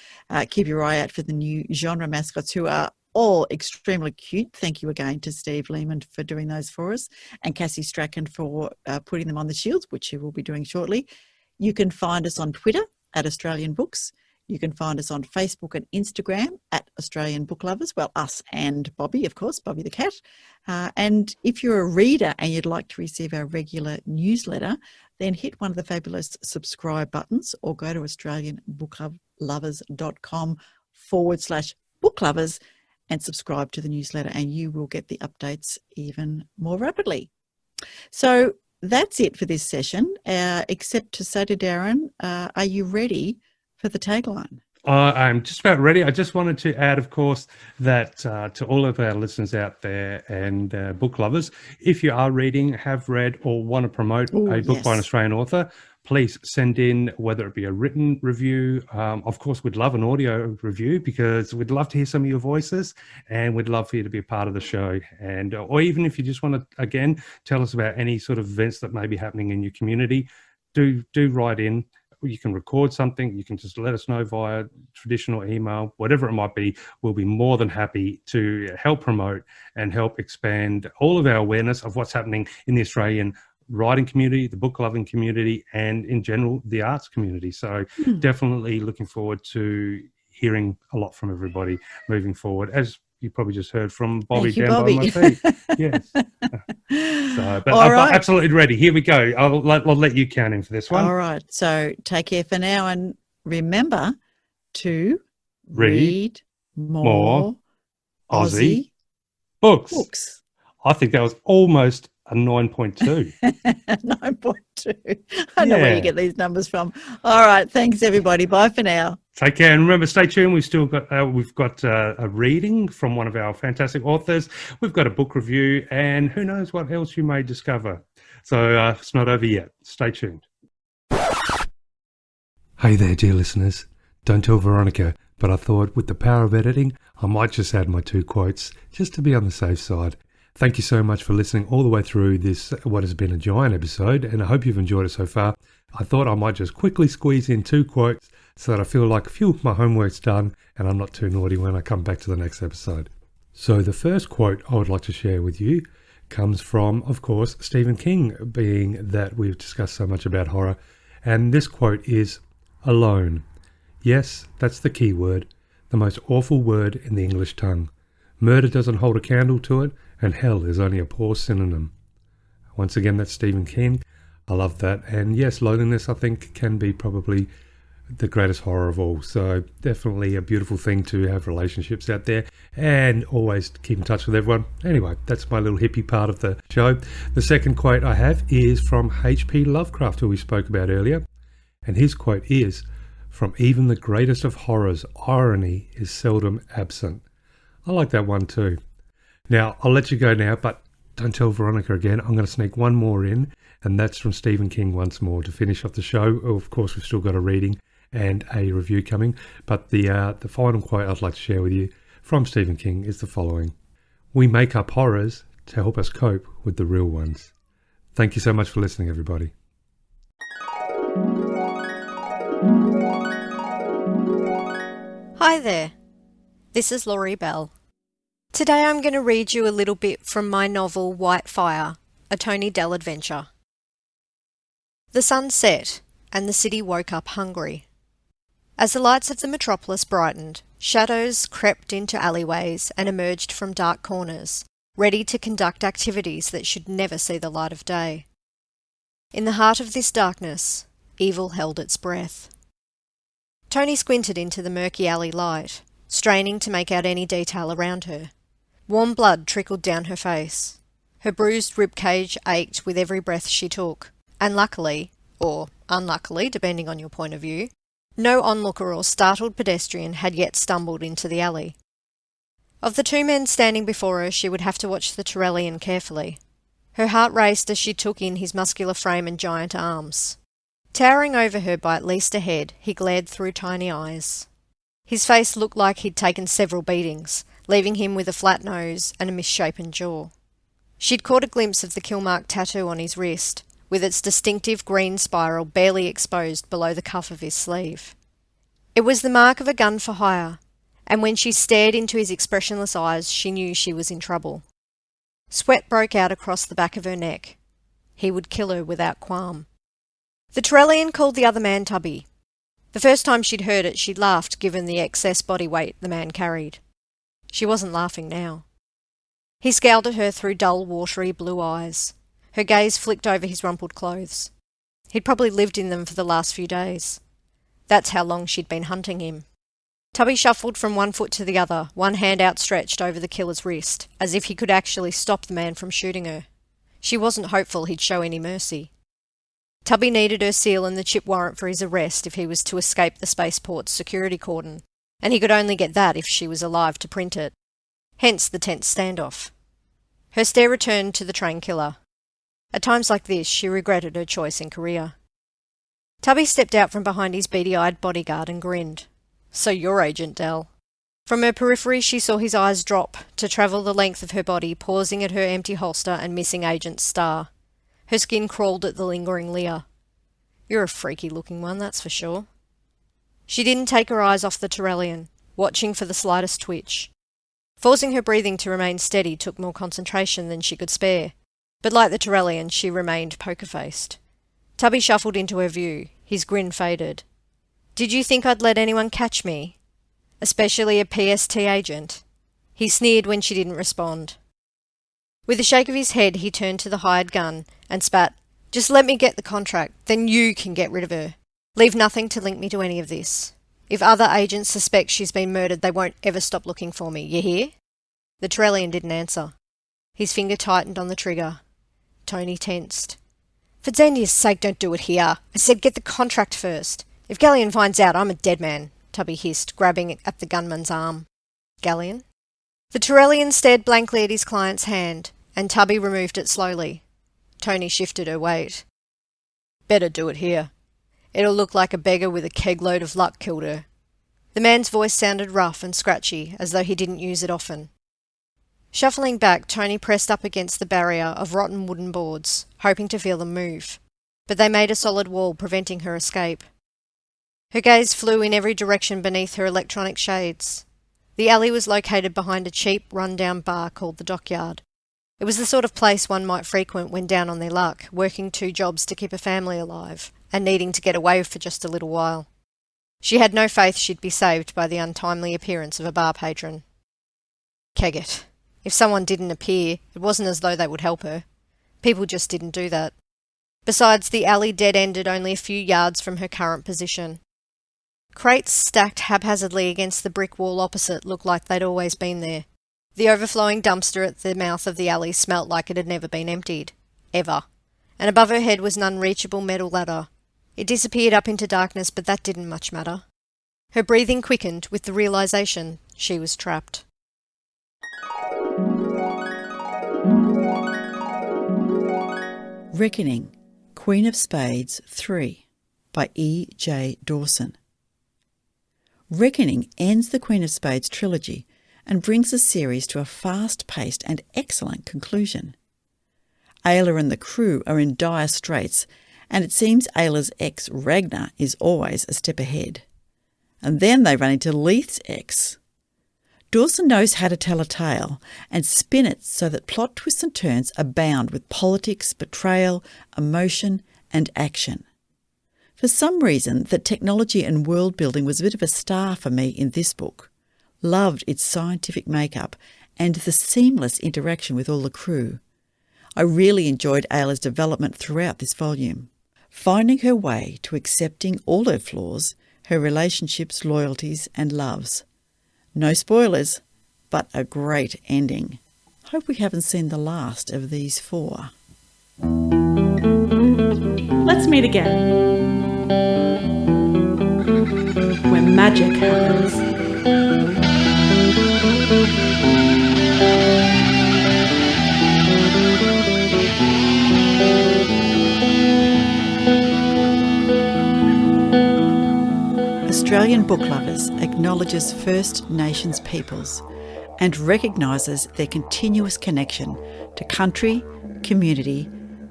Keep your eye out for the new genre mascots, who are all extremely cute. Thank you again to Steve Lehman for doing those for us, and Cassie Strachan for putting them on the shields, which he will be doing shortly. You can find us on Twitter at Australian Books. You can find us on Facebook and Instagram at Australian Book Lovers. Well, us and Bobby, of course, Bobby the cat. And if you're a reader and you'd like to receive our regular newsletter, then hit one of the fabulous subscribe buttons, or go to AustralianBookLovers.com/booklovers and subscribe to the newsletter, and you will get the updates even more rapidly. So that's it for this session, except to say to Darren, are you ready for the tagline? I'm just about ready. I just wanted to add, of course, that to all of our listeners out there and book lovers, if you are reading, have read, or want to promote a book by an Australian author, please send in, whether it be a written review. Of course, we'd love an audio review, because we'd love to hear some of your voices, and we'd love for you to be a part of the show. And or even if you just want to, again, tell us about any sort of events that may be happening in your community, do write in. You can record something. You can just let us know via traditional email, whatever it might be. We'll be more than happy to help promote and help expand all of our awareness of what's happening in the Australian writing community, the book loving community, and in general, the arts community. So definitely looking forward to hearing a lot from everybody moving forward, as you probably just heard from Bobby down by my feet. Yes. But I'm absolutely ready. Here we go. I'll let you count in for this one. All right. So take care for now, and remember to read more Aussie books. I think that was almost a 9.2. 9.2. I know where you get these numbers from. All right. Thanks, everybody. Bye for now. Take care, and remember, stay tuned. We've got a reading from one of our fantastic authors. We've got a book review, and who knows what else you may discover. So it's not over yet. Stay tuned. Hey there, dear listeners. Don't tell Veronica, but I thought with the power of editing, I might just add my 2 quotes just to be on the safe side. Thank you so much for listening all the way through this, what has been a giant episode, and I hope you've enjoyed it so far. I thought I might just quickly squeeze in 2 quotes so that I feel like my homework's done and I'm not too naughty when I come back to the next episode. So the first quote I would like to share with you comes from, of course, Stephen King, being that we've discussed so much about horror. And this quote is, "Alone. Yes, that's the key word, the most awful word in the English tongue. Murder doesn't hold a candle to it, and hell is only a poor synonym." Once again, that's Stephen King. I love that. And yes, loneliness, I think, can be probably the greatest horror of all. So definitely a beautiful thing to have relationships out there and always keep in touch with everyone. Anyway, that's my little hippie part of the show. The second quote I have is from H.P. Lovecraft, who we spoke about earlier. And his quote is, "From even the greatest of horrors, irony is seldom absent." I like that one too. Now, I'll let you go now, but don't tell Veronica again. I'm going to sneak one more in, and that's from Stephen King once more to finish off the show. Of course, we've still got a reading, and a review coming. But the final quote I'd like to share with you from Stephen King is the following: "We make up horrors to help us cope with the real ones." Thank you so much for listening, everybody. Hi there, this is Laurie Bell. Today I'm going to read you a little bit from my novel White Fire, a Tony Dell adventure. The sun set, and the city woke up hungry. As the lights of the metropolis brightened, shadows crept into alleyways and emerged from dark corners, ready to conduct activities that should never see the light of day. In the heart of this darkness, evil held its breath. Tony squinted into the murky alley light, straining to make out any detail around her. Warm blood trickled down her face. Her bruised ribcage ached with every breath she took, and luckily, or unluckily, depending on your point of view, no onlooker or startled pedestrian had yet stumbled into the alley. Of the two men standing before her, she would have to watch the Torellian carefully. Her heart raced as she took in his muscular frame and giant arms. Towering over her by at least a head, he glared through tiny eyes. His face looked like he'd taken several beatings, leaving him with a flat nose and a misshapen jaw. She'd caught a glimpse of the kill-mark tattoo on his wrist, with its distinctive green spiral barely exposed below the cuff of his sleeve. It was the mark of a gun for hire, and when she stared into his expressionless eyes, she knew she was in trouble. Sweat broke out across the back of her neck. He would kill her without qualm. The Torellian called the other man Tubby. The first time she'd heard it, she'd laughed given the excess body weight the man carried. She wasn't laughing now. He scowled at her through dull, watery blue eyes. Her gaze flicked over his rumpled clothes. He'd probably lived in them for the last few days. That's how long she'd been hunting him. Tubby shuffled from one foot to the other, one hand outstretched over the killer's wrist, as if he could actually stop the man from shooting her. She wasn't hopeful he'd show any mercy. Tubby needed her seal and the chip warrant for his arrest if he was to escape the spaceport's security cordon, and he could only get that if she was alive to print it. Hence the tense standoff. Her stare returned to the train killer. At times like this, she regretted her choice in career. Tubby stepped out from behind his beady-eyed bodyguard and grinned. "So you're Agent Dell." From her periphery she saw his eyes drop to travel the length of her body, pausing at her empty holster and missing Agent's star. Her skin crawled at the lingering leer. "You're a freaky-looking one, that's for sure." She didn't take her eyes off the Torellian, watching for the slightest twitch. Forcing her breathing to remain steady took more concentration than she could spare, but like the Torellian, she remained poker-faced. Tubby shuffled into her view. His grin faded. "Did you think I'd let anyone catch me? Especially a PST agent?" He sneered when she didn't respond. With a shake of his head, he turned to the hired gun and spat, "Just let me get the contract, then you can get rid of her. Leave nothing to link me to any of this. If other agents suspect she's been murdered, they won't ever stop looking for me, you hear?" The Torellian didn't answer. His finger tightened on the trigger. Tony tensed. "For Zenya's sake, don't do it here. I said get the contract first. If Galleon finds out, I'm a dead man," Tubby hissed, grabbing at the gunman's arm. "Galleon?" The Torellian stared blankly at his client's hand, and Tubby removed it slowly. Tony shifted her weight. "Better do it here. It'll look like a beggar with a keg-load of luck killed her." The man's voice sounded rough and scratchy, as though he didn't use it often. Shuffling back, Tony pressed up against the barrier of rotten wooden boards, hoping to feel them move, but they made a solid wall, preventing her escape. Her gaze flew in every direction beneath her electronic shades. The alley was located behind a cheap, run-down bar called the Dockyard. It was the sort of place one might frequent when down on their luck, working 2 jobs to keep a family alive, and needing to get away for just a little while. She had no faith she'd be saved by the untimely appearance of a bar patron. Kegget. If someone didn't appear, it wasn't as though they would help her. People just didn't do that. Besides, the alley dead-ended only a few yards from her current position. Crates stacked haphazardly against the brick wall opposite looked like they'd always been there. The overflowing dumpster at the mouth of the alley smelt like it had never been emptied. Ever. And above her head was an unreachable metal ladder. It disappeared up into darkness, but that didn't much matter. Her breathing quickened with the realization she was trapped. Reckoning, Queen of Spades 3 by E. J. Dawson. Reckoning ends the Queen of Spades trilogy and brings the series to a fast-paced and excellent conclusion. Ayla and the crew are in dire straits, and it seems Ayla's ex, Ragnar, is always a step ahead. And then they run into Leith's ex. Dawson knows how to tell a tale and spin it so that plot twists and turns abound with politics, betrayal, emotion and action. For some reason, the technology and world building was a bit of a star for me in this book. Loved its scientific makeup and the seamless interaction with all the crew. I really enjoyed Ayla's development throughout this volume, finding her way to accepting all her flaws, her relationships, loyalties and loves. No spoilers, but a great ending. Hope we haven't seen the last of these four. Let's meet again. Where magic happens. Australian Book Lovers acknowledges First Nations peoples and recognises their continuous connection to country, community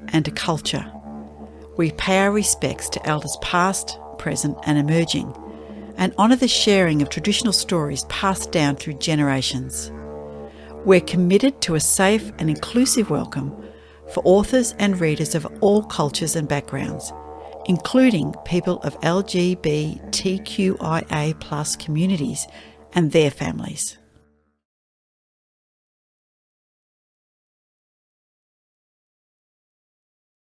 and to culture. We pay our respects to elders past, present and emerging, and honour the sharing of traditional stories passed down through generations. We're committed to a safe and inclusive welcome for authors and readers of all cultures and backgrounds, including people of LGBTQIA+ communities and their families.